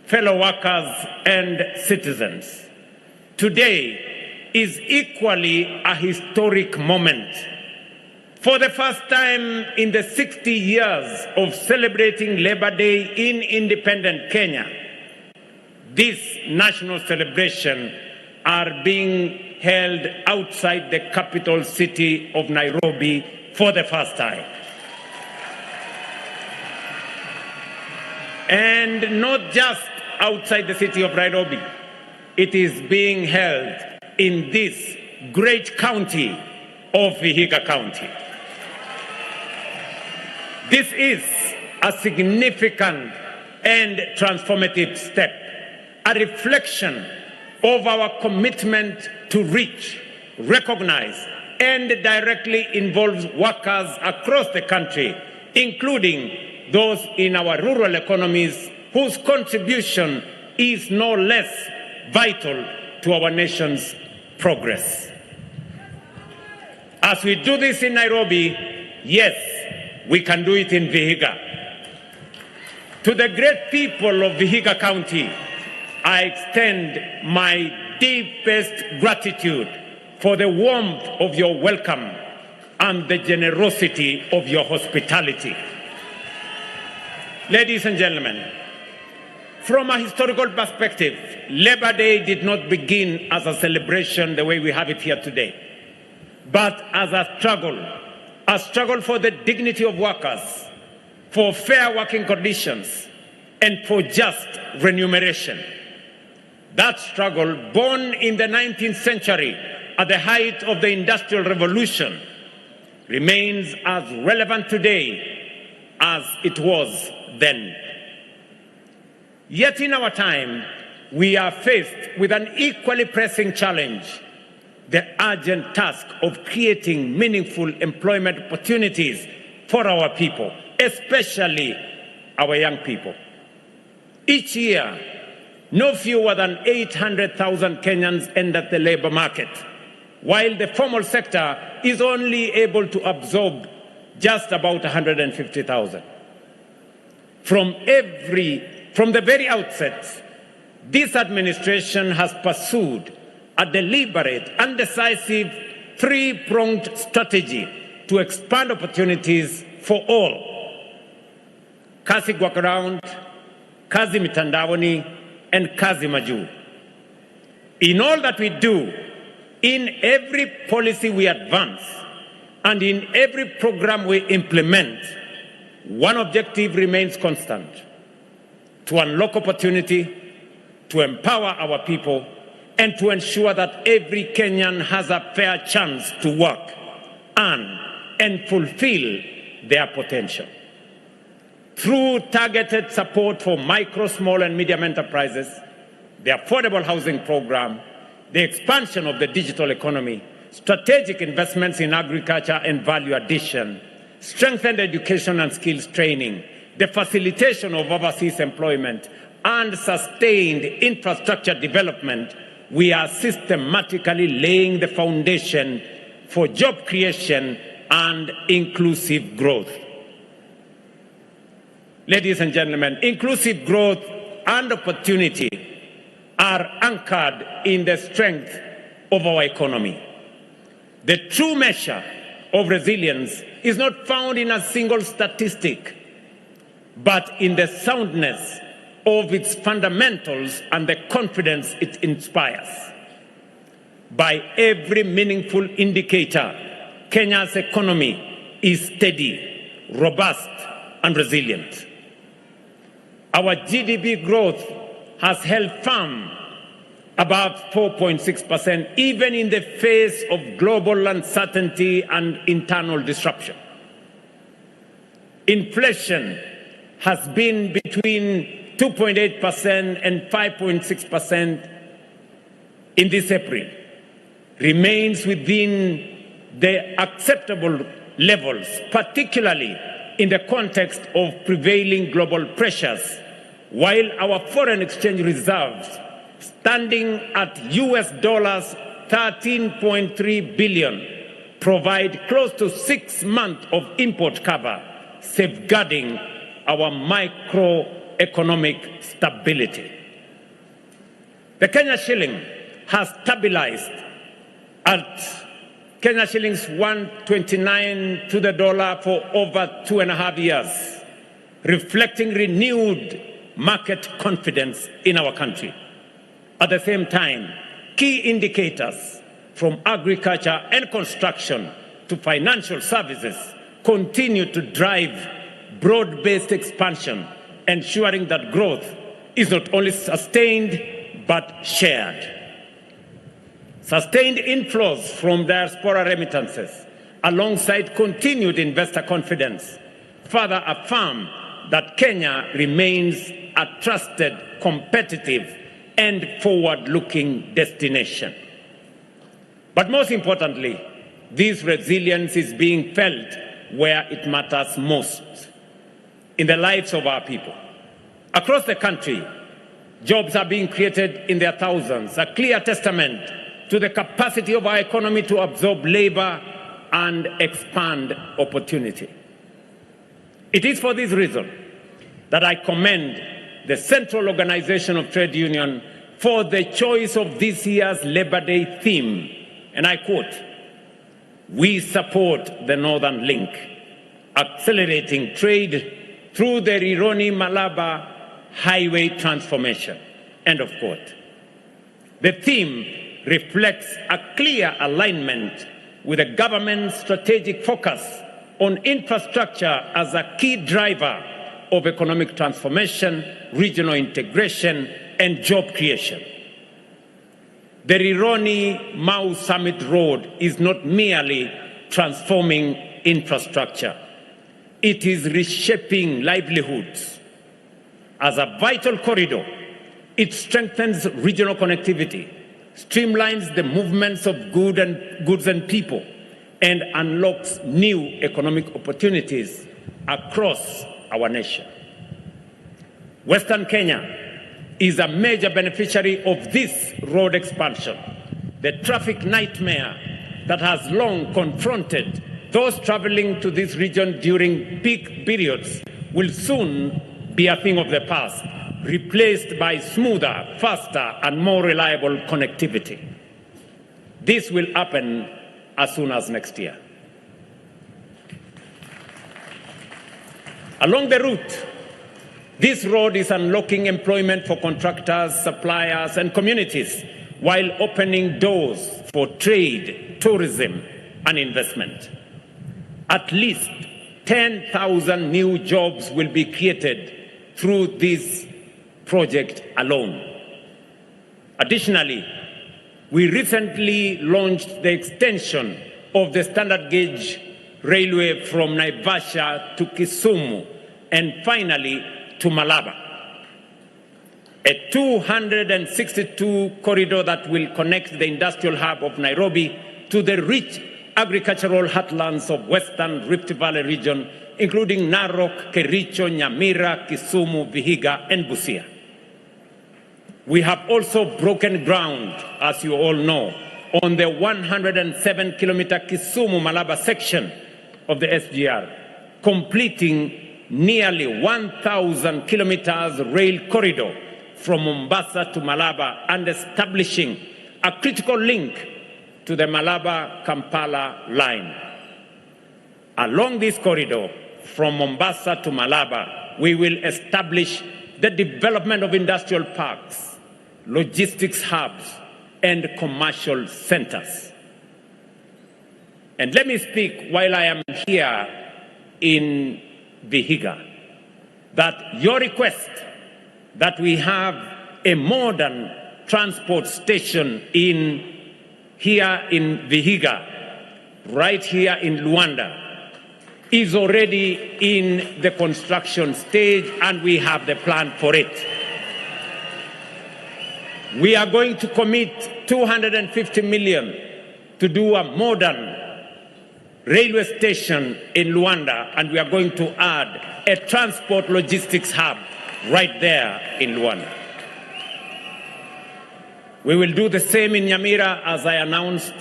Fellow workers and citizens, today is equally a historic moment. For the first time in the 60 years of celebrating Labor Day in independent Kenya, this national celebration are being held outside the capital city of Nairobi for the first time. And not just outside the city of Nairobi, it is being held in this great county of Vihiga County. This is a significant and transformative step, a reflection of our commitment to reach, recognize, and directly involve workers across the country, including those in our rural economies whose contribution is no less vital to our nation's progress. As we do this in Nairobi, yes, we can do it in Vihiga. To the great people of Vihiga County, I extend my deepest gratitude for the warmth of your welcome and the generosity of your hospitality. Ladies and gentlemen, from a historical perspective, Labor Day did not begin as a celebration the way we have it here today, but as a struggle for the dignity of workers, for fair working conditions, and for just remuneration. That struggle, born in the 19th century at the height of the Industrial Revolution, remains as relevant today as it was then. Yet in our time, we are faced with an equally pressing challenge: the urgent task of creating meaningful employment opportunities for our people, especially our young people. Each year, no fewer than 800,000 Kenyans enter the labor market, while the formal sector is only able to absorb just about 150,000. From the very outset, this administration has pursued a deliberate and decisive three-pronged strategy to expand opportunities for all: kazi kwa ground, kazi mitandaoni, and kazi majuu. In all that we do, in every policy we advance, and in every program we implement, one objective remains constant: to unlock opportunity, to empower our people, and to ensure that every Kenyan has a fair chance to work, earn, and fulfill their potential. Through targeted support for micro, small, and medium enterprises, the affordable housing program, the expansion of the digital economy, strategic investments in agriculture and value addition, strengthened education and skills training, the facilitation of overseas employment, and sustained infrastructure development, we are systematically laying the foundation for job creation and inclusive growth. Ladies and gentlemen, inclusive growth and opportunity are anchored in the strength of our economy. The true measure of resilience is not found in a single statistic, but in the soundness of its fundamentals and the confidence it inspires. By every meaningful indicator, Kenya's economy is steady, robust, and resilient. Our GDP growth has held firm above 4.6%, even in the face of global uncertainty and internal disruption. Inflation has been between 2.8% and 5.6% in this April, remains within the acceptable levels, particularly in the context of prevailing global pressures, while our foreign exchange reserves, standing at US dollars 13.3 billion, provide close to 6 months of import cover, safeguarding our microeconomic stability. The Kenya shilling has stabilized at Kenya shillings 129 to the dollar for over 2.5 years, reflecting renewed market confidence in our country. At the same time, key indicators from agriculture and construction to financial services continue to drive broad-based expansion, ensuring that growth is not only sustained but shared. Sustained inflows from diaspora remittances, alongside continued investor confidence, further affirm that Kenya remains a trusted, competitive, and forward-looking destination. But most importantly, this resilience is being felt where it matters most, in the lives of our people. Across the country, jobs are being created in their thousands, a clear testament to the capacity of our economy to absorb labor and expand opportunity. It is for this reason that I commend the Central Organization of Trade Union for the choice of this year's Labor Day theme, and I quote, "We support the Northern Link, accelerating trade through the Rironi-Malaba highway transformation," end of quote. The theme reflects a clear alignment with the government's strategic focus on infrastructure as a key driver of economic transformation, regional integration, and job creation. The Rironi-Mau Summit Road is not merely transforming infrastructure. It is reshaping livelihoods. As a vital corridor, it strengthens regional connectivity, streamlines the movements of goods and people, and unlocks new economic opportunities across our nation. Western Kenya is a major beneficiary of this road expansion. The traffic nightmare that has long confronted those traveling to this region during peak periods will soon be a thing of the past, replaced by smoother, faster, and more reliable connectivity. This will happen as soon as next year. Along the route, this road is unlocking employment for contractors, suppliers, and communities while opening doors for trade, tourism, and investment. At least 10,000 new jobs will be created through this project alone. Additionally, we recently launched the extension of the standard gauge railway from Naivasha to Kisumu and finally to Malaba, a 262 corridor that will connect the industrial hub of Nairobi to the rich agricultural heartlands of Western Rift Valley region, including Narok, Kericho, Nyamira, Kisumu, Vihiga, and Busia. We have also broken ground, as you all know, on the 107-kilometer Kisumu-Malaba section of the SGR, completing nearly 1,000 kilometers rail corridor from Mombasa to Malaba and establishing a critical link to the Malaba-Kampala line. Along this corridor, from Mombasa to Malaba, we will establish the development of industrial parks, logistics hubs, and commercial centers. And let me speak while I am here in Vihiga, that your request that we have a modern transport station here in Vihiga, right here in Luanda, is already in the construction stage, and we have the plan for it. We are going to commit 250 million to do a modern railway station in Luanda, and we are going to add a transport logistics hub right there in Luanda. We will do the same in Nyamira, as I announced,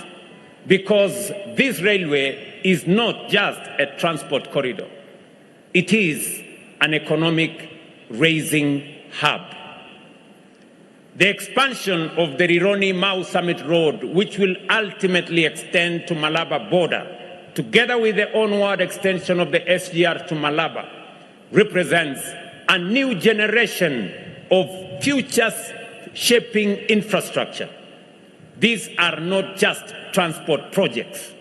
because this railway is not just a transport corridor. It is an economic raising hub. The expansion of the Rironi-Mau Summit Road, which will ultimately extend to Malaba border, together with the onward extension of the SGR to Malaba, represents a new generation of future-shaping infrastructure. These are not just transport projects.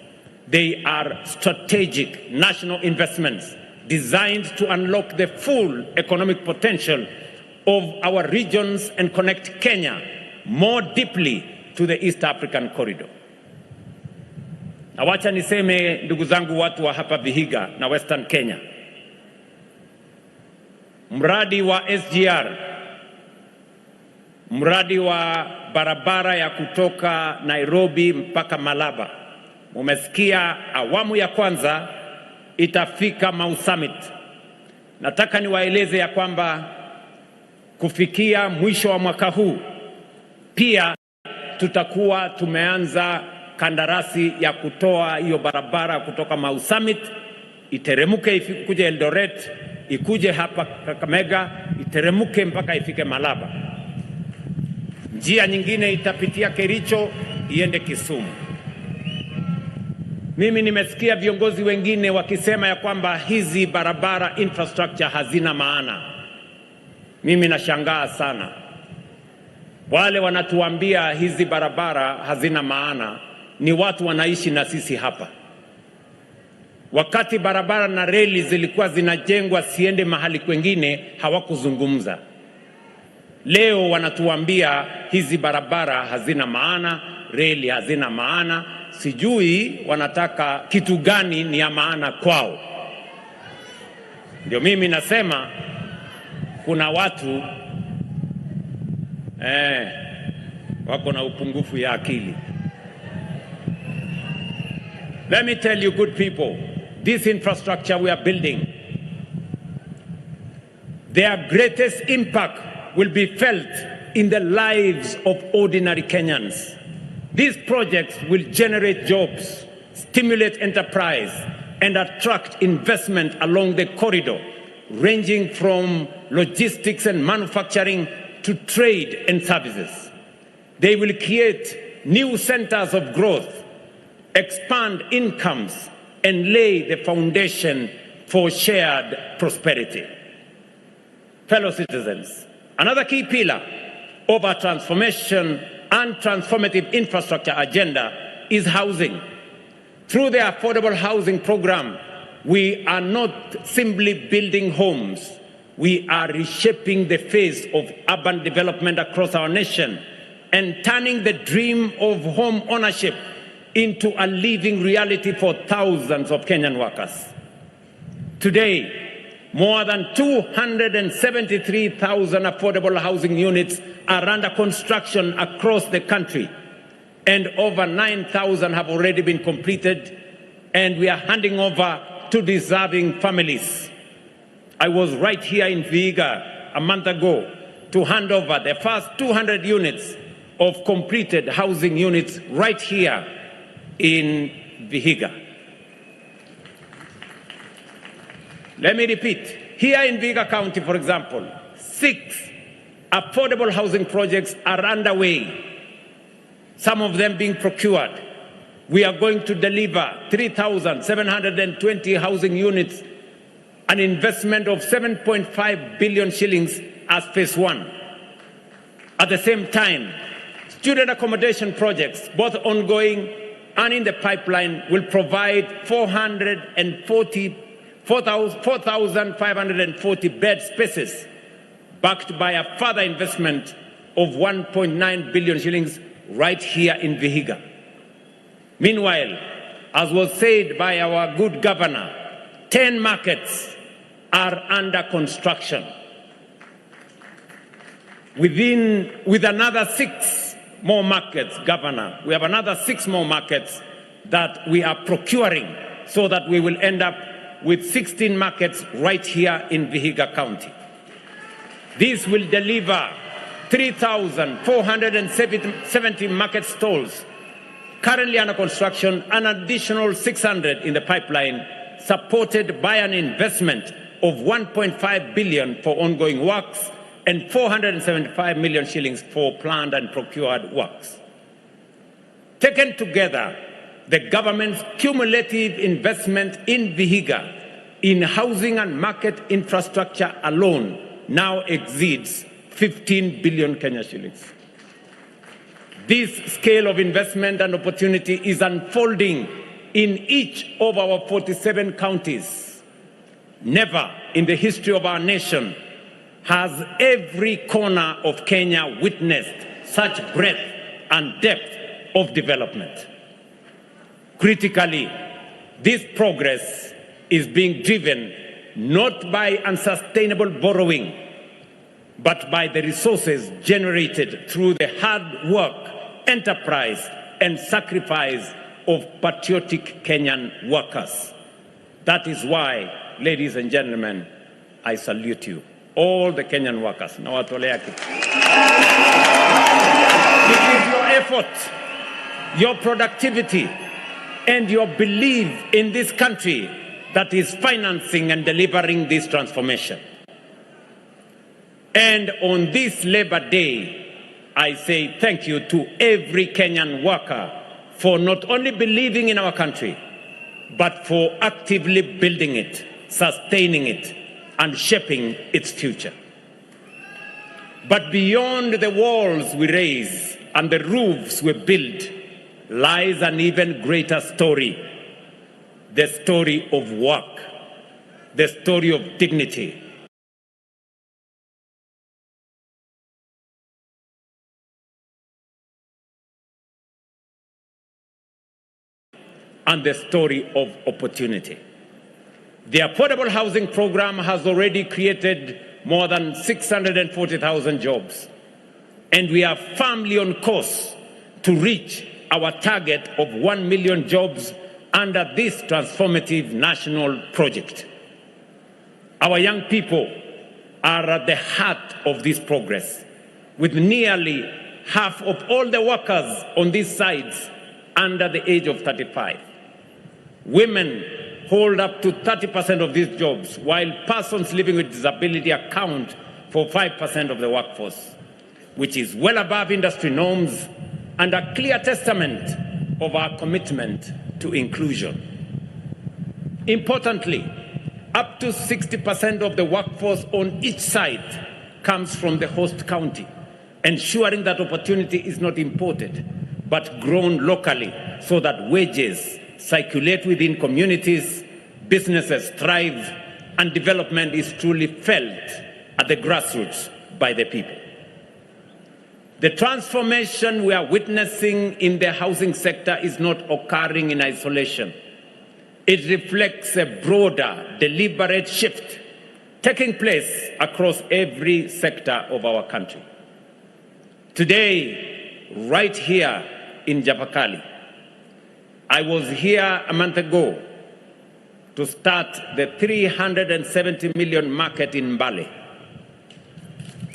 They are strategic national investments designed to unlock the full economic potential of our regions and connect Kenya more deeply to the East African corridor. Na wacha niseme, ndugu zangu, watu wa hapa Vihiga na Western Kenya, mradi wa SGR, mradi wa barabara ya kutoka Nairobi mpaka Malaba, mumesikia awamu ya kwanza itafika Mau Summit. Nataka niwaeleze ya kwamba kufikia mwisho wa mwaka huu pia tutakuwa tumeanza kandarasi ya kutoa hiyo barabara kutoka Mau Summit, iteremuke ikuje Eldoret, ikuje hapa Kakamega, iteremuke mpaka ifike Malaba. njia nyingine itapitia Kericho iende Kisumu. Mimi nimesikia viongozi wengine wakisema ya kwamba hizi barabara infrastructure hazina maana. Mimi nashangaa sana. Wale wanatuambia hizi barabara hazina maana ni watu wanaishi na sisi hapa. Wakati barabara na reli zilikuwa zinajengwa siende mahali kwengine, hawakuzungumza. Leo wanatuambia hizi barabara hazina maana, reli hazina maana. Sijui wanataka kitu gani ni ya maana kwao. Ndio mimi nasema kuna watu wako na upungufu ya akili. Let me tell you, good people, this infrastructure we are building, their greatest impact will be felt in the lives of ordinary Kenyans. These projects will generate jobs, stimulate enterprise, and attract investment along the corridor, ranging from logistics and manufacturing to trade and services. They will create new centers of growth, expand incomes, and lay the foundation for shared prosperity. Fellow citizens, another key pillar of our transformation and transformative infrastructure agenda is housing. Through the affordable housing program, we are not simply building homes, we are reshaping the face of urban development across our nation and turning the dream of home ownership into a living reality for thousands of Kenyan workers. Today, more than 273,000 affordable housing units are under construction across the country, and over 9,000 have already been completed, and we are handing over to deserving families. I was right here in Vihiga a month ago to hand over the first 200 units of completed housing units right here in Vihiga. Let me repeat, here in Vihiga County, for example, 6 affordable housing projects are underway, some of them being procured. We are going to deliver 3,720 housing units, an investment of 7.5 billion shillings as phase 1. At the same time, student accommodation projects, both ongoing and in the pipeline, will provide 4,540 bed spaces, backed by a further investment of 1.9 billion shillings right here in Vihiga. Meanwhile, as was said by our good governor, 10 markets are under construction. With another 6 more markets, Governor, we have another 6 more markets that we are procuring so that we will end up with 16 markets right here in Vihiga County. This will deliver 3,470 market stalls currently under construction, an additional 600 in the pipeline, supported by an investment of 1.5 billion for ongoing works and 475 million shillings for planned and procured works. Taken together, the government's cumulative investment in Vihiga in housing and market infrastructure alone now exceeds 15 billion Kenya shillings. This scale of investment and opportunity is unfolding in each of our 47 counties. Never in the history of our nation has every corner of Kenya witnessed such breadth and depth of development. Critically, this progress is being driven not by unsustainable borrowing, but by the resources generated through the hard work, enterprise, and sacrifice of patriotic Kenyan workers. That is why, ladies and gentlemen, I salute you, all the Kenyan workers. Nawatolea kitu. It is your effort, your productivity, and your belief in this country that is financing and delivering this transformation. And on this Labor Day, I say thank you to every Kenyan worker for not only believing in our country, but for actively building it, sustaining it, and shaping its future. But beyond the walls we raise and the roofs we build lies an even greater story, the story of work, the story of dignity, and the story of opportunity. The affordable housing program has already created more than 640,000 jobs, and we are firmly on course to reach our target of 1 million jobs under this transformative national project. Our young people are at the heart of this progress, with nearly half of all the workers on these sites under the age of 35. Women hold up to 30% of these jobs, while persons living with disability account for 5% of the workforce, which is well above industry norms and a clear testament of our commitment to inclusion. Importantly, up to 60% of the workforce on each site comes from the host county, ensuring that opportunity is not imported, but grown locally so that wages circulate within communities, businesses thrive, and development is truly felt at the grassroots by the people. The transformation we are witnessing in the housing sector is not occurring in isolation. It reflects a broader, deliberate shift taking place across every sector of our country. Today, right here in Japakali, I was here a month ago to start the 370 million market in Mbale.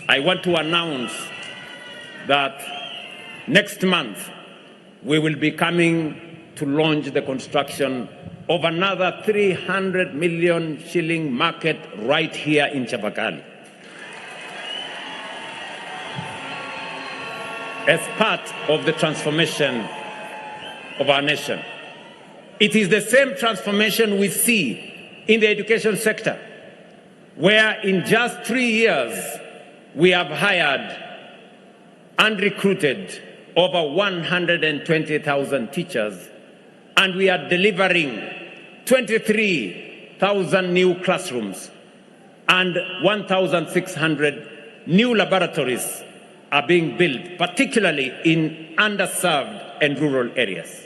I want to announce that next month we will be coming to launch the construction of another 300 million shilling market right here in Japakali, as part of the transformation of our nation. It is the same transformation we see in the education sector, where in just 3 years we have hired and recruited over 120,000 teachers, and we are delivering 23,000 new classrooms and 1,600 new laboratories are being built, particularly in underserved and rural areas.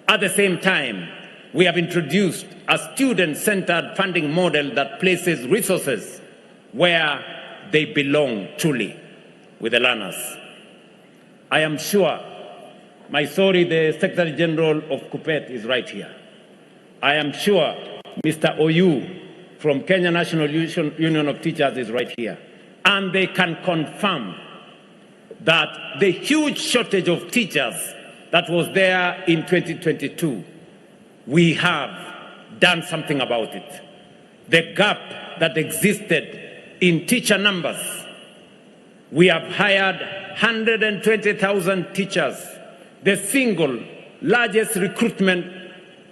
At the same time, we have introduced a student-centered funding model that places resources where they belong truly, with the learners. I am sure, the Secretary General of KUPPET is right here. I am sure Mr. Oyu from Kenya National Union of Teachers is right here. And they can confirm that the huge shortage of teachers that was there in 2022, we have done something about it. The gap that existed in teacher numbers, we have hired 120,000 teachers, the single largest recruitment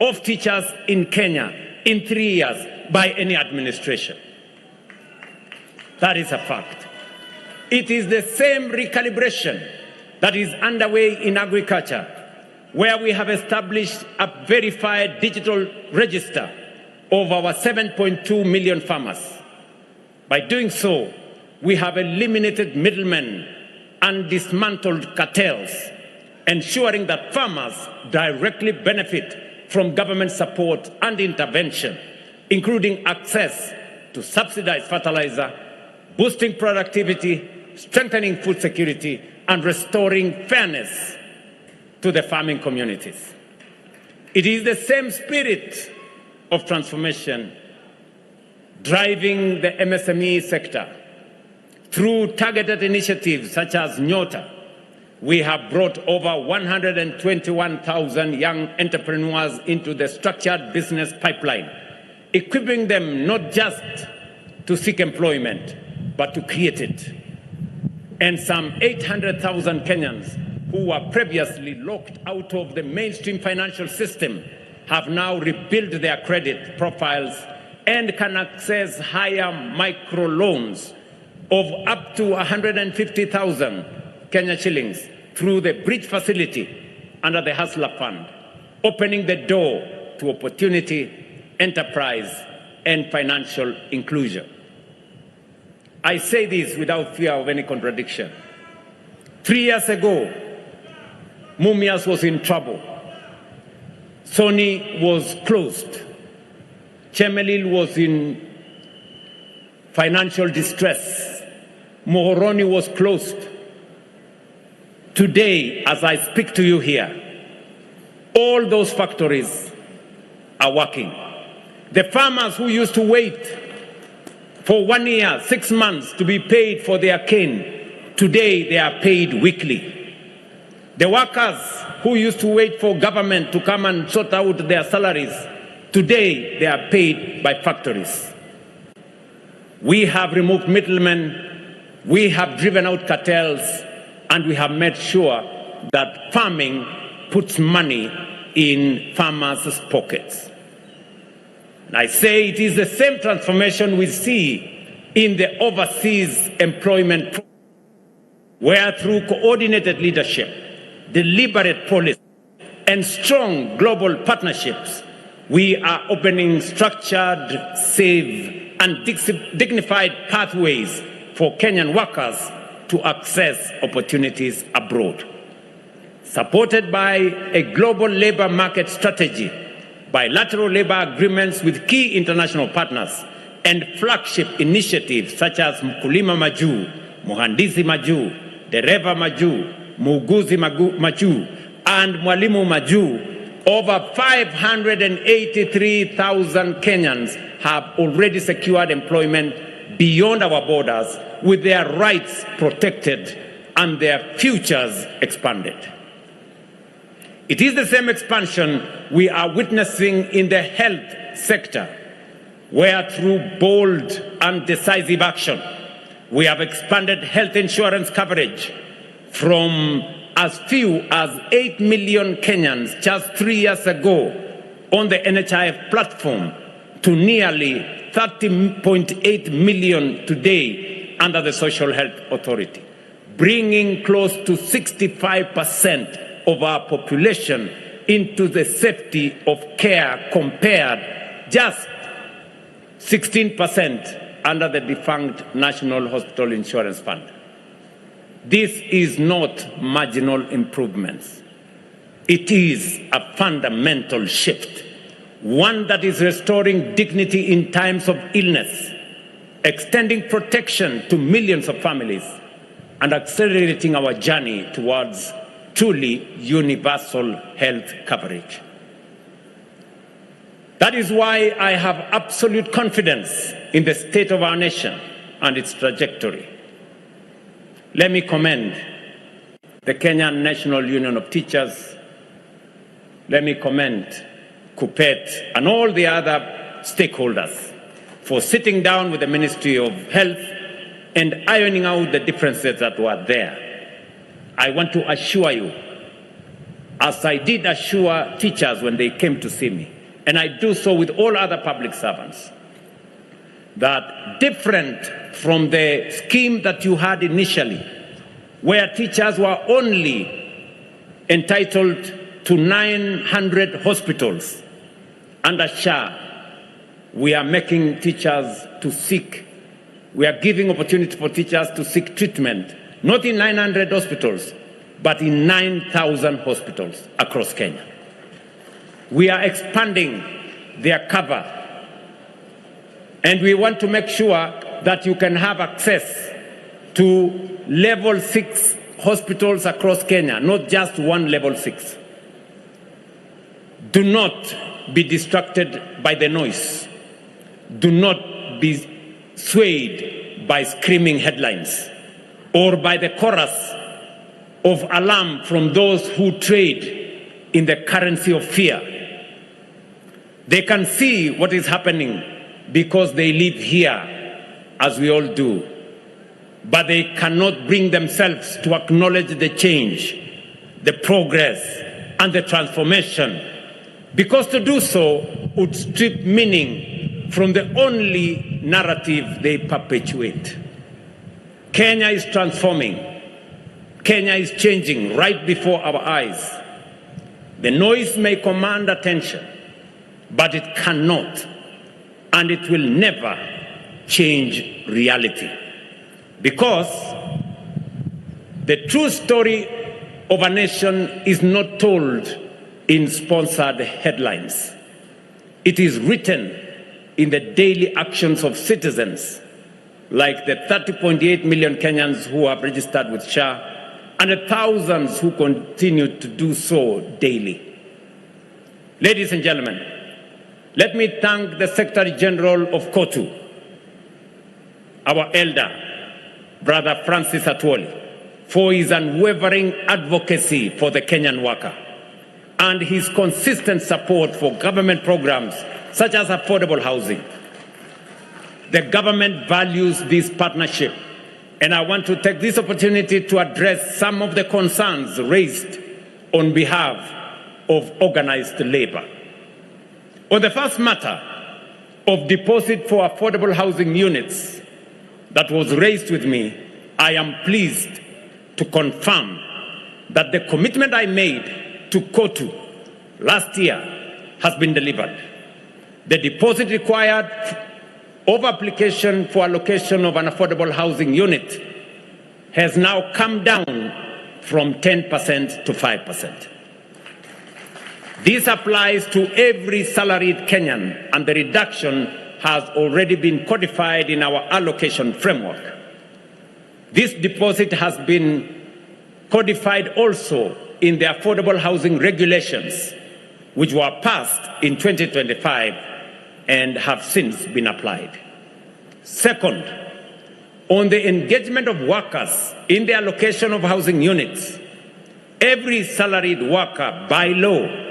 of teachers in Kenya in 3 years by any administration. That is a fact. It is the same recalibration that is underway in agriculture, where we have established a verified digital register of our 7.2 million farmers. By doing so, we have eliminated middlemen and dismantled cartels, ensuring that farmers directly benefit from government support and intervention, including access to subsidized fertilizer, boosting productivity, strengthening food security, and restoring fairness to the farming communities. It is the same spirit of transformation driving the MSME sector. Through targeted initiatives such as Nyota, we have brought over 121,000 young entrepreneurs into the structured business pipeline, equipping them not just to seek employment, but to create it. and some 800,000 Kenyans who were previously locked out of the mainstream financial system have now rebuilt their credit profiles and can access higher microloans of up to 150,000 Kenya shillings through the bridge facility under the Hustler Fund, opening the door to opportunity, enterprise, and financial inclusion. I say this without fear of any contradiction. 3 years ago, Mumias was in trouble. Sony was closed. Chemelil was in financial distress. Mohoroni was closed. Today, as I speak to you here, all those factories are working. The farmers who used to wait for 1 year, 6 months to be paid for their cane, today they are paid weekly. The workers who used to wait for government to come and sort out their salaries, today they are paid by factories. We have removed middlemen, we have driven out cartels, and we have made sure that farming puts money in farmers' pockets. And I say it is the same transformation we see in the overseas employment program, where through coordinated leadership, deliberate policy, and strong global partnerships, we are opening structured, safe, and dignified pathways for Kenyan workers to access opportunities abroad. Supported by a global labor market strategy, bilateral labor agreements with key international partners, and flagship initiatives such as Mkulima Maju, Muhandisi Maju, Dereva Maju, Muuguzi Maju, and Mwalimu Maju, over 583,000 Kenyans have already secured employment beyond our borders, with their rights protected and their futures expanded. It is the same expansion we are witnessing in the health sector, where through bold and decisive action, we have expanded health insurance coverage from as few as 8 million Kenyans just 3 years ago on the NHIF platform to nearly 30.8 million today under the Social Health Authority, bringing close to 65% of our population into the safety of care, compared just 16% under the defunct National Hospital Insurance Fund. This is not marginal improvements. It is a fundamental shift, one that is restoring dignity in times of illness, extending protection to millions of families, and accelerating our journey towards truly universal health coverage. That is why I have absolute confidence in the state of our nation and its trajectory. Let me commend the Kenyan National Union of Teachers. Let me commend KUPPET and all the other stakeholders for sitting down with the Ministry of Health and ironing out the differences that were there. I want to assure you, as I did assure teachers when they came to see me, and I do so with all other public servants, that different from the scheme that you had initially, where teachers were only entitled to 900 hospitals under SHA, we are making teachers to seek, we are giving opportunity for teachers to seek treatment, not in 900 hospitals, but in 9,000 hospitals across Kenya. We are expanding their cover, and we want to make sure that you can have access to level 6 hospitals across Kenya, not just one level 6. Do not be distracted by the noise. Do not be swayed by screaming headlines or by the chorus of alarm from those who trade in the currency of fear. They can see what is happening because they live here, as we all do. but they cannot bring themselves to acknowledge the change, the progress, and the transformation, because to do so would strip meaning from the only narrative they perpetuate. Kenya is transforming. Kenya is changing right before our eyes. The noise may command attention, but it cannot, and it will never change reality. Because the true story of a nation is not told in sponsored headlines. It is written in the daily actions of citizens, like the 30.8 million Kenyans who have registered with SHA and the thousands who continue to do so daily. Ladies and gentlemen, let me thank the Secretary General of COTU, our elder, Brother Francis Atwoli, for his unwavering advocacy for the Kenyan worker and his consistent support for government programs such as affordable housing. The government values this partnership, and I want to take this opportunity to address some of the concerns raised on behalf of organized labor. On the first matter of deposit for affordable housing units that was raised with me, I am pleased to confirm that the commitment I made to COTU last year has been delivered. The deposit required of application for allocation of an affordable housing unit has now come down from 10% to 5%. This applies to every salaried Kenyan, and the reduction has already been codified in our allocation framework. This deposit has been codified also in the affordable housing regulations, which were passed in 2025 and have since been applied. Second, on the engagement of workers in the allocation of housing units, every salaried worker by law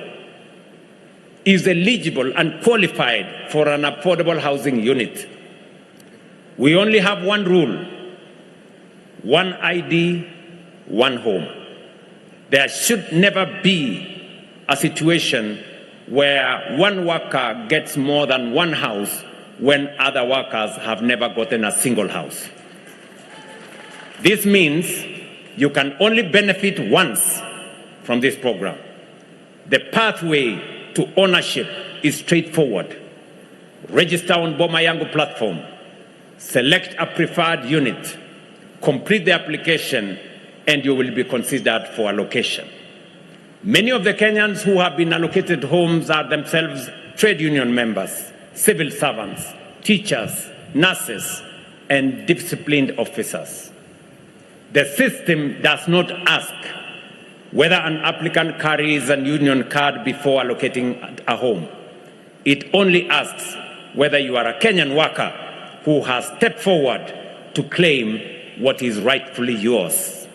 is eligible and qualified for an affordable housing unit. We only have one rule: one ID, one home. There should never be a situation where one worker gets more than one house when other workers have never gotten a single house. This means you can only benefit once from this program. The pathway to ownership is straightforward. Register on Boma Yangu platform, select a preferred unit, complete the application, and you will be considered for allocation. Many of the Kenyans who have been allocated homes are themselves trade union members, civil servants, teachers, nurses, and disciplined officers. The system does not ask whether an applicant carries a union card before allocating a home. It only asks whether you are a Kenyan worker who has stepped forward to claim what is rightfully yours.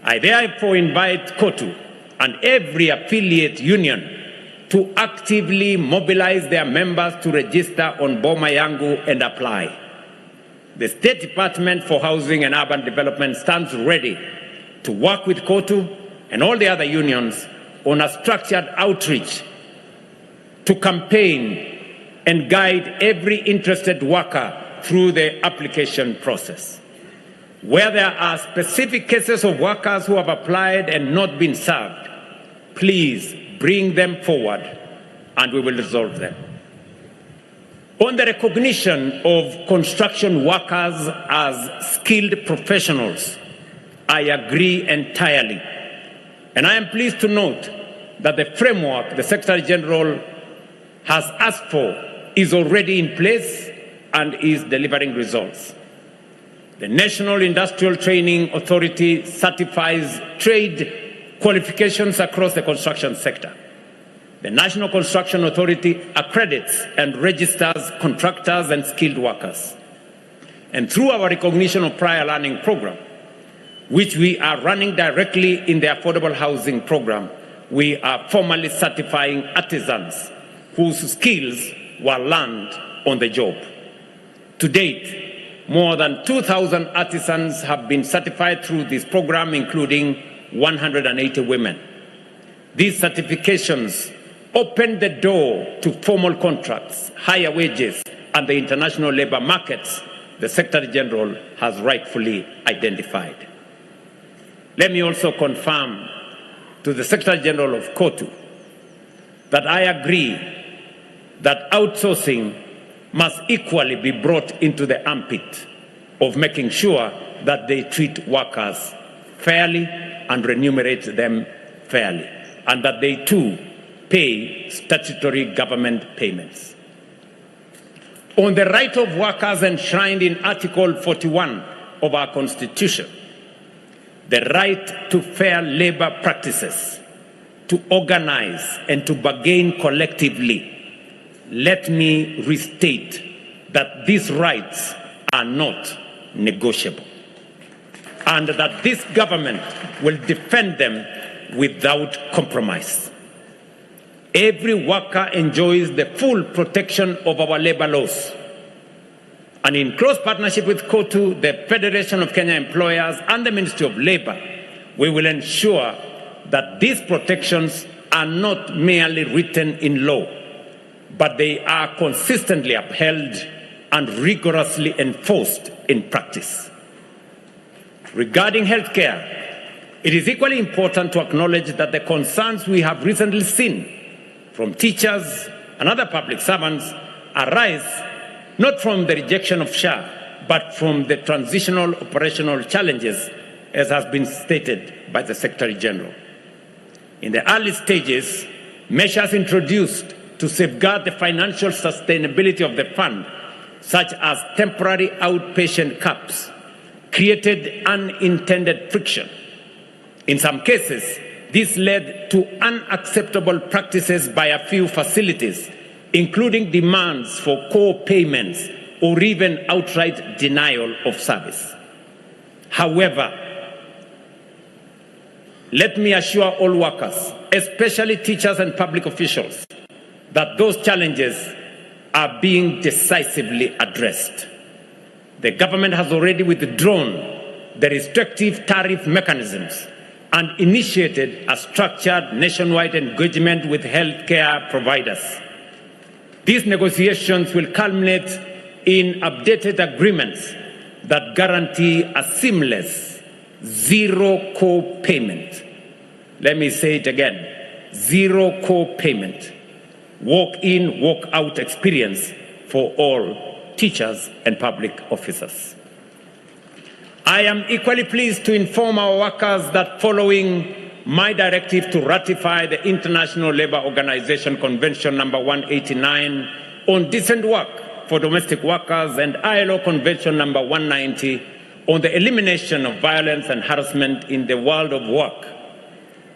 I therefore invite COTU and every affiliate union to actively mobilize their members to register on Boma Yangu and apply. The State Department for Housing and Urban Development stands ready to work with COTU and all the other unions on a structured outreach to campaign and guide every interested worker through the application process. Where there are specific cases of workers who have applied and not been served, please bring them forward and we will resolve them. On the recognition of construction workers as skilled professionals, I agree entirely. And I am pleased to note that the framework the Secretary General has asked for is already in place and is delivering results. The National Industrial Training Authority certifies trade qualifications across the construction sector. The National Construction Authority accredits and registers contractors and skilled workers. And through our recognition of prior learning program, which we are running directly in the affordable housing program, we are formally certifying artisans whose skills were learned on the job. To date, more than 2,000 artisans have been certified through this program, including 180 women. These certifications open the door to formal contracts, higher wages, and the international labor markets the Secretary General has rightfully identified. Let me also confirm to the Secretary General of COTU that I agree that outsourcing must equally be brought into the ambit of making sure that they treat workers fairly and remunerate them fairly, and that they too pay statutory government payments. On the right of workers enshrined in Article 41 of our Constitution, the right to fair labor practices, to organize and to bargain collectively, let me restate that these rights are not negotiable, and that this government will defend them without compromise. Every worker enjoys the full protection of our labor laws. And in close partnership with COTU, the Federation of Kenya Employers, and the Ministry of Labor, we will ensure that these protections are not merely written in law, but they are consistently upheld and rigorously enforced in practice. Regarding healthcare, it is equally important to acknowledge that the concerns we have recently seen from teachers and other public servants arise not from the rejection of SHA, but from the transitional operational challenges, as has been stated by the Secretary General. In the early stages, measures introduced to safeguard the financial sustainability of the fund, such as temporary outpatient caps, created unintended friction. In some cases, this led to unacceptable practices by a few facilities, including demands for co-payments or even outright denial of service. However, let me assure all workers, especially teachers and public officials, that those challenges are being decisively addressed. The government has already withdrawn the restrictive tariff mechanisms and initiated a structured nationwide engagement with healthcare providers. These negotiations will culminate in updated agreements that guarantee a seamless zero co-payment. Let me say it again, zero co-payment, walk-in, walk-out experience for all teachers and public officers. I am equally pleased to inform our workers that following my directive to ratify the International Labour Organization Convention number 189 on decent work for domestic workers and ILO Convention number 190 on the elimination of violence and harassment in the world of work,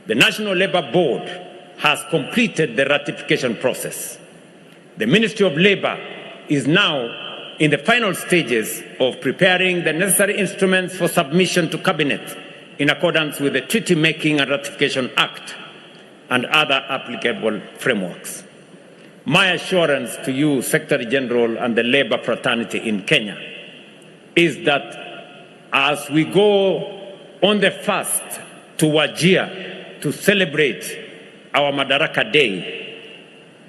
the National Labour Board has completed the ratification process. The Ministry of Labour is now in the final stages of preparing the necessary instruments for submission to Cabinet in accordance with the Treaty Making and Ratification Act and other applicable frameworks. My assurance to you, Secretary General, and the Labour fraternity in Kenya is that as we go on the fast to Wajir to celebrate our Madaraka Day,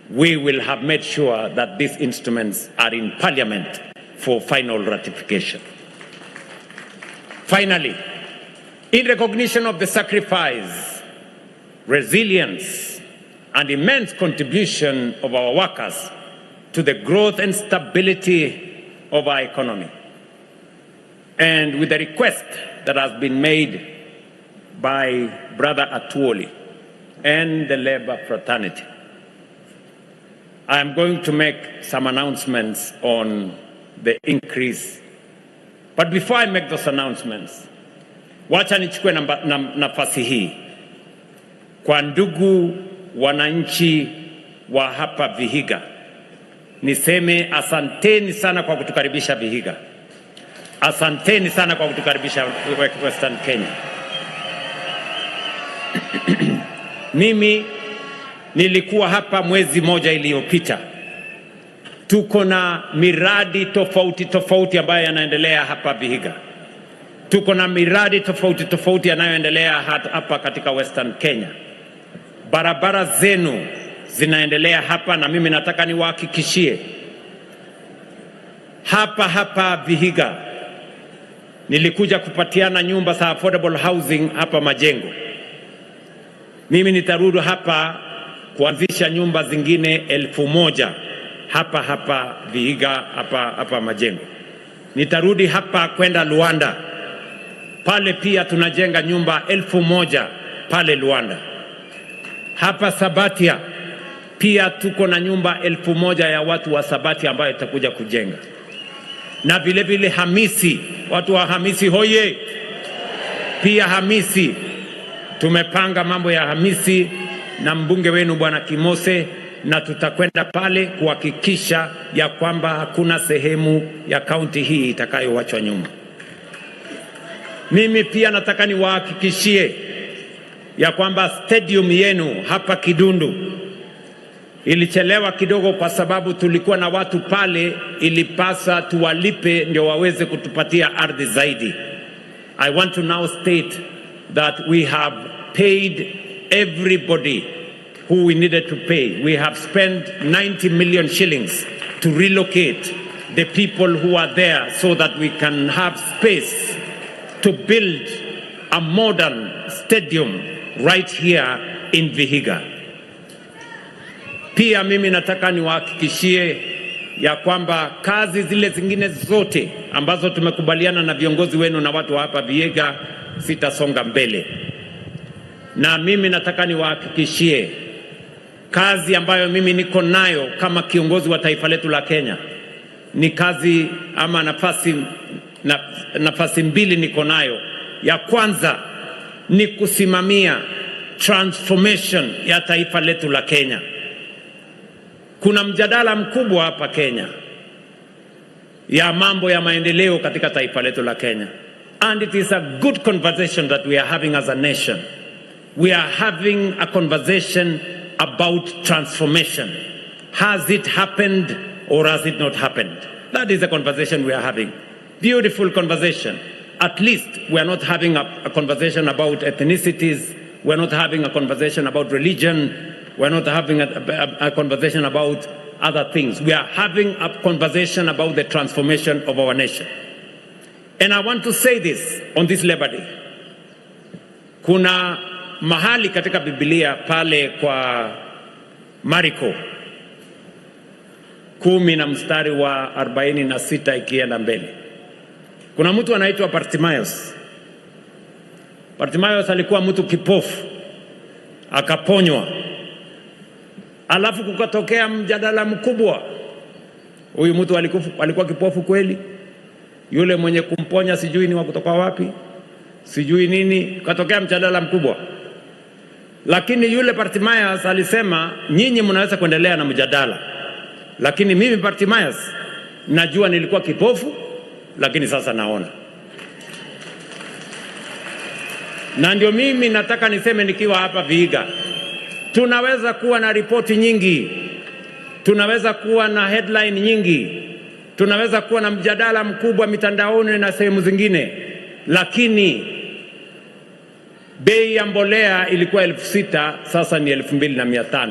we will have made sure that these instruments are in Parliament for final ratification. Finally, in recognition of the sacrifice, resilience, and immense contribution of our workers to the growth and stability of our economy, and with the request that has been made by Brother Atwoli and the Labour fraternity, I am going to make some announcements on the increase. But before I make those announcements, wacha nichukue nafasi hii kwa ndugu wananchi wa hapa Vihiga, niseme asanteni sana kwa kutukaribisha Vihiga. Asanteni sana kwa kutukaribisha Western Kenya. Mimi nilikuwa hapa mwezi moja iliyopita Tuko na miradi tofauti tofauti ambayo yanaendelea hapa Vihiga. Tuko na miradi tofauti tofauti yanayoendelea hapa katika Western Kenya. Barabara zenu zinaendelea hapa, na mimi nataka niwahakikishie hapa Vihiga nilikuja kupatiana nyumba za affordable housing hapa Majengo. Mimi nitarudi hapa kuanzisha nyumba zingine 1,000 hapa Vihiga, hapa Majengo. Nitarudi hapa kwenda Luanda, pale pia tunajenga nyumba 1,000 pale Luanda. Hapa Sabatia pia tuko na nyumba 1,000 ya watu wa Sabatia ambayo itakuja kujenga. Na vile vile Hamisi, watu wa Hamisi hoye! Pia Hamisi tumepanga mambo ya Hamisi na mbunge wenu Bwana Kimose, na tutakwenda pale kuhakikisha ya kwamba hakuna sehemu ya kaunti hii itakayowachwa nyuma. Mimi pia nataka niwahakikishie ya kwamba stadium yenu hapa Kidundu ilichelewa kidogo kwa sababu tulikuwa na watu pale, ilipasa tuwalipe ndio waweze kutupatia ardhi zaidi. I want to now state that we have paid everybody who we needed to pay. We have spent 90 million shillings to relocate the people who are there so that we can have space to build a modern stadium right here in Vihiga. Pia mimi nataka niwahakikishie ya kwamba kazi zile zingine zote ambazo tumekubaliana na viongozi wenu na watu hapa Vihiga sitasonga mbele. Na mimi nataka niwahakikishie kazi ambayo mimi niko nayo kama kiongozi wa taifa letu la Kenya ni kazi ama nafasi mbili niko nayo. Ya kwanza ni kusimamia transformation ya taifa letu la Kenya. Kuna mjadala mkubwa hapa Kenya ya mambo ya maendeleo katika taifa letu la Kenya. And it is a good conversation that we are having as a nation. We are having a conversation about transformation. Has it happened or has it not happened? That is the conversation we are having. Beautiful conversation. At least we are not having a conversation about ethnicities. We are not having a conversation about religion. We are not having a conversation about other things. We are having a conversation about the transformation of our nation. And I want to say this on this Labor Day. Kuna mahali katika Biblia pale kwa Mariko 10 na mstari wa 46 ikienda mbele. Kuna mtu anaitwa Bartimaeus. Bartimaeus alikuwa mtu kipofu, akaponywa. Alafu kukatokea mjadala mkubwa. Huyu mtu alikuwa kipofu kweli? Yule mwenye kumponya sijui ni wa kutoka wapi? Sijui nini? Kukatokea mjadala mkubwa. Lakini yule Bartimaeus alisema, nyinyi mnaweza kuendelea na mjadala, lakini mimi Bartimaeus najua nilikuwa kipofu, lakini sasa naona. Na ndio mimi nataka niseme nikiwa hapa Vihiga, tunaweza kuwa na ripoti nyingi, tunaweza kuwa na headline nyingi, tunaweza kuwa na mjadala mkubwa mitandaoni na sehemu zingine, lakini bei ya mbolea ilikuwa 6,000, sasa ni 2,500.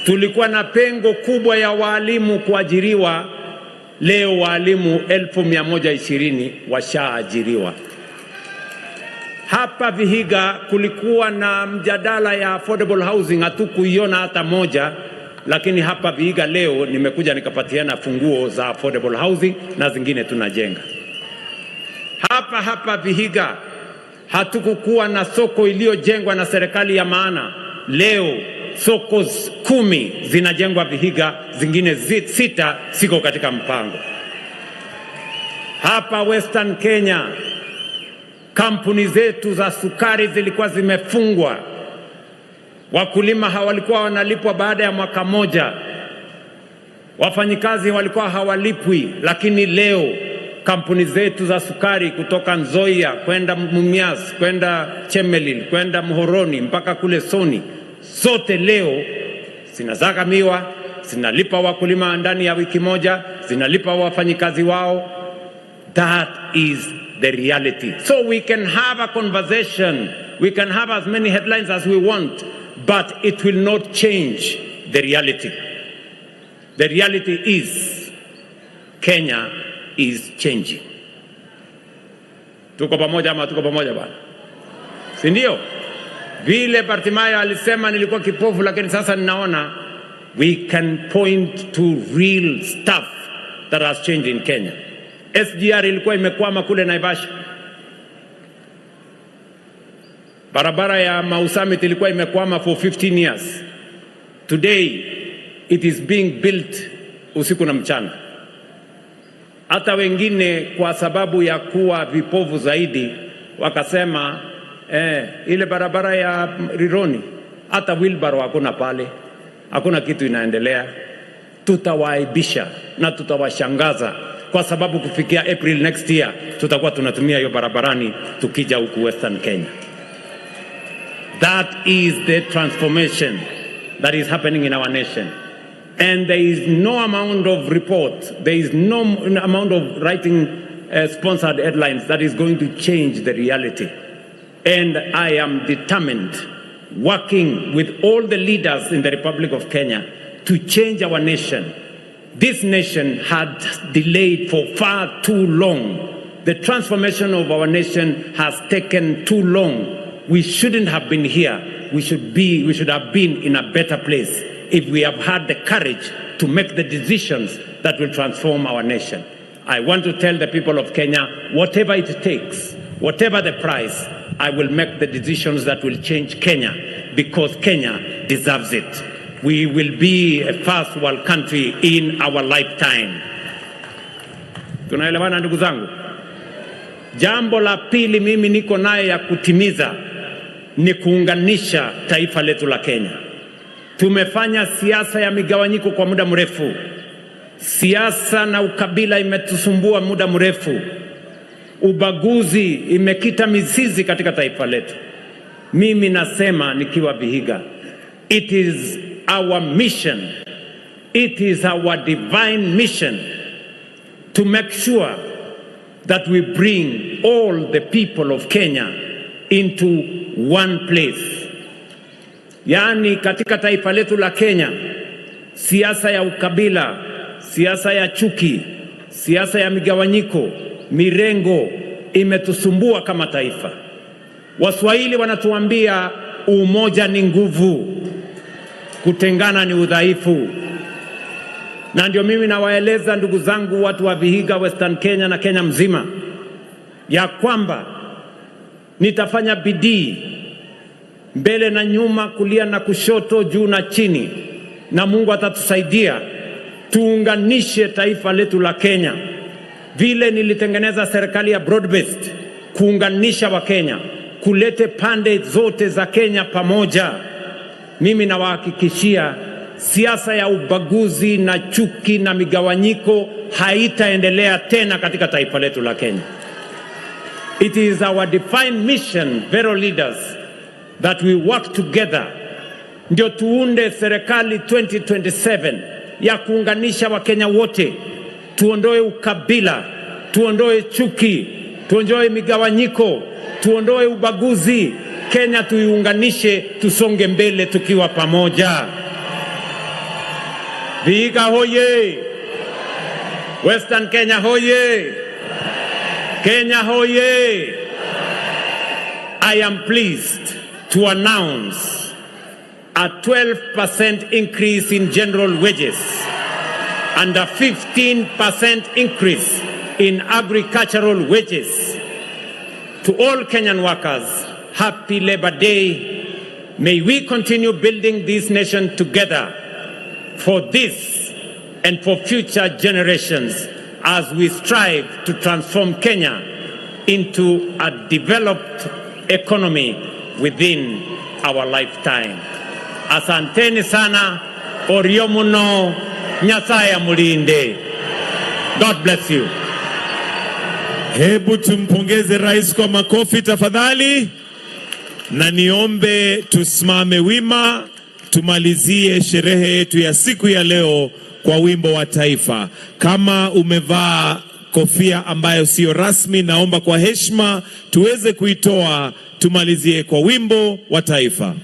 Tulikuwa na pengo kubwa ya walimu kuajiriwa, leo walimu 1,120 washaajiriwa. Hapa Vihiga kulikuwa na mjadala ya affordable housing, hatukuiona hata moja, lakini hapa Vihiga leo nimekuja nikapatiana funguo za affordable housing na zingine tunajenga. Hapa Vihiga hatukukuwa na soko iliyojengwa na serikali ya maana. Leo soko 10 zinajengwa Vihiga, zingine 6 siko katika mpango. Hapa Western Kenya kampuni zetu za sukari zilikuwa zimefungwa. Wakulima hawalikuwa wanalipwa baada ya mwaka moja. Wafanyikazi walikuwa hawalipwi, lakini leo kampuni zetu za sukari kutoka Nzoia kwenda Mumias, kwenda Chemelil, kwenda Muhoroni mpaka kule Soni, zote leo zinazaka miwa, zinalipa wakulima ndani ya wiki moja, zinalipa wafanyikazi wao. That is the reality. So we can have a conversation, we can have as many headlines as we want, but it will not change the reality. The reality is Kenya is changing. Tuko pamoja ama tuko pamoja bwana? Si ndio? Vile Bartimayo alisema nilikuwa kipofu lakini sasa ninaona. We can point to real stuff that has changed in Kenya. SGR ilikuwa imekwama kule Naivasha. Barabara ya Mau Summit ilikuwa imekwama for 15 years. Today it is being built usiku na mchana. Hata wengine kwa sababu ya kuwa vipofu zaidi wakasema ile barabara ya Rironi hata wheelbarrow hakuna pale, hakuna kitu inaendelea. Tutawaibisha na tutawashangaza kwa sababu kufikia April next year tutakuwa tunatumia hiyo barabarani tukija huku Western Kenya. That is the transformation that is happening in our nation. And there is no amount of reports, there is no amount of writing sponsored headlines that is going to change the reality. And I am determined, working with all the leaders in the Republic of Kenya, to change our nation. This nation had delayed for far too long. The transformation of our nation has taken too long. We shouldn't have been here. We should have been in a better place if we have had the courage to make the decisions that will transform our nation. I want to tell the people of Kenya, whatever it takes, whatever the price, I will make the decisions that will change Kenya because Kenya deserves it. We will be a first world country in our lifetime. Tunaelewana ndugu zangu? Jambo la pili mimi niko naye ya kutimiza ni kuunganisha taifa letu la Kenya. Tumefanya siasa ya migawanyiko kwa muda mrefu. Siasa na ukabila imetusumbua muda mrefu. Ubaguzi imekita mizizi katika taifa letu. Mimi nasema nikiwa Vihiga, it is our mission, it is our divine mission to make sure that we bring all the people of Kenya into one place. Yaani katika taifa letu la Kenya, siasa ya ukabila, siasa ya chuki, siasa ya migawanyiko, mirengo imetusumbua kama taifa. Waswahili wanatuambia umoja ni nguvu, kutengana ni udhaifu. Na ndio mimi nawaeleza ndugu zangu watu wa Vihiga, Western Kenya na Kenya mzima, ya kwamba nitafanya bidii mbele na nyuma, kulia na kushoto, juu na chini, na Mungu atatusaidia tuunganishe taifa letu la Kenya. Vile nilitengeneza serikali ya broad based kuunganisha wa Kenya, kulete pande zote za Kenya pamoja, mimi nawahakikishia siasa ya ubaguzi na chuki na migawanyiko haitaendelea tena katika taifa letu la Kenya. It is our defined mission, fellow leaders, that we work together ndio tuunde serikali 2027 ya kuunganisha Wakenya wote. Tuondoe ukabila, tuondoe chuki, tuondoe migawanyiko, tuondoe ubaguzi. Kenya tuiunganishe, tusonge mbele tukiwa pamoja. Vihiga hoye! Western Kenya hoye! Kenya hoye! I am pleased to announce a 12% increase in general wages and a 15% increase in agricultural wages. To all Kenyan workers, happy Labor Day. May we continue building this nation together for this and for future generations as we strive to transform Kenya into a developed economy within our lifetime. Asanteni sana, orio muno, Nyasaye mulinde. God bless you. Hebu tumpongeze rais kwa makofi tafadhali, na niombe tusimame wima. tumalizie sherehe yetu ya siku ya leo kwa wimbo wa taifa. Kama umevaa kofia ambayo sio rasmi, naomba kwa heshima tuweze kuitoa, tumalizie kwa wimbo wa taifa.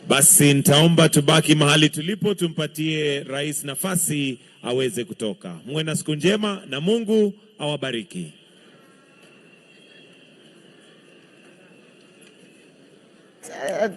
Basi nitaomba tubaki mahali tulipo, tumpatie rais nafasi aweze kutoka. Muwe na siku njema na Mungu awabariki.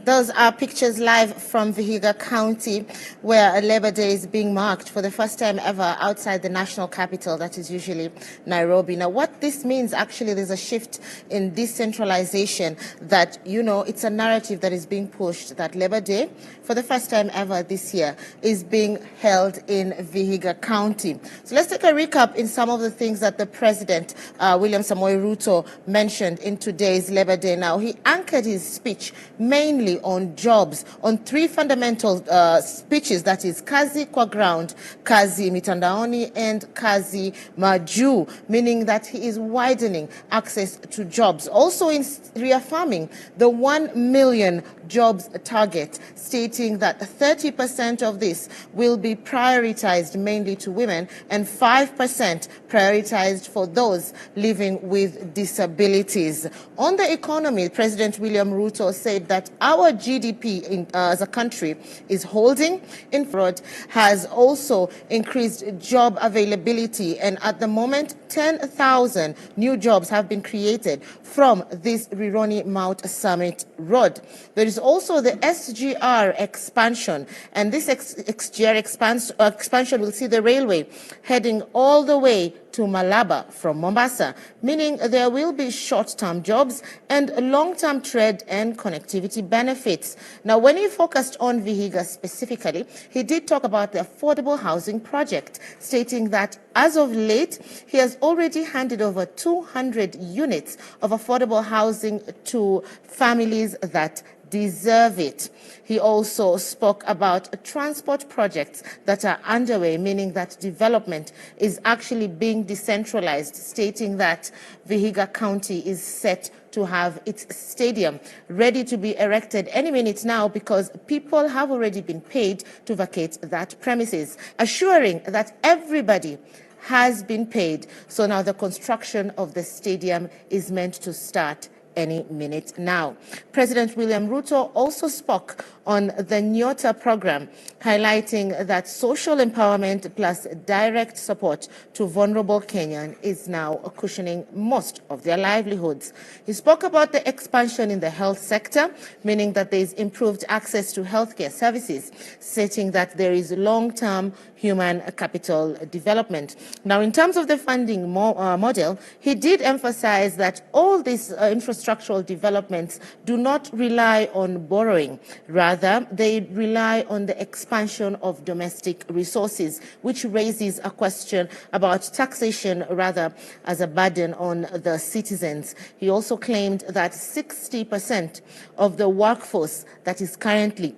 Those are pictures live from Vihiga County, where Labor Day is being marked for the first time ever outside the national capital, that is usually Nairobi. Now, what this means, actually, there's a shift in decentralization that, you know, it's a narrative that is being pushed that Labor Day, for the first time ever this year, is being held in Vihiga County. So let's take a recap in some of the things that the President, William Samoei Ruto, mentioned in today's Labor Day. Now, he anchored his speech mainly on jobs, on three fundamental speeches, that is kazi kwa ground, kazi mitandaoni, and kazi majuu, meaning that he is widening access to jobs. Also in reaffirming the 1 million jobs target, stating that 30% of this will be prioritized mainly to women and 5% prioritized for those living with disabilities. On the economy, President William Ruto said that our GDP as a country is holding in fraud, has also increased job availability, and at the moment 10,000 new jobs have been created from this Rironi Mount Summit Road. There is also the SGR expansion, and this SGR expansion will see the railway heading all the way to Malaba from Mombasa, meaning there will be short-term jobs and long-term trade and connectivity benefits. Now, when he focused on Vihiga specifically, he did talk about the affordable housing project, stating that as of late, he has already handed over 200 units of affordable housing to families that deserve it. He also spoke about transport projects that are underway, meaning that development is actually being decentralized, stating that Vihiga County is set to have its stadium ready to be erected any minute now, because people have already been paid to vacate that premises, assuring that everybody has been paid. So now the construction of the stadium is meant to start any minute now. President William Ruto also spoke on the Nyota program, highlighting that social empowerment plus direct support to vulnerable Kenyan is now cushioning most of their livelihoods. He spoke about the expansion in the health sector, meaning that there is improved access to healthcare services, stating that there is long-term human capital development. Now, in terms of the funding model, he did emphasize that all these infrastructural developments do not rely on borrowing. Rather, they rely on the expansion of domestic resources, which raises a question about taxation rather as a burden on the citizens. He also claimed that 60% of the workforce that is currently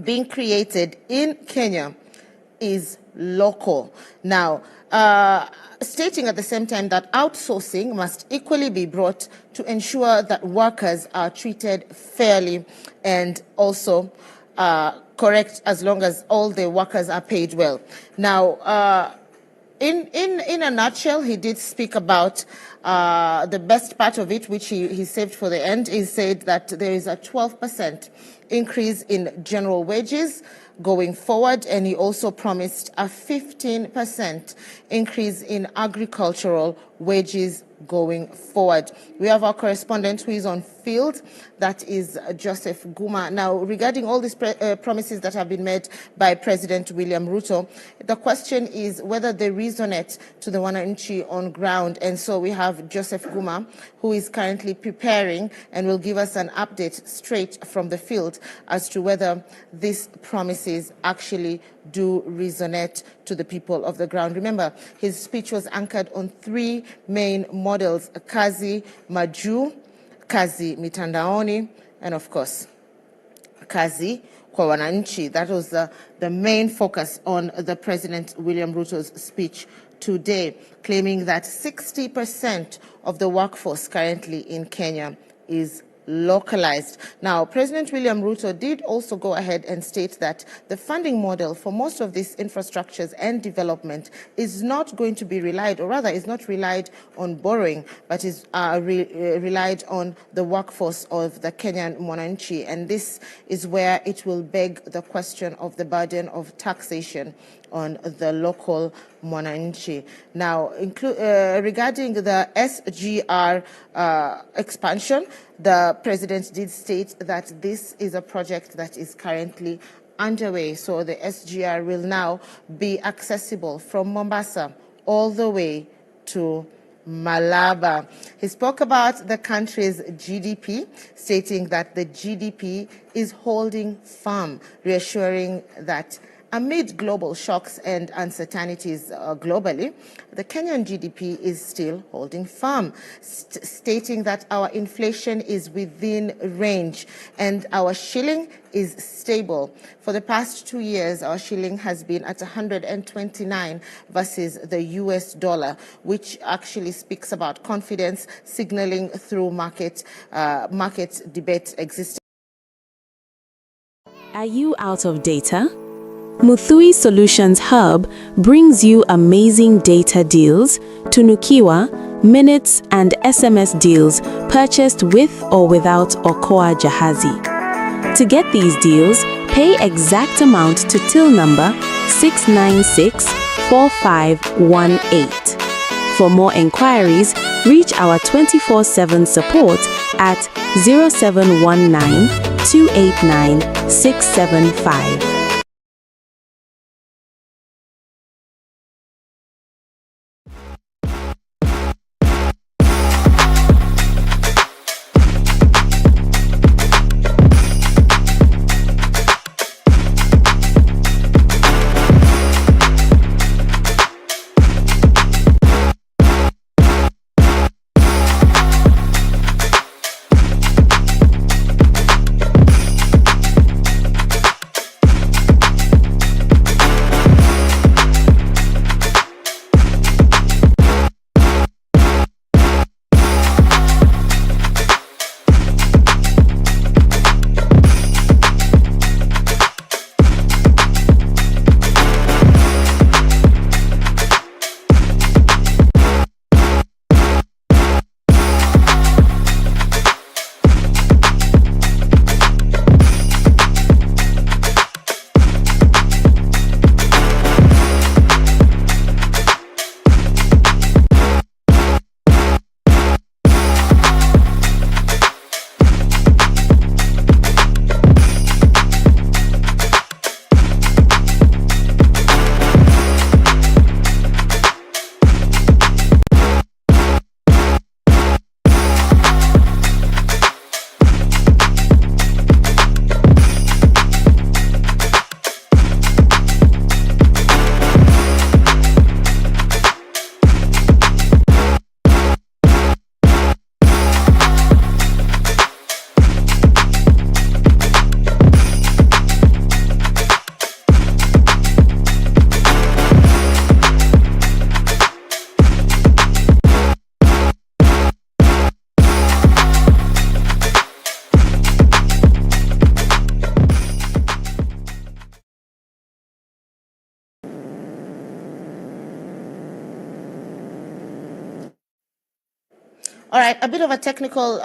being created in Kenya is local. Now, stating at the same time that outsourcing must equally be brought to ensure that workers are treated fairly and also correct, as long as all the workers are paid well. Now, in a nutshell, he did speak about the best part of it, which he saved for the end. He said that there is a 12% increase in general wages going forward, and he also promised a 15% increase in agricultural wages going forward. We have our correspondent who is on field, that is Joseph Guma. Now, regarding all these promises that have been made by President William Ruto, the question is whether they resonate to the wananchi on ground. And so we have Joseph Guma, who is currently preparing and will give us an update straight from the field as to whether these promises actually do resonate to the people of the ground. Remember, his speech was anchored on three main models: kazi majuu, kazi mitandaoni, and of course, kazi kwa wananchi. That was the main focus on the President William Ruto's speech today, claiming that 60% of the workforce currently in Kenya is localized. Now, President William Ruto did also go ahead and state that the funding model for most of these infrastructures and development is not going to be relied, or rather is not relied on borrowing, but is relied on the workforce of the Kenyan mwananchi. And this is where it will beg the question of the burden of taxation on the local mwananchi. Now, regarding the SGR expansion, the president did state that this is a project that is currently underway. So the SGR will now be accessible from Mombasa all the way to Malaba. He spoke about the country's GDP, stating that the GDP is holding firm, reassuring that amid global shocks and uncertainties globally, the Kenyan GDP is still holding firm, stating that our inflation is within range and our shilling is stable. For the past 2 years, our shilling has been at 129 versus the US dollar, which actually speaks about confidence, signaling through market debate existing. Are you out of data? Muthui Solutions Hub brings you amazing data deals, tunukiwa, minutes and SMS deals purchased with or without Okoa Jahazi. To get these deals, pay exact amount to till number 6964518. For more enquiries, reach our 24/7 support at 0719 289 675. All right, a bit of a technical